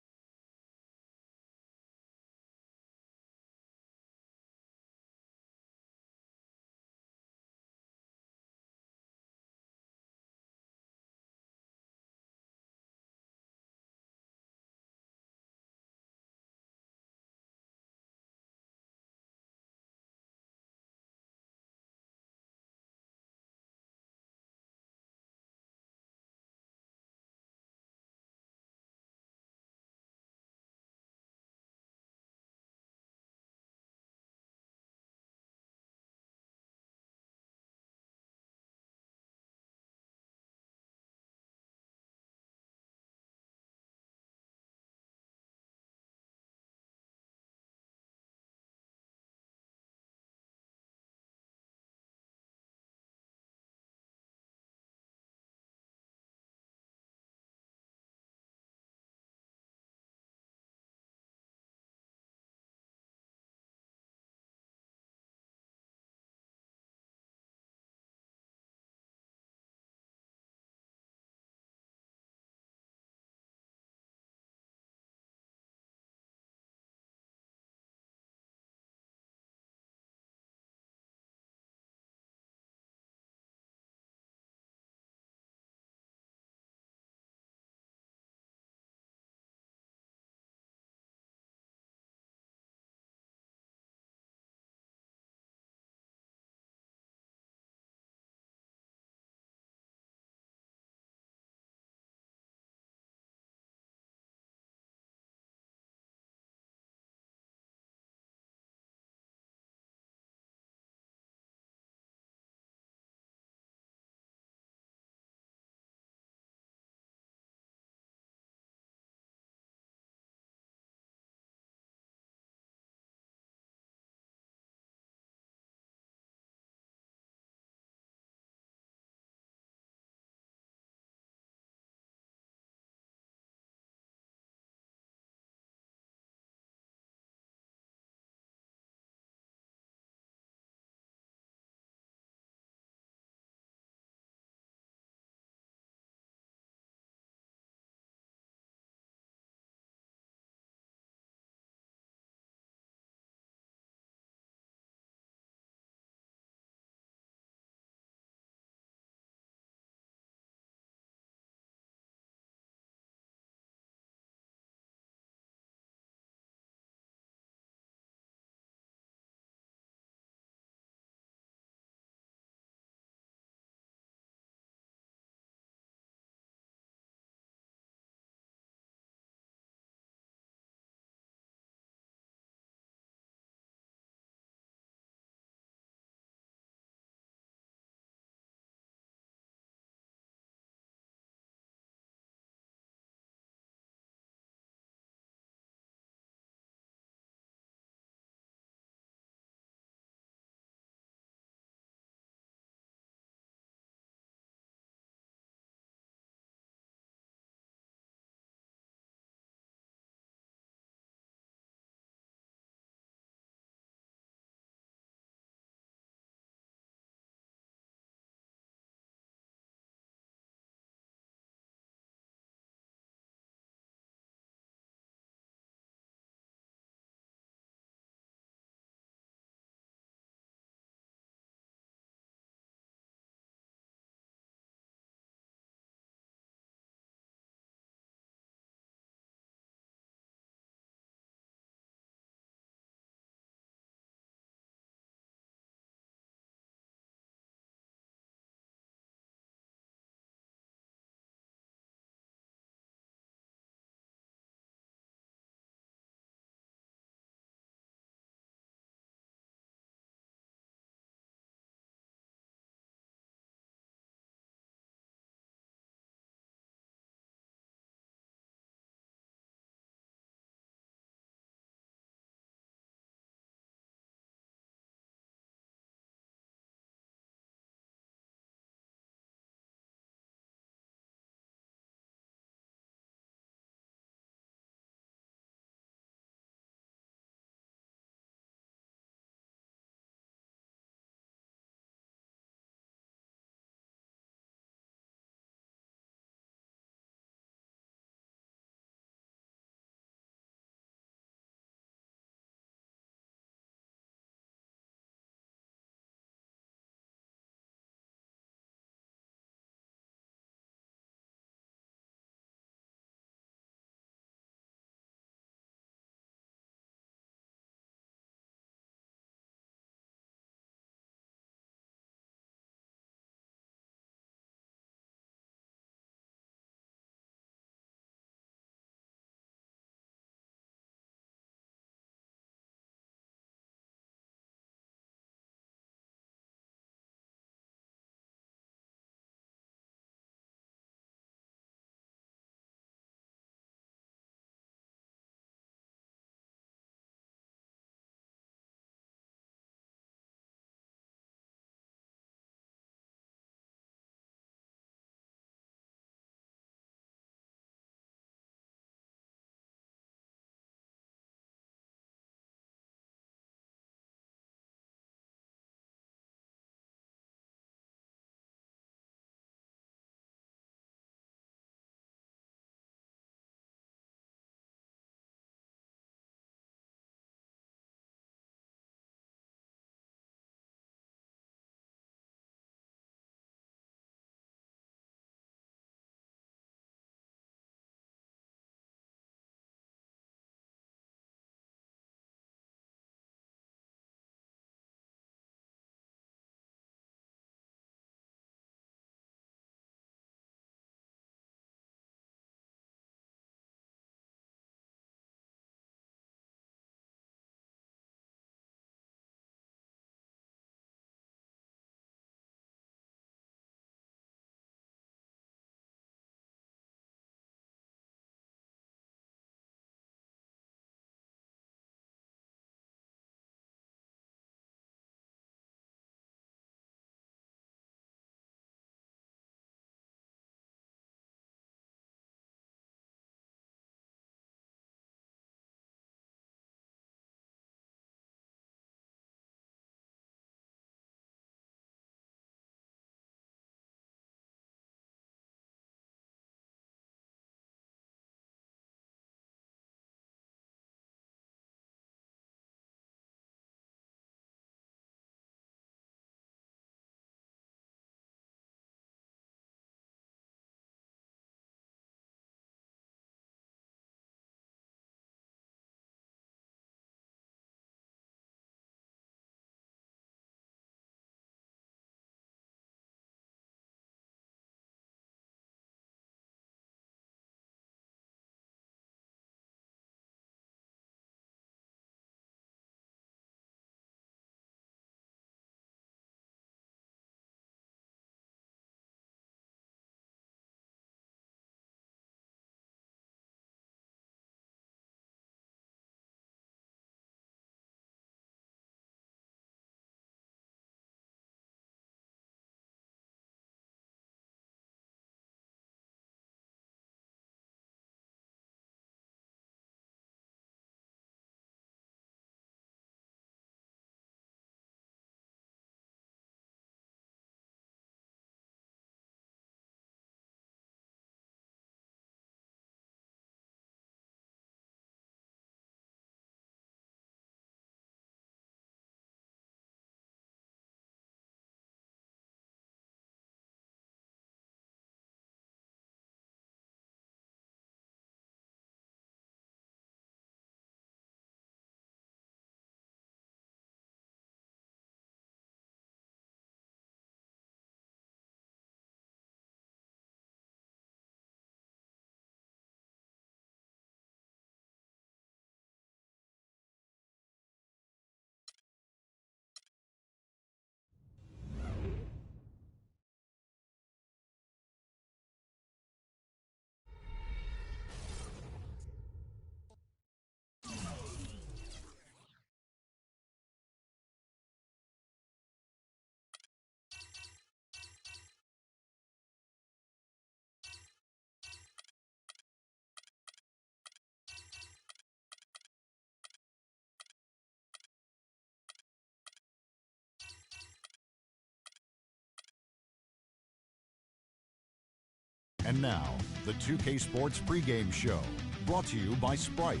[SPEAKER 2] And now, the 2K Sports pregame show, brought to you by Sprite.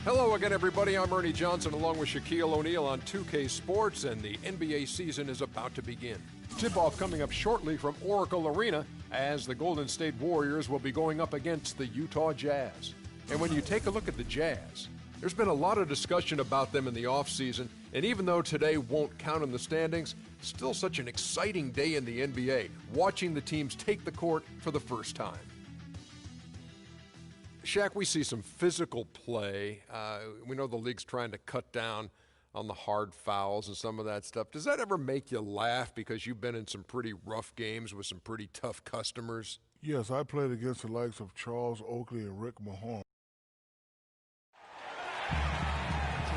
[SPEAKER 3] Hello again, everybody. I'm Ernie Johnson along with Shaquille O'Neal on 2K Sports, and the NBA season is about to begin. Tip-off coming up shortly from Oracle Arena as the Golden State Warriors will be going up against the Utah Jazz. And when you take a look at the Jazz, there's been a lot of discussion about them in the offseason, and even though today won't count in the standings, still such an exciting day in the NBA, watching the teams take the court for the first time. Shaq, we see some physical play. We know the league's trying to cut down on the hard fouls and some of that stuff. Does that ever make you laugh because you've been in some pretty rough games with some pretty tough customers?
[SPEAKER 14] Yes, I played against the likes of Charles Oakley and Rick Mahorn.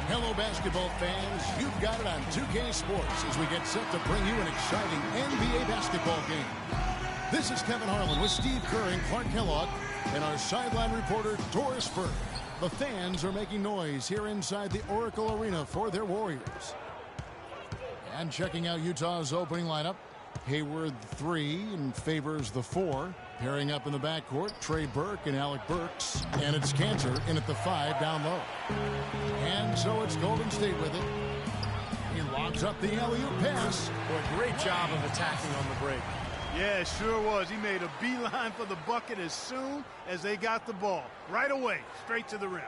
[SPEAKER 4] Hello, basketball fans. You've got it on 2K Sports as we get set to bring you an exciting NBA basketball game. This is Kevin Harlan with Steve Kerr and Clark Kellogg and our sideline reporter, Doris Burke. The fans are making noise here inside the Oracle Arena for their Warriors. And checking out Utah's opening lineup, Hayward 3 and Favors the 4. Pairing up in the backcourt, Trey Burke and Alec Burks. And it's Cantor in at the 5 down low. And so it's Golden State with it. He lobs up the alley-oop pass.
[SPEAKER 5] Boy, great job of attacking on the break.
[SPEAKER 7] Yeah, it sure was. He made a beeline for the bucket as soon as they got the ball. Right away, straight to the rim.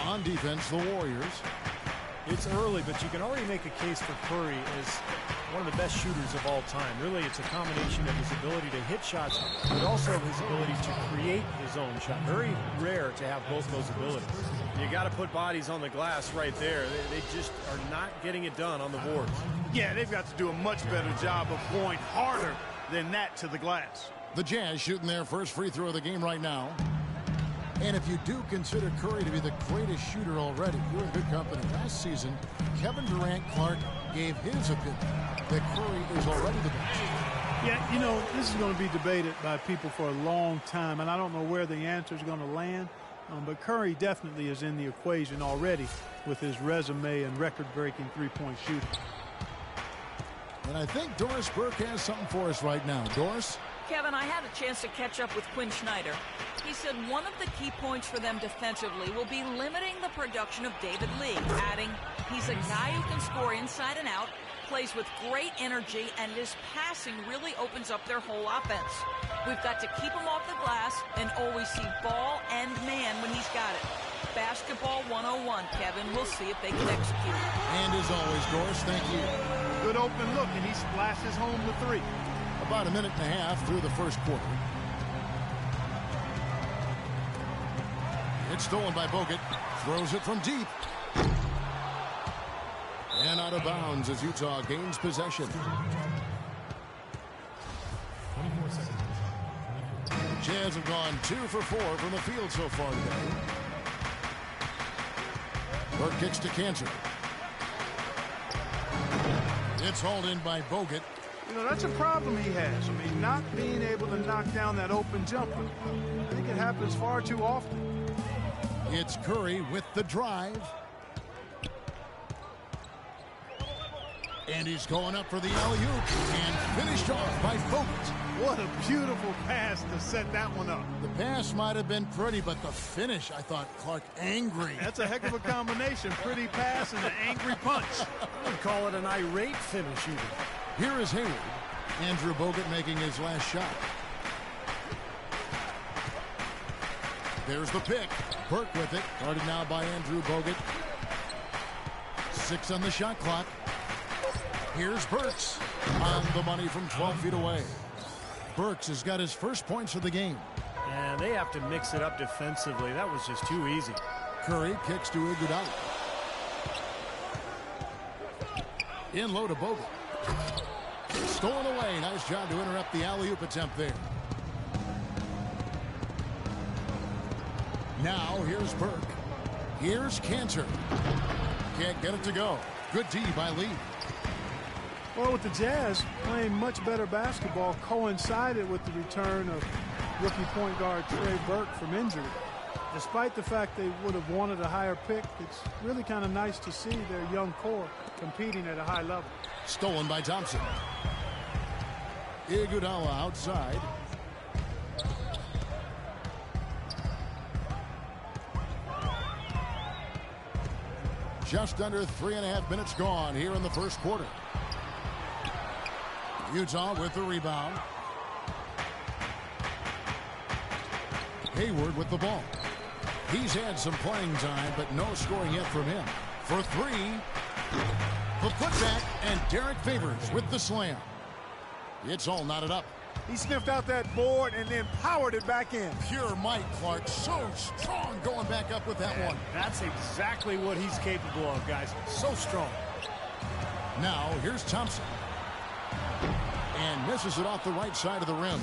[SPEAKER 4] On defense, the Warriors.
[SPEAKER 5] It's early, but you can already make a case for Curry as one of the best shooters of all time. Really, it's a combination of his ability to hit shots, but also his ability to create his own shot. Very rare to have both those abilities. You got to put bodies on the glass right there. They just are not getting it done on the boards.
[SPEAKER 7] Yeah, they've got to do a much better job of going harder than that to the glass.
[SPEAKER 4] The Jazz shooting their first free throw of the game right now. And if you do consider Curry to be the greatest shooter already, you're in good company. Last season, Kevin Durant Clark gave his opinion that Curry is already the best.
[SPEAKER 7] Yeah, you know, this is going to be debated by people for a long time, and I don't know where the answer is going to land. But Curry definitely is in the equation already with his resume and record-breaking three-point shooting.
[SPEAKER 4] And I think Doris Burke has something for us right now. Doris?
[SPEAKER 8] Kevin, I had a chance to catch up with Quinn Snyder. He said one of the key points for them defensively will be limiting the production of David Lee, adding, he's a guy who can score inside and out, plays with great energy, and his passing really opens up their whole offense. We've got to keep him off the glass and always see ball and man when he's got it. Basketball 101, Kevin. We'll see if they can execute.
[SPEAKER 4] And as always, Doris, thank you.
[SPEAKER 7] Good open look, and he splashes home the three.
[SPEAKER 4] About a minute and a half through the first quarter. It's stolen by Bogut. Throws it from deep. And out of bounds as Utah gains possession.
[SPEAKER 6] 24 seconds.
[SPEAKER 4] Jazz have gone 2 for 4 from the field so far today. Burke kicks to Cantor. It's hauled in by Bogut.
[SPEAKER 7] You know, that's a problem he has. I mean, not being able to knock down that open jumper. I think it happens far too often.
[SPEAKER 4] It's Curry with the drive. And he's going up for the alley-oop and finished off by Bogut.
[SPEAKER 7] What a beautiful pass to set that one up.
[SPEAKER 4] The pass might have been pretty, but the finish, I thought, Clark, angry.
[SPEAKER 7] That's a heck of a combination. Pretty pass and an angry punch.
[SPEAKER 5] I would call it an irate finish even.
[SPEAKER 4] Here is Hayward. Andrew Bogut making his last shot. There's the pick. Burke with it. Guarded now by Andrew Bogut. 6 on the shot clock. Here's Burks on the money from 12 feet away. Burks has got his first points of the game.
[SPEAKER 5] And they have to mix it up defensively. That was just too easy.
[SPEAKER 4] Curry kicks to Iguodala. In low to Bogut. Stolen away. Nice job to interrupt the alley-oop attempt there. Now here's Burke. Here's Cantor. Can't get it to go. Good D by Lee.
[SPEAKER 7] Well, with the Jazz playing much better basketball coincided with the return of rookie point guard Trey Burke from injury. Despite the fact they would have wanted a higher pick, it's really kind of nice to see their young core competing at a high level.
[SPEAKER 4] Stolen by Thompson. Iguodala outside. Just under 3.5 minutes gone here in the first quarter. Utah with the rebound. Hayward with the ball. He's had some playing time, but no scoring yet from him. For three, the putback, and Derek Favors with the slam. It's all knotted up.
[SPEAKER 7] He sniffed out that board and then powered it back in.
[SPEAKER 4] Pure Mike Clark, so strong going back up with that one.
[SPEAKER 5] That's exactly what he's capable of, guys. So strong.
[SPEAKER 4] Now, here's Thompson. And misses it off the right side of the rim.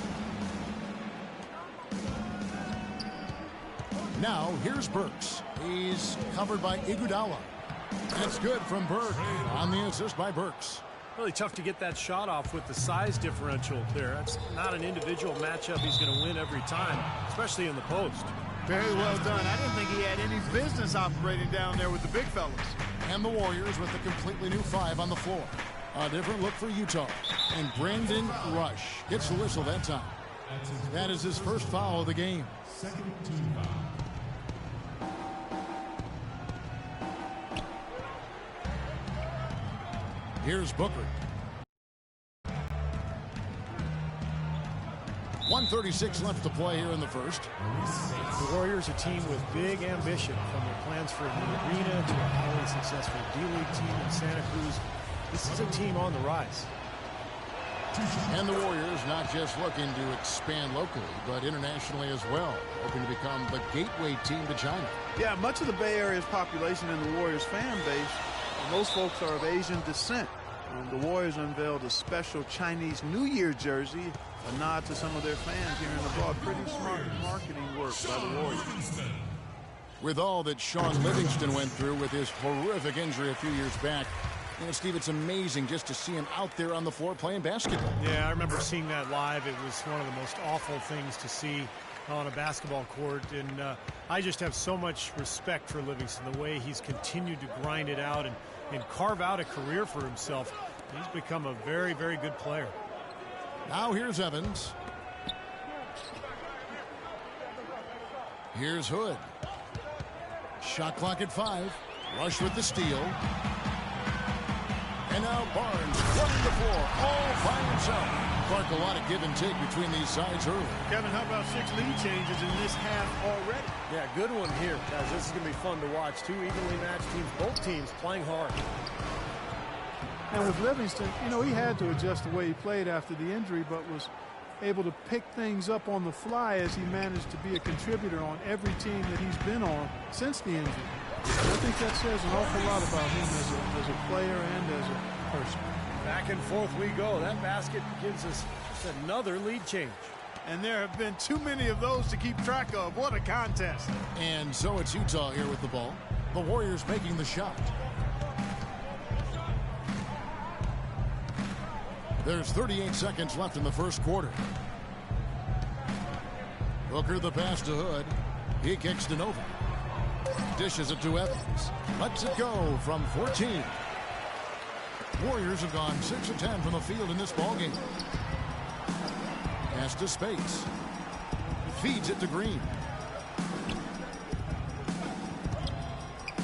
[SPEAKER 4] Now, here's Burks. He's covered by Iguodala. That's good from Burke on the assist by Burks.
[SPEAKER 5] Really tough to get that shot off with the size differential there. That's not an individual matchup he's going to win every time, especially in the post.
[SPEAKER 7] Very well done. I didn't think he had any business operating down there with the big fellas.
[SPEAKER 4] And the Warriors with a completely new 5 on the floor. A different look for Utah. And Brandon Rush gets the whistle that time. That is his first foul of the game.
[SPEAKER 6] Second team foul.
[SPEAKER 4] Here's Booker. 1:36 left to play here in the first.
[SPEAKER 5] The Warriors are a team with big ambition, from their plans for a new arena to a highly successful D-League team in Santa Cruz. This is a team on the rise.
[SPEAKER 4] And the Warriors not just looking to expand locally, but internationally as well, hoping to become the gateway team to China.
[SPEAKER 7] Yeah, much of the Bay Area's population and the Warriors fan base, most folks are of Asian descent. The Warriors unveiled a special Chinese New Year jersey, a nod to some of their fans here and abroad. Pretty smart marketing work by the Warriors.
[SPEAKER 4] With all that Sean Livingston went through with his horrific injury a few years back, you know, Steve, it's amazing just to see him out there on the floor playing basketball.
[SPEAKER 5] Yeah, I remember seeing that live. It was one of the most awful things to see on a basketball court, and I just have so much respect for Livingston, the way he's continued to grind it out and carve out a career for himself. He's become a very, very good player.
[SPEAKER 4] Now here's Evans. Here's Hood. Shot clock at 5. Rush with the steal. And now Barnes running the floor all by himself. Clark, a lot of give and take between these sides early.
[SPEAKER 7] Kevin, how about 6 lead changes in this half already?
[SPEAKER 5] Yeah, good one here, guys. This is going to be fun to watch. 2 evenly matched teams, both teams playing hard.
[SPEAKER 7] And with Livingston, you know, he had to adjust the way he played after the injury, but was able to pick things up on the fly as he managed to be a contributor on every team that he's been on since the injury. And I think that says an awful lot about him as a player and as a person.
[SPEAKER 5] Back and forth we go. That basket gives us just another lead change.
[SPEAKER 7] And there have been too many of those to keep track of. What a contest.
[SPEAKER 4] And so it's Utah here with the ball. The Warriors making the shot. There's 38 seconds left in the first quarter. Booker the pass to Hood. He kicks to Nova. Dishes it to Evans. Lets it go from 14. Warriors have gone 6 of 10 from the field in this ballgame. Pass to Space. Feeds it to Green.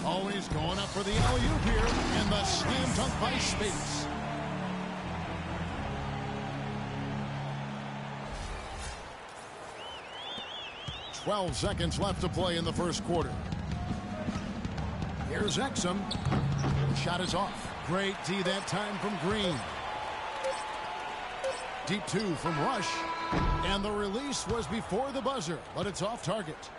[SPEAKER 4] Always going up for the alley-oop here. And the slam dunk by Space. "12 seconds left to play in the first quarter. Here's Exum. Shot is off. Great D that time from Green. Deep 2 from Rush. And the release was before the buzzer, but it's off target.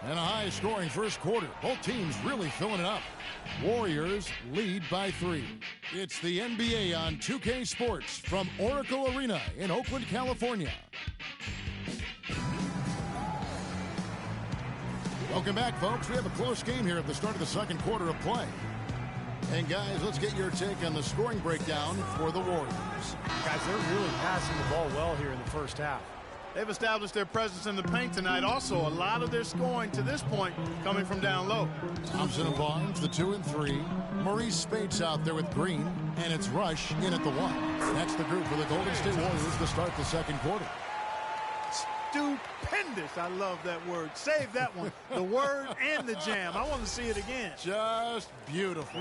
[SPEAKER 4] And a high-scoring first quarter. Both teams really filling it up. Warriors lead by 3. It's the NBA on 2K Sports from Oracle Arena in Oakland, California. Welcome back, folks. We have a close game here at the start of the second quarter of play. And, guys, let's get your take on the scoring breakdown for the Warriors.
[SPEAKER 5] Guys, they're really passing the ball well here in the first half.
[SPEAKER 7] They've established their presence in the paint tonight. Also, a lot of their scoring to this point coming from down low.
[SPEAKER 4] Thompson and Barnes, the 2 and 3. Maurice Spates out there with Green, and it's Rush in at the 1. That's the group for the Golden State Warriors to start the second quarter.
[SPEAKER 7] Stupendous. I love that word. Save that one. The word and the jam. I want to see it again.
[SPEAKER 4] Just beautiful.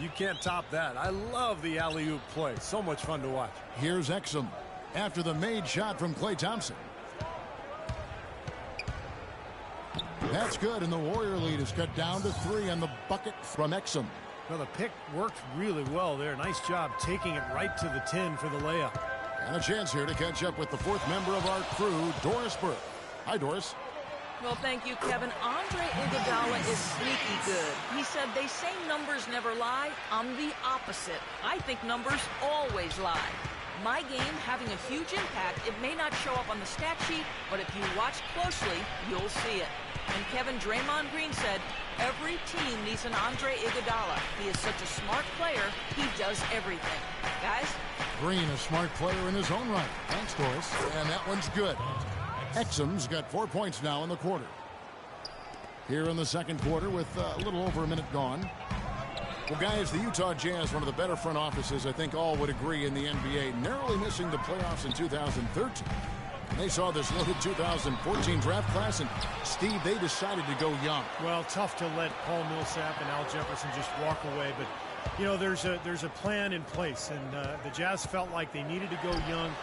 [SPEAKER 5] You can't top that. I love the alley-oop play. So much fun to watch.
[SPEAKER 4] Here's Exum after the made shot from Klay Thompson. That's good, and the Warrior lead is cut down to 3 on the bucket from Exum.
[SPEAKER 5] Well, the pick worked really well there. Nice job taking it right to the 10 for the layup.
[SPEAKER 4] And a chance here to catch up with the 4th member of our crew, Doris Burke. Hi, Doris.
[SPEAKER 8] Well, thank you, Kevin. Andre Iguodala is sneaky good. He said they say numbers never lie. I'm the opposite. I think numbers always lie. My game having a huge impact. It may not show up on the stat sheet, but if you watch closely, you'll see it. And Kevin, Draymond Green said, every team needs an Andre Iguodala. He is such a smart player. He does everything. Guys?
[SPEAKER 4] Green, a smart player in his own right. Thanks, Doris. And that one's good. Exum's got 4 points now in the quarter. Here in the second quarter with a little over a minute gone. Well, guys, the Utah Jazz, one of the better front offices, I think all would agree, in the NBA, narrowly missing the playoffs in 2013. They saw this loaded 2014 draft class, and Steve, they decided to go young.
[SPEAKER 5] Well, tough to let Paul Millsap and Al Jefferson just walk away, but you know, there's a plan in place, and the Jazz felt like they needed to go young.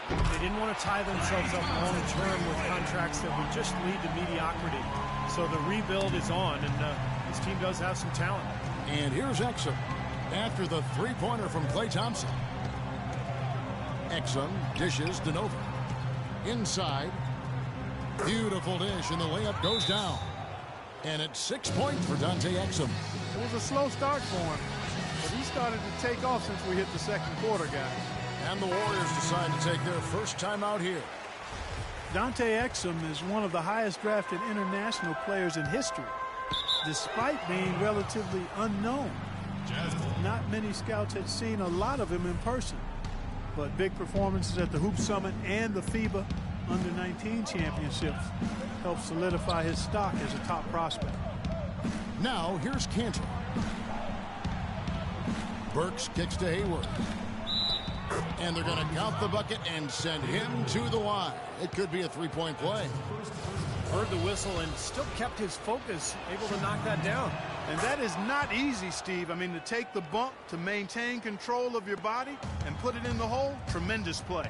[SPEAKER 5] They didn't want to tie themselves up long term with contracts that would just lead to mediocrity. So the rebuild is on, and this team does have some talent.
[SPEAKER 4] And here's Exum after the three-pointer from Klay Thompson. Exum dishes to Nova. Inside. Beautiful dish, and the layup goes down. And it's 6 points for Dante Exum.
[SPEAKER 7] It was a slow start for him, but he started to take off since we hit the second quarter, guys.
[SPEAKER 4] And the Warriors decide to take their first time out here.
[SPEAKER 7] Dante Exum is one of the highest drafted international players in history, despite being relatively unknown. Not many scouts had seen a lot of him in person, but big performances at the Hoop Summit and the FIBA Under-19 championships helped solidify his stock as a top prospect.
[SPEAKER 4] Now here's Cantor. Burks kicks to Hayward. And they're going to count the bucket and send him to the line. It could be a three-point play.
[SPEAKER 5] Heard the whistle and still kept his focus, able to knock that down.
[SPEAKER 7] And that is not easy, Steve. I mean, to take the bump, to maintain control of your body, and put it in the hole, tremendous play.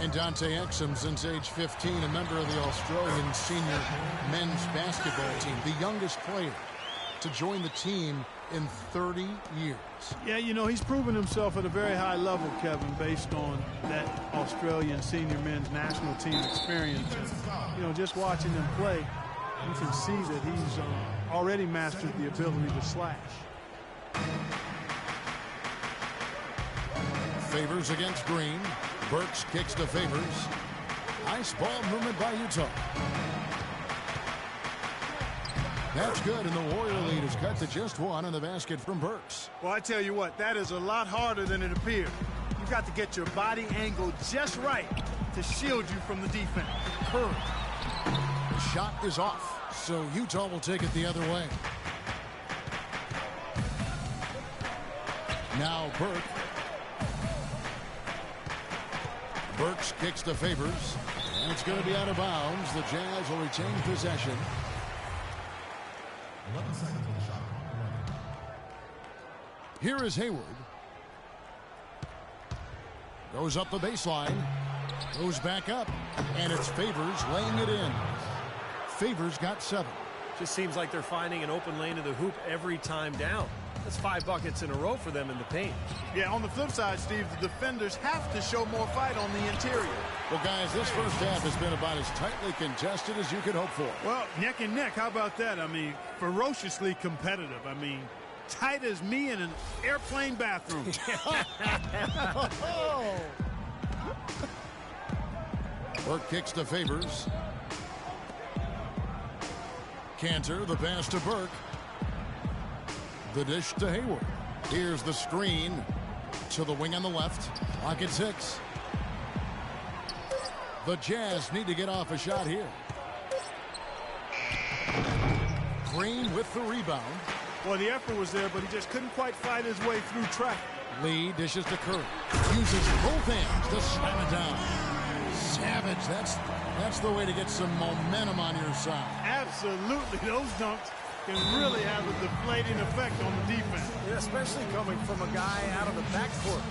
[SPEAKER 4] And Dante Exum, since age 15, a member of the Australian senior men's basketball team, the youngest player to join the team in 30 years.
[SPEAKER 7] Yeah, you know, he's proven himself at a very high level, Kevin, based on that Australian senior men's national team experience. And, you know, just watching him play, you can see that he's already mastered the ability to slash.
[SPEAKER 4] Favors against Green. Burks kicks to Favors. Nice ball movement by Utah. That's good, and the Warrior lead is cut to just one on the basket from Burks.
[SPEAKER 7] Well, I tell you what, that is a lot harder than it appeared. You've got to get your body angled just right to shield you from the defense.
[SPEAKER 4] Hurry. The shot is off, so Utah will take it the other way. Now Burke. Burks kicks to Favors, and it's going to be out of bounds. The Jazz will retain possession.
[SPEAKER 6] 11 seconds on the shot.
[SPEAKER 4] Here is Hayward. Goes up the baseline. Goes back up. And it's Favors laying it in. Favors got 7.
[SPEAKER 5] Just seems like they're finding an open lane to the hoop every time down. That's 5 buckets in a row for them in the paint.
[SPEAKER 7] Yeah, on the flip side, Steve, the defenders have to show more fight on the interior.
[SPEAKER 4] Well, guys, this first half has been about as tightly contested as you could hope for.
[SPEAKER 7] Well, neck and neck, how about that? I mean, ferociously competitive. I mean, tight as me in an airplane bathroom.
[SPEAKER 4] Burke kicks to Favors. Cantor, the pass to Burke. The dish to Hayward. Here's the screen to the wing on the left. Clock at 6. The Jazz need to get off a shot here. Green with the rebound.
[SPEAKER 7] Well, the effort was there, but he just couldn't quite fight his way through traffic.
[SPEAKER 4] Lee dishes to Curry. Uses both hands to slam it down. Savage, that's the way to get some momentum on your side.
[SPEAKER 7] Absolutely. Those dunks can really have a deflating effect on the defense.
[SPEAKER 5] Yeah, especially coming from a guy out of the backcourt.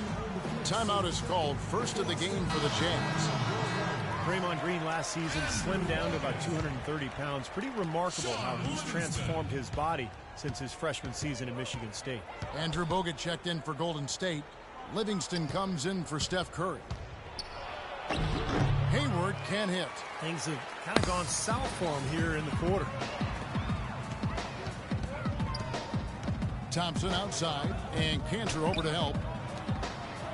[SPEAKER 4] Timeout is called, first of the game for the Jazz.
[SPEAKER 5] Draymond Green last season slimmed down to about 230 pounds. Pretty remarkable how he's transformed his body since his freshman season at Michigan State.
[SPEAKER 4] Andrew Bogut checked in for Golden State. Livingston comes in for Steph Curry. Hayward can't hit.
[SPEAKER 5] Things have kind of gone south for him here in the quarter.
[SPEAKER 4] Thompson outside, and Cantor over to help.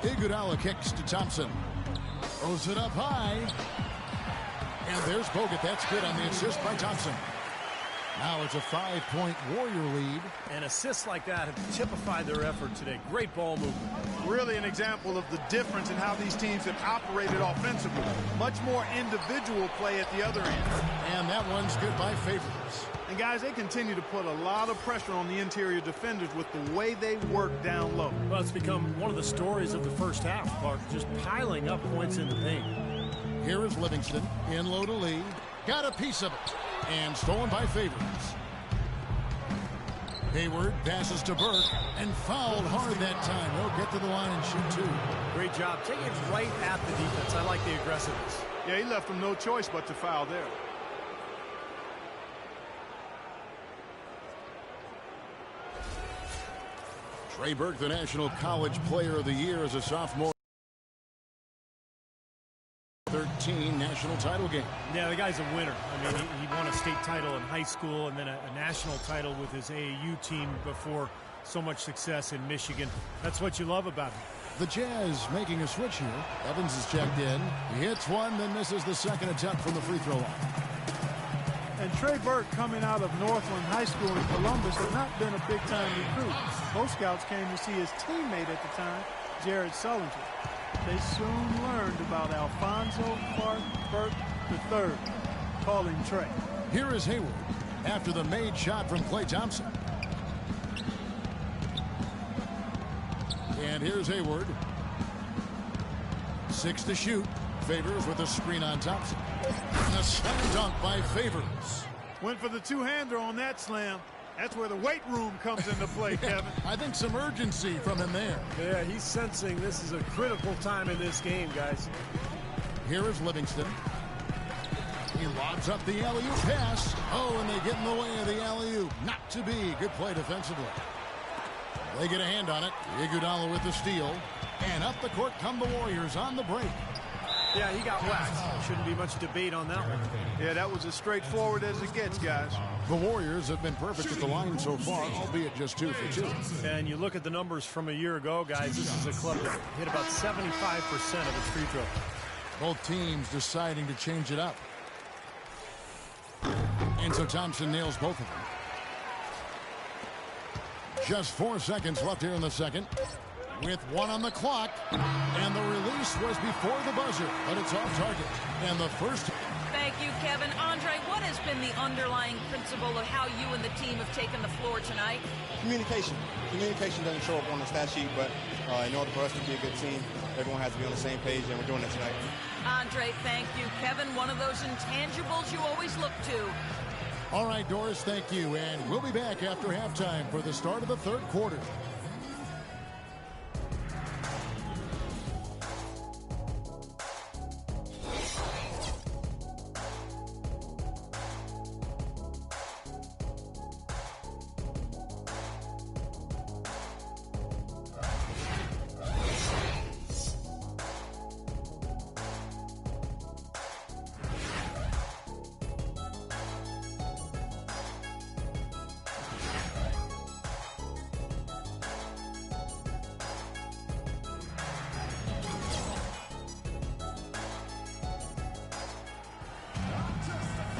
[SPEAKER 4] Iguodala kicks to Thompson. Throws it up high. And there's Bogut. That's good on the assist by Thompson. Now it's a 5-point Warrior lead.
[SPEAKER 5] And assists like that have typified their effort today. Great ball movement.
[SPEAKER 7] Really an example of the difference in how these teams have operated offensively. Much more individual play at the other end.
[SPEAKER 4] And that one's good by Favors.
[SPEAKER 7] And guys, they continue to put a lot of pressure on the interior defenders with the way they work down low.
[SPEAKER 5] Well, it's become one of the stories of the first half, Clark, just piling up points in the paint.
[SPEAKER 4] Here is Livingston, in low to Lee. Got a piece of it. And stolen by Favors. Hayward passes to Burke and fouled hard that time. He'll get to the line and shoot two.
[SPEAKER 5] Great job. Take it right at the defense. I like the aggressiveness.
[SPEAKER 7] Yeah, he left them no choice but to foul there.
[SPEAKER 4] Trey Burke, the National College Player of the Year as a sophomore. 13 national title game.
[SPEAKER 5] Yeah, the guy's a winner. I mean, he won a state title in high school and then a national title with his AAU team before so much success in Michigan. That's what you love about him.
[SPEAKER 4] The Jazz making a switch here. Evans is checked in. He hits one, then misses the second attempt from the free throw line.
[SPEAKER 7] And Trey Burke, coming out of Northland High School in Columbus, has not been a big-time recruit. Most scouts came to see his teammate at the time, Jared Sullinger. They soon learned about Alfonso Clark Burke III. Call him Trey.
[SPEAKER 4] Here is Hayward after the made shot from Klay Thompson. And here's Hayward. 6 to shoot. Favors with a screen on Thompson. And a slam dunk by Favors.
[SPEAKER 7] Went for the two-hander on that slam. That's where the weight room comes into play, Kevin.
[SPEAKER 4] I think some urgency from him there.
[SPEAKER 5] Yeah, he's sensing this is a critical time in this game, guys.
[SPEAKER 4] Here is Livingston. He lobs up the alley-oop pass. Oh, and they get in the way of the alley-oop. Not to be. Good play defensively. They get a hand on it. Iguodala with the steal. And up the court come the Warriors on the break.
[SPEAKER 5] Yeah, he got waxed. Shouldn't be much debate on that one.
[SPEAKER 7] Yeah, that was as straightforward as it gets, guys.
[SPEAKER 4] The Warriors have been perfect at the line so far, albeit just 2 for 2.
[SPEAKER 5] And you look at the numbers from a year ago, guys, this is a club that hit about 75% of its free throw.
[SPEAKER 4] Both teams deciding to change it up. And so Thompson nails both of them. Just 4 seconds left here in the second. With 1 on the clock, and the release was before the buzzer, but it's off target. And the first.
[SPEAKER 8] Thank you, Kevin. Andre, what has been the underlying principle of how you and the team have taken the floor tonight?
[SPEAKER 15] Communication. Communication doesn't show up on the stat sheet, but in order for us to be a good team, everyone has to be on the same page, and we're doing it tonight.
[SPEAKER 8] Andre, thank you. Kevin, one of those intangibles you always look to.
[SPEAKER 4] All right, Doris, thank you. And we'll be back after halftime for the start of the third quarter.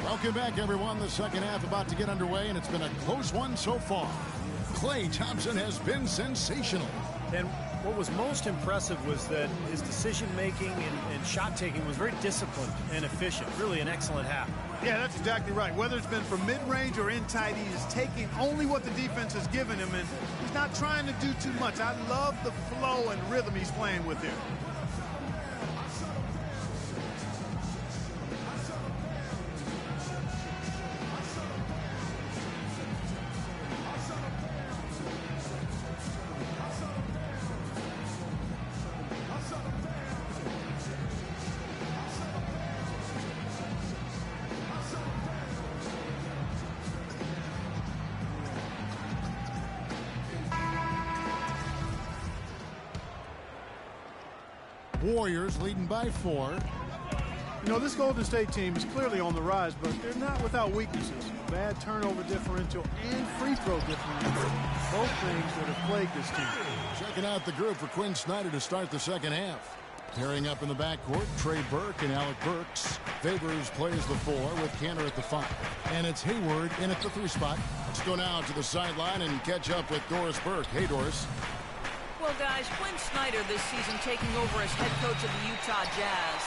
[SPEAKER 4] Welcome back, everyone. The second half about to get underway, and it's been a close one so far. Klay Thompson has been sensational.
[SPEAKER 5] And What was most impressive was that his decision-making and shot-taking was very disciplined and efficient. Really an excellent half.
[SPEAKER 7] Yeah, that's exactly right. Whether it's been from mid-range or in tight, he is taking only what the defense has given him, and he's not trying to do too much. I love the flow and rhythm he's playing with here.
[SPEAKER 4] Warriors leading by 4.
[SPEAKER 7] You know, this Golden State team is clearly on the rise, but they're not without weaknesses. Bad turnover differential and free throw differential. Both things that have plagued this team.
[SPEAKER 4] Checking out the group for Quinn Snyder to start the second half. Pairing up in the backcourt, Trey Burke and Alec Burks. Favors plays the 4 with Cantor at the 5. And it's Hayward in at the 3 spot. Let's go now to the sideline and catch up with Doris Burke. Hey, Doris.
[SPEAKER 8] Well, guys, Quinn Snyder this season taking over as head coach of the Utah Jazz.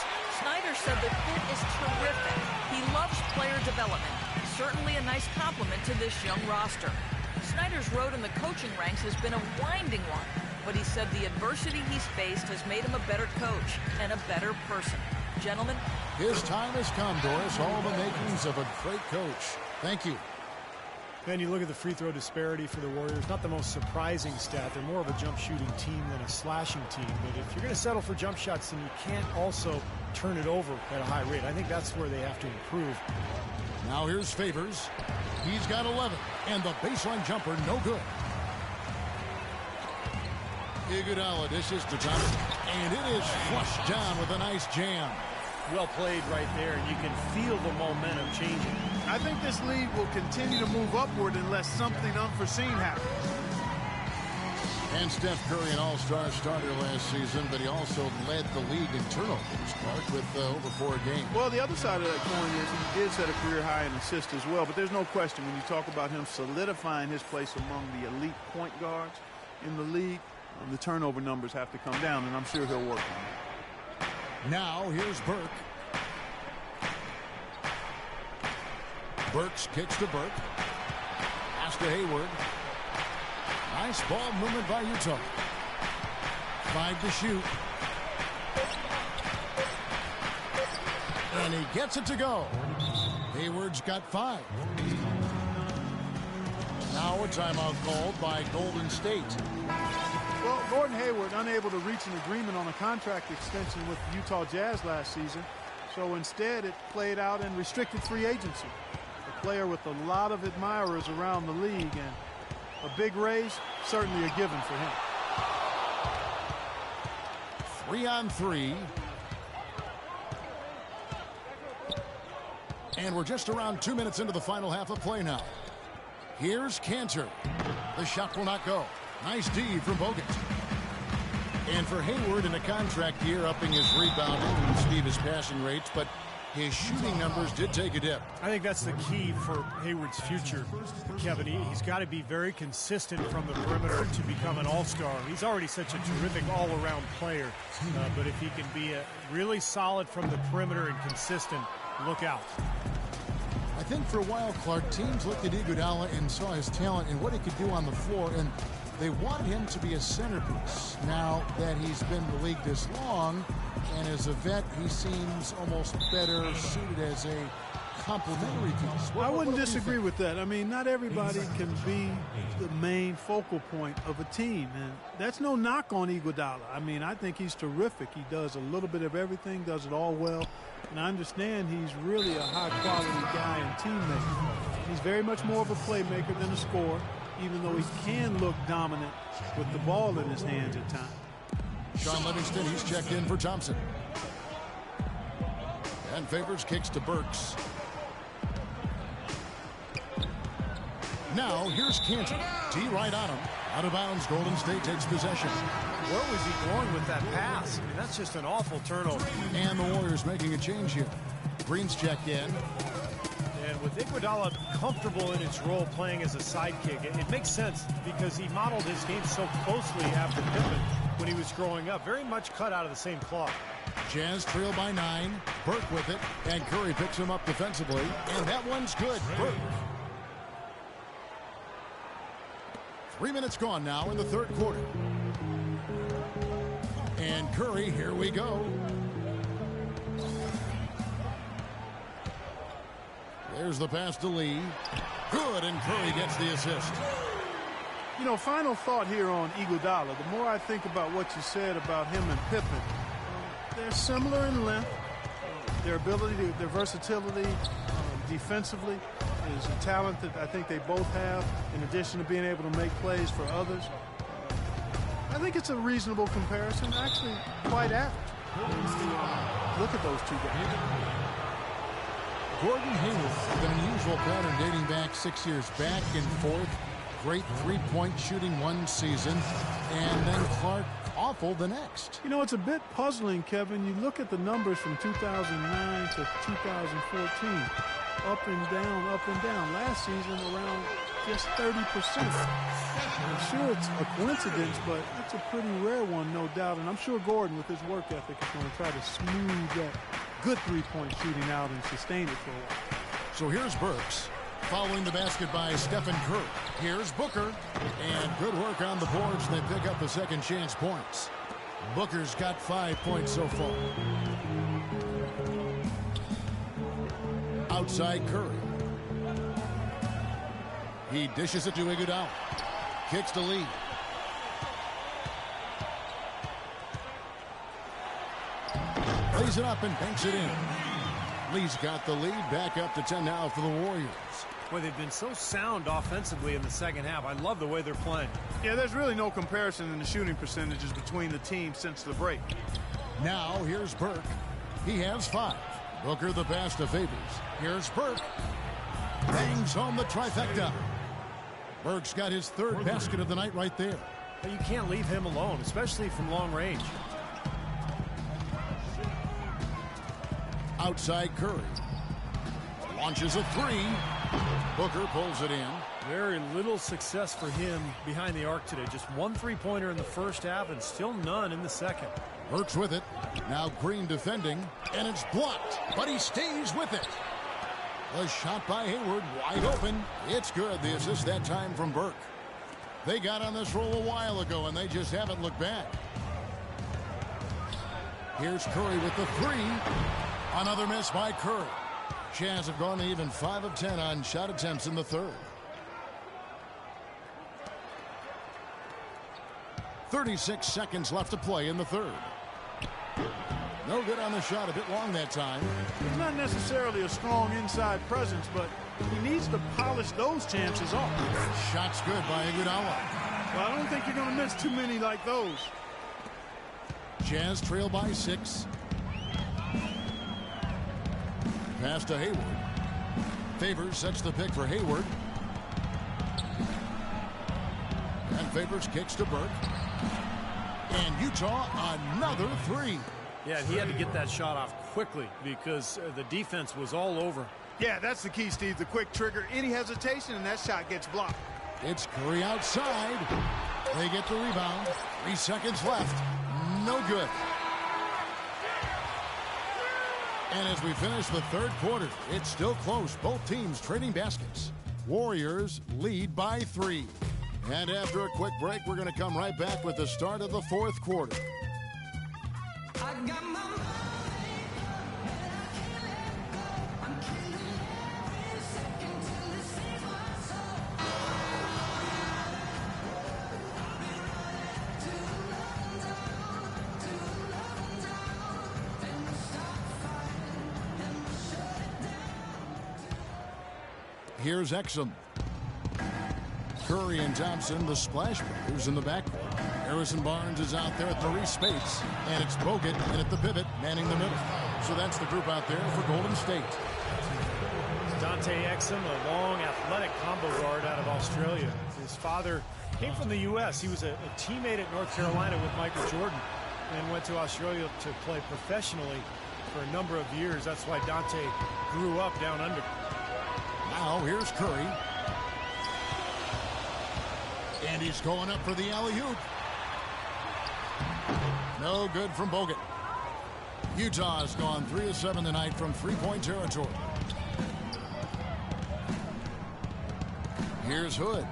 [SPEAKER 8] Snyder said the fit is terrific. He loves player development. Certainly a nice compliment to this young roster. Snyder's road in the coaching ranks has been a winding one, but he said the adversity he's faced has made him a better coach and a better person. Gentlemen,
[SPEAKER 4] his time has come, Doris. All the makings of a great coach. Thank you.
[SPEAKER 5] Then you look at the free throw disparity for the Warriors. Not the most surprising stat. They're more of a jump shooting team than a slashing team. But if you're going to settle for jump shots, then you can't also turn it over at a high rate. I think that's where they have to improve.
[SPEAKER 4] Now here's Favors. He's got 11. And the baseline jumper, no good. Iguodala dishes to Thompson. And it is flushed down with a nice jam.
[SPEAKER 5] Well played right there, and you can feel the momentum changing.
[SPEAKER 7] I think this lead will continue to move upward unless something unforeseen happens.
[SPEAKER 4] And Steph Curry, an all-star starter last season, but he also led the league in turnovers, Clark, with over 4 games.
[SPEAKER 7] Well, the other side of that coin is he did set a career high in assists as well, but there's no question when you talk about him solidifying his place among the elite point guards in the league, the turnover numbers have to come down, and I'm sure he'll work on it.
[SPEAKER 4] Now here's Burke. Burks kicks to Burke. Pass to Hayward. Nice ball movement by Utah. 5 to shoot. And he gets it to go. Hayward's got 5. Now a timeout called by Golden State.
[SPEAKER 7] Well, Gordon Hayward unable to reach an agreement on a contract extension with the Utah Jazz last season. So instead it played out in restricted free agency. A player with a lot of admirers around the league, and a big raise, certainly a given for him.
[SPEAKER 4] 3-on-3. And we're just around 2 minutes into the final half of play now. Here's Cantor. The shot will not go. Nice D from Bogut. And for Hayward in a contract year, upping his rebounding and speed his passing rates, but his shooting numbers did take a dip.
[SPEAKER 5] I think that's the key for Hayward's future, Kevin. He's got to be very consistent from the perimeter to become an all-star. He's already such a terrific all-around player, but if he can be really solid from the perimeter and consistent, look out.
[SPEAKER 4] I think for a while, Clark, teams looked at Iguodala and saw his talent and what he could do on the floor, and they wanted him to be a centerpiece. Now that he's been in the league this long, and as a vet, he seems almost better suited as a complementary piece.
[SPEAKER 7] I wouldn't disagree with that. I mean, not everybody can be the main focal point of a team, and that's no knock on Iguodala. I mean, I think he's terrific. He does a little bit of everything, does it all well, and I understand he's really a high-quality guy and teammate. He's very much more of a playmaker than a scorer, even though he can look dominant with the ball in his hands at times.
[SPEAKER 4] Sean Livingston, he's checked in for Thompson. And Favors kicks to Burks. Now here's Cantor. D right on him. Out of bounds, Golden State takes possession.
[SPEAKER 5] Where was he going with that pass? I mean, that's just an awful turnover.
[SPEAKER 4] And the Warriors making a change here. Green's checked in.
[SPEAKER 5] And with Iguodala comfortable in his role playing as a sidekick, it makes sense because he modeled his game so closely after Pippen. when he was growing up. Very much cut out of the same cloth.
[SPEAKER 4] Jazz trail by 9. Burke with it, and Curry picks him up defensively, and that one's good. Burke. 3 minutes gone now in the third quarter. And Curry, here we go. There's the pass to Lee. Good, and Curry gets the assist.
[SPEAKER 7] You know, final thought here on Iguodala. The more I think about what you said about him and Pippen, they're similar in length. Their ability, their versatility defensively is a talent that I think they both have, in addition to being able to make plays for others. I think it's a reasonable comparison, actually quite apt. Look at those two guys.
[SPEAKER 4] Gordon Hayward with an unusual pattern dating back 6 years back and forth. Great three-point shooting one season, and then Clark awful the next.
[SPEAKER 7] You know, it's a bit puzzling, Kevin. You look at the numbers from 2009 to 2014. Up and down. Last season around just 30%. I'm sure it's a coincidence, but it's a pretty rare one, no doubt. And I'm sure Gordon, with his work ethic, is going to try to smooth that good three-point shooting out and sustain it for a while.
[SPEAKER 4] So here's Burks. Following the basket by Stephen Curry. Here's Booker. And good work on the boards. They pick up the second chance points. Booker's got 5 points so far. Outside Curry. He dishes it to Iguodala. Kicks the lead. Lays it up and banks it in. Lee's got the lead. Back up to 10 now for the Warriors.
[SPEAKER 5] Boy, they've been so sound offensively in the second half. I love the way they're playing.
[SPEAKER 7] Yeah, there's really no comparison in the shooting percentages between the teams since the break.
[SPEAKER 4] Now here's Burke. He has 5. Booker the pass to Favors. Here's Burke. Bangs home the trifecta. Burke's got his third basket of the night right there.
[SPEAKER 5] But you can't leave him alone, especially from long range.
[SPEAKER 4] Outside Curry. Launches a 3. Booker pulls it in.
[SPEAKER 5] Very little success for him behind the arc today. Just 1 3-pointer in the first half and still none in the second.
[SPEAKER 4] Burke's with it. Now Green defending, and it's blocked, but he stays with it. The shot by Hayward, wide open. It's good. The assist that time from Burke. They got on this roll a while ago, and they just haven't looked back. Here's Curry with the 3. Another miss by Curry. Jazz have gone to even 5 of 10 on shot attempts in the third. 36 seconds left to play in the third. No good on the shot, a bit long that time.
[SPEAKER 7] He's not necessarily a strong inside presence, but he needs to polish those chances off.
[SPEAKER 4] Shot's good by Iguodala.
[SPEAKER 7] Well, I don't think you're going to miss too many like those.
[SPEAKER 4] Jazz trail by 6. Pass to Hayward. Favors sets the pick for Hayward. And Favors kicks to Burke. And Utah, another 3.
[SPEAKER 5] Yeah, he had to get that shot off quickly because the defense was all over.
[SPEAKER 7] Yeah, that's the key, Steve. The quick trigger. Any hesitation, and that shot gets blocked.
[SPEAKER 4] It's Curry outside. They get the rebound. 3 seconds left. No good. And as we finish the third quarter, it's still close. Both teams trading baskets. Warriors lead by 3. And after a quick break, we're going to come right back with the start of the fourth quarter.
[SPEAKER 1] I got my money, and I can't let go. I'm killing every second till it saves my soul. I've been running too long down, then we start fighting, then we shut it down.
[SPEAKER 4] Here's Exum. Curry and Thompson, the Splash Brothers in the backcourt. Harrison Barnes is out there at Maurice Spates, and it's Bogut in at the pivot, manning the middle. So that's the group out there for Golden State.
[SPEAKER 5] Dante Exum, a long athletic combo guard out of Australia. His father came from the U.S. He was a teammate at North Carolina with Michael Jordan and went to Australia to play professionally for a number of years. That's why Dante grew up down under.
[SPEAKER 4] Now here's Curry. And he's going up for the alley-oop. No good from Bogut. Utah's gone 3 of 7 tonight from three-point territory. Here's Hood.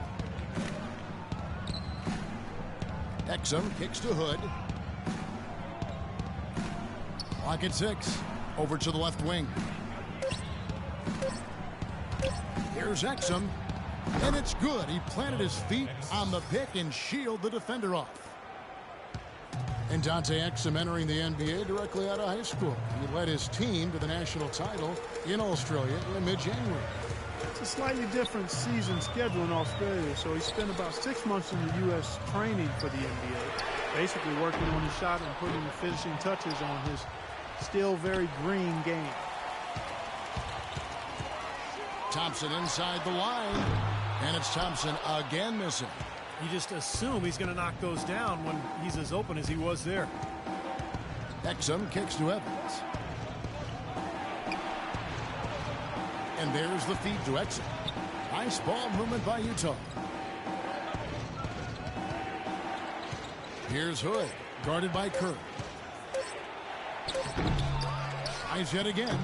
[SPEAKER 4] Exum kicks to Hood. Clock at 6. Over to the left wing. Here's Exum. And it's good. He planted his feet on the pick and shielded the defender off. And Dante Exum entering the NBA directly out of high school. He led his team to the national title in Australia in mid-January.
[SPEAKER 7] It's a slightly different season schedule in Australia, so he spent about 6 months in the U.S. training for the NBA, basically working on his shot and putting the finishing touches on his still very green game.
[SPEAKER 4] Thompson inside the line, and it's Thompson again missing.
[SPEAKER 5] You just assume he's going to knock those down when he's as open as he was there.
[SPEAKER 4] Exum kicks to Evans. And there's the feed to Exum. Nice ball movement by Utah. Here's Hood, guarded by Kerr. Eyes yet again.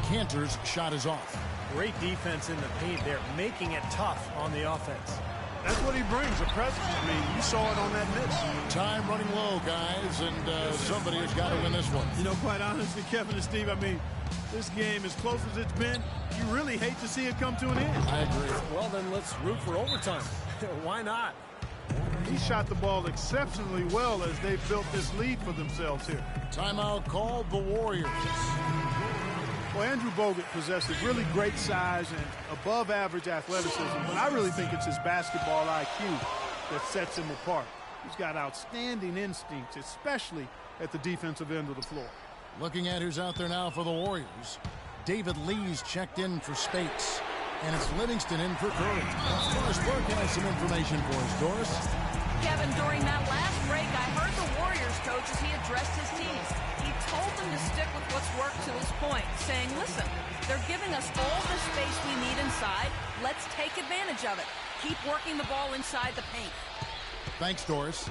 [SPEAKER 4] Cantor's shot is off.
[SPEAKER 5] Great defense in the paint there, making it tough on the offense.
[SPEAKER 7] That's what he brings, a presence. I mean, you saw it on that miss.
[SPEAKER 4] Time running low, guys, and somebody has got to win this one.
[SPEAKER 7] You know, quite honestly, Kevin and Steve, I mean, this game, as close as it's been, you really hate to see it come to an end.
[SPEAKER 4] I agree.
[SPEAKER 5] Well, then let's root for overtime. Why not?
[SPEAKER 7] He shot the ball exceptionally well as they built this lead for themselves here.
[SPEAKER 4] Timeout called the Warriors.
[SPEAKER 7] Well, Andrew Bogut possesses really great size and above-average athleticism, but I really think it's his basketball IQ that sets him apart. He's got outstanding instincts, especially at the defensive end of the floor.
[SPEAKER 4] Looking at who's out there now for the Warriors. David Lee's checked in for Spates, and it's Livingston in for Curry. Doris Burke has some information for us. Doris?
[SPEAKER 8] Kevin, during that last break, I heard the Warriors coach as he addressed his team. He told them to stick with what's worked to this point, saying, listen, they're giving us all the space we need inside. Let's take advantage of it. Keep working the ball inside the paint.
[SPEAKER 4] Thanks, Doris.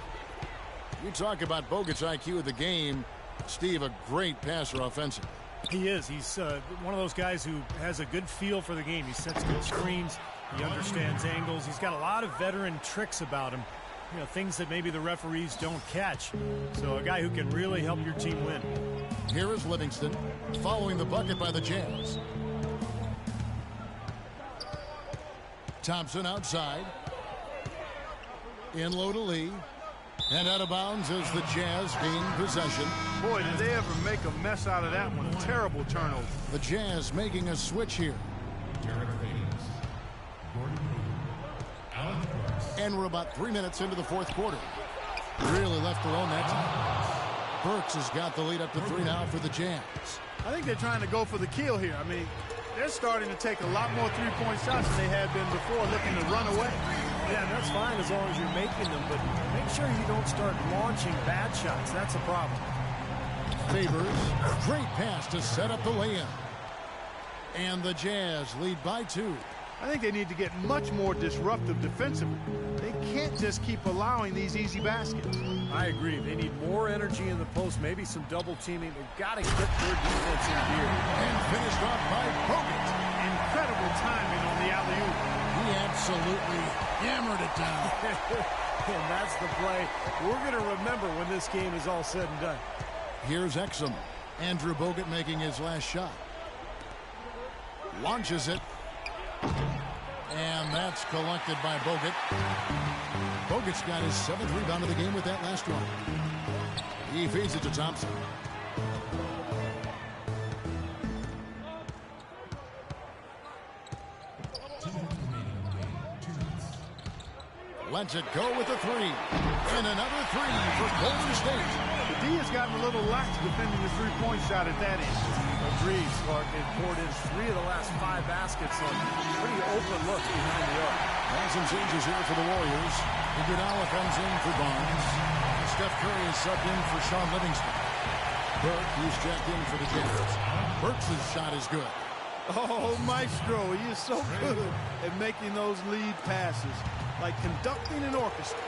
[SPEAKER 4] You talk about Bogut's IQ of the game. Steve, a great passer offensively.
[SPEAKER 5] He is. He's one of those guys who has a good feel for the game. He sets good screens. He understands angles. He's got a lot of veteran tricks about him. You know, things that maybe the referees don't catch. So a guy who can really help your team win.
[SPEAKER 4] Here is Livingston following the bucket by the Jazz. Thompson outside. In low to Lee. And out of bounds as the Jazz gain possession.
[SPEAKER 7] Boy, did they ever make a mess out of that one. Terrible turnover.
[SPEAKER 4] The Jazz making a switch here. And we're about 3 minutes into the fourth quarter. Really left their own that time. Burks has got the lead up to 3 now for the Jazz.
[SPEAKER 7] I think they're trying to go for the kill here. I mean, they're starting to take a lot more three-point shots than they had been before, looking to run away.
[SPEAKER 5] Yeah, and that's fine as long as you're making them, but make sure you don't start launching bad shots. That's a problem.
[SPEAKER 4] Favors, great pass to set up the lay-in. And the Jazz lead by 2.
[SPEAKER 7] I think they need to get much more disruptive defensively. They can't just keep allowing these easy baskets.
[SPEAKER 5] I agree. They need more energy in the post, maybe some double teaming. They've got to get their defense in gear.
[SPEAKER 4] And finished off by Bogut.
[SPEAKER 7] Incredible timing on the alley-oop.
[SPEAKER 4] He absolutely hammered it down.
[SPEAKER 5] And that's the play we're going to remember when this game is all said and done.
[SPEAKER 4] Here's Exum. Andrew Bogut making his last shot. Launches it. And that's collected by Bogut. Bogut's got his 7th rebound of the game with that last one. He feeds it to Thompson. Lets it go with a 3. And another 3 for Golden State.
[SPEAKER 7] The D has gotten a little lax defending the three-point shot at that end.
[SPEAKER 5] Agreed, Clark. They've poured in 3 of the last 5 baskets on pretty open looks behind the arc.
[SPEAKER 4] And some changes here for the Warriors. Iguodala comes in for Barnes. Steph Curry is subbed in for Sean Livingston. Burke, he's checked in for the Jazz. Burks' shot is good.
[SPEAKER 7] Oh, Maestro, he is so good at making those lead passes, like conducting an orchestra.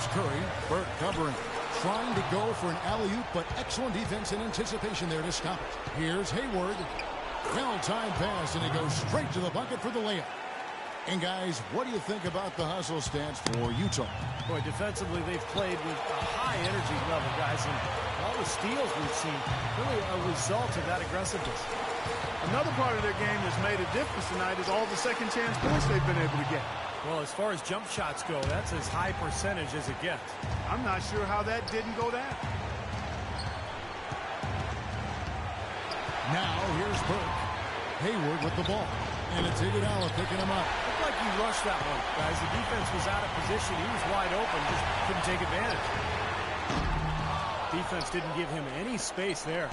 [SPEAKER 4] Here's Curry. Burke covering. Trying to go for an alley-oop, but excellent defense and anticipation there to stop it. Here's Hayward. Well-timed pass, and he goes straight to the bucket for the layup. And, guys, what do you think about the hustle stance for Utah?
[SPEAKER 5] Boy, defensively, they've played with a high energy level, guys, and all the steals we've seen, really a result of that aggressiveness.
[SPEAKER 7] Another part of their game that's made a difference tonight is all the second-chance points they've been able to get.
[SPEAKER 5] Well, as far as jump shots go, that's as high percentage as it gets.
[SPEAKER 7] I'm not sure how that didn't go down.
[SPEAKER 4] Now, here's Burke. Hayward with the ball. And it's Iguodala picking him up.
[SPEAKER 5] Looked like he rushed that one, guys. The defense was out of position. He was wide open, just couldn't take advantage. Defense didn't give him any space there.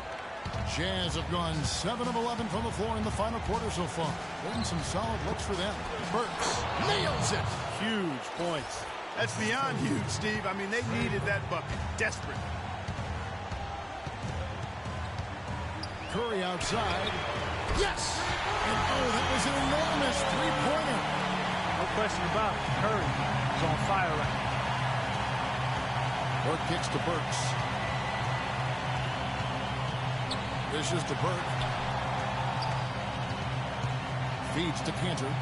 [SPEAKER 4] Jazz have gone 7 of 11 from the floor in the final quarter so far. Getting some solid looks for them. Burks nails it.
[SPEAKER 5] Huge points.
[SPEAKER 7] That's beyond huge, Steve. I mean, they needed that bucket. Desperate.
[SPEAKER 4] Curry outside. Yes! And oh, that was an enormous three-pointer.
[SPEAKER 7] No question about it. Curry is on fire right now.
[SPEAKER 4] Burke kicks to Burks. Dishes to Burke. Feeds to Cantor.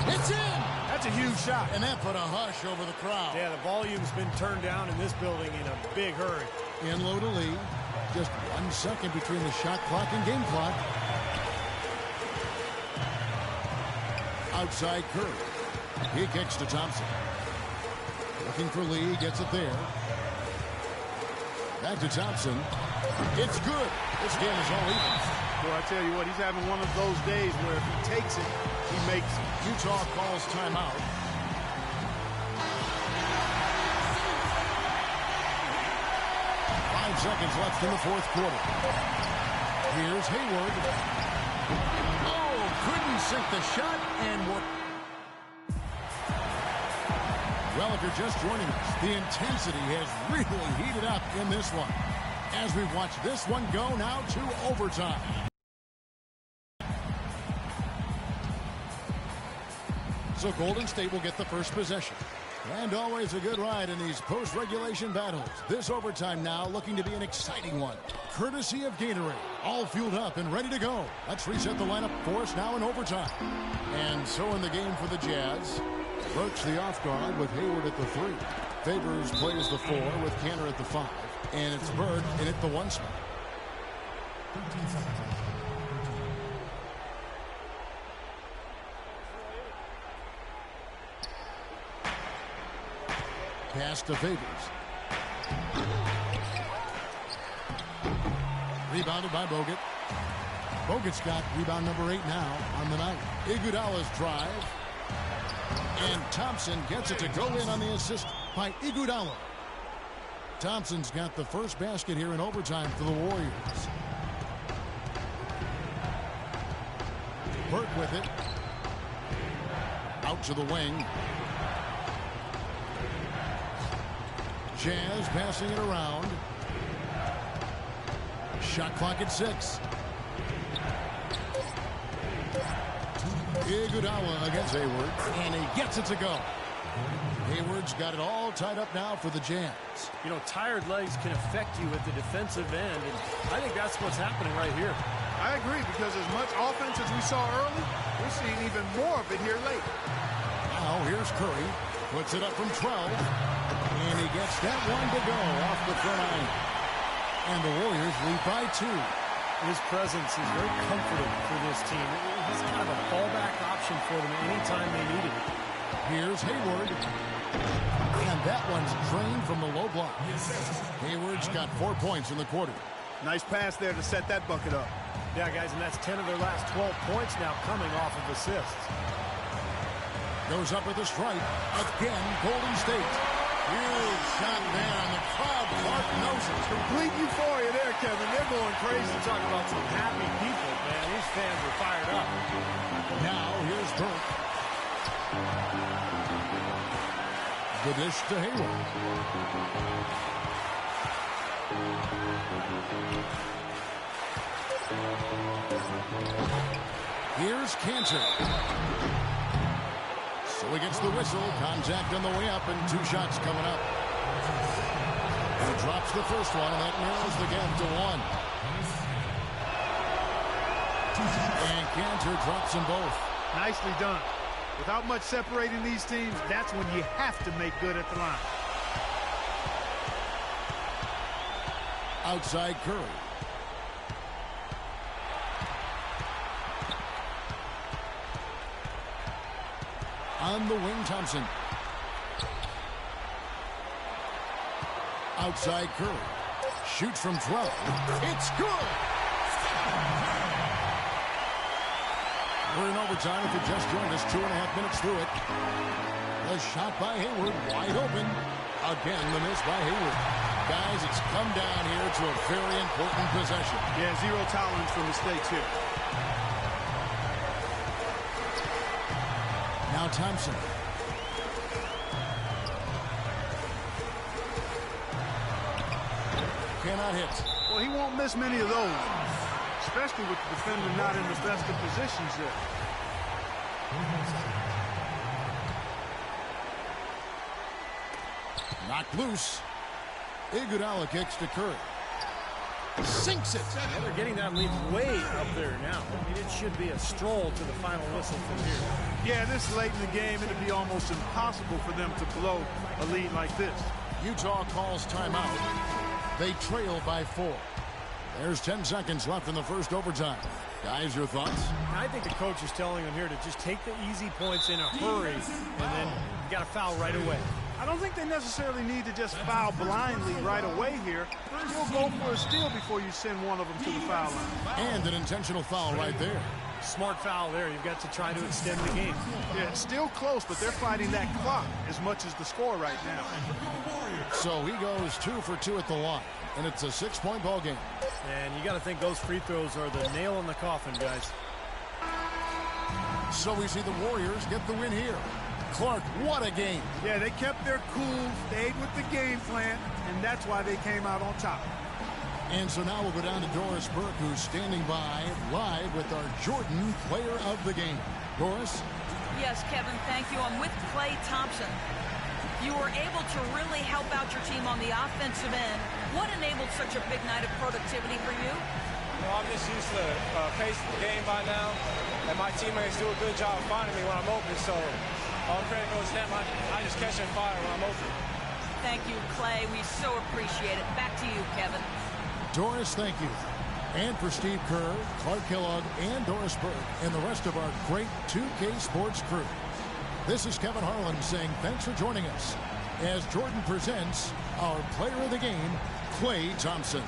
[SPEAKER 4] It's in!
[SPEAKER 7] That's a huge shot.
[SPEAKER 4] And that put a hush over the crowd.
[SPEAKER 5] Yeah, the volume's been turned down in this building in a big hurry.
[SPEAKER 4] In low to lead. Just 1 second between the shot clock and game clock. Outside Curry. He kicks to Thompson. Looking for Lee. Gets it there. Back to Thompson. It's good. This game is all even.
[SPEAKER 7] Boy, I tell you what, he's having one of those days where if he takes it, he makes it.
[SPEAKER 4] Utah calls timeout. Seconds left in the fourth quarter. Here's Hayward. Oh, couldn't sink the shot and work. Well, if you're just joining us, the intensity has really heated up in this one. As we watch this one go now to overtime. So Golden State will get the first possession. And always a good ride in these post-regulation battles. This overtime now looking to be an exciting one. Courtesy of Gatorade. All fueled up and ready to go. Let's reset the lineup for us now in overtime. And so in the game for the Jazz. Burks the off guard with Hayward at the 3. Favors plays the 4 with Cantor at the 5. And it's Burke in at the 1 spot.
[SPEAKER 6] 13 seconds.
[SPEAKER 4] Pass to Favors. Rebounded by Bogut. Bogut's got rebound number 8 now on the night. Iguodala's drive. And Thompson gets it to go in on the assist by Iguodala. Thompson's got the first basket here in overtime for the Warriors. Burke with it. Out to the wing. Jazz passing it around. Shot clock at 6. Iguodala against Hayward, and he gets it to go. Hayward's got it all tied up now for the Jazz.
[SPEAKER 5] You know, tired legs can affect you at the defensive end, and I think that's what's happening right here.
[SPEAKER 7] I agree, because as much offense as we saw early, we're seeing even more of it here late.
[SPEAKER 4] Now here's Curry. Puts it up from 12. And he gets that one to go off the front iron. And the Warriors lead by 2.
[SPEAKER 5] His presence is very comforting for this team. He's kind of a fallback option for them anytime they need it.
[SPEAKER 4] Here's Hayward. And that one's drained from the low block. Hayward's got 4 points in the quarter.
[SPEAKER 7] Nice pass there to set that bucket up.
[SPEAKER 5] Yeah, guys, and that's 10 of their last 12 points now coming off of assists.
[SPEAKER 4] Goes up with a strike. Again, Golden State. Huge shot there, and the crowd knows it.
[SPEAKER 7] Complete euphoria there, Kevin. They're going crazy.
[SPEAKER 5] Talking about some happy people, man. These fans are fired up.
[SPEAKER 4] Now, here's Burke. The dish to Hayward. Here's Cantor. So He gets the whistle. Contact on the way up, and 2 shots coming up. He drops the first one, and that narrows the gap to 1. And Cantor drops them both.
[SPEAKER 7] Nicely done. Without much separating these teams, that's when you have to make good at the line.
[SPEAKER 4] Outside Curry. On the wing, Thompson. Outside Curry. Shoots from 12. It's good! We're in overtime. If you just joined us, 2.5 minutes through it. The shot by Hayward, wide open. Again, the miss by Hayward. Guys, it's come down here to a very important possession.
[SPEAKER 7] Yeah, 0 tolerance for mistakes here.
[SPEAKER 4] Now Thompson. Cannot hit.
[SPEAKER 7] Well, he won't miss many of those, especially with the defender not in the best of positions there.
[SPEAKER 4] Knocked loose. Iguodala kicks to Curry. Sinks it.
[SPEAKER 5] Yeah, they're getting that lead way up there now. I mean, it should be a stroll to the final whistle from here.
[SPEAKER 7] Yeah, this late in the game, it'd be almost impossible for them to blow a lead like this.
[SPEAKER 4] Utah calls timeout. They trail by 4. There's 10 seconds left in the first overtime. Guys, your thoughts?
[SPEAKER 5] I think the coach is telling them here to just take the easy points in a hurry, and then you got to foul right away.
[SPEAKER 7] I don't think they necessarily need to just foul blindly right away here. You'll go for a steal before you send one of them to the foul line.
[SPEAKER 4] And an intentional foul right there.
[SPEAKER 5] Smart foul there. You've got to try to extend the game.
[SPEAKER 7] Yeah, it's still close, but they're fighting that clock as much as the score right now.
[SPEAKER 4] So he goes 2 for 2 at the line, and it's a 6-point ball game.
[SPEAKER 5] And you got to think those free throws are the nail in the coffin, guys.
[SPEAKER 4] So we see the Warriors get the win here. Clark, what a game.
[SPEAKER 7] Yeah, they kept their cool, stayed with the game plan, and that's why they came out on top.
[SPEAKER 4] And so now we'll go down to Doris Burke, who's standing by live with our Jordan Player of the Game. Doris?
[SPEAKER 8] Yes, Kevin, thank you. I'm with Klay Thompson. You were able to really help out your team on the offensive end. What enabled such a big night of productivity for you?
[SPEAKER 16] I'm just used to pace the game by now, and my teammates do a good job finding me when I'm open, so all credit goes to them. I just catch and fire when I'm open.
[SPEAKER 8] Thank you, Klay. We so appreciate it. Back to you, Kevin.
[SPEAKER 4] Doris, thank you. And for Steve Kerr, Clark Kellogg, and Doris Burke, and the rest of our great 2K Sports crew. This is Kevin Harlan saying thanks for joining us as Jordan presents our player of the game, Klay Thompson.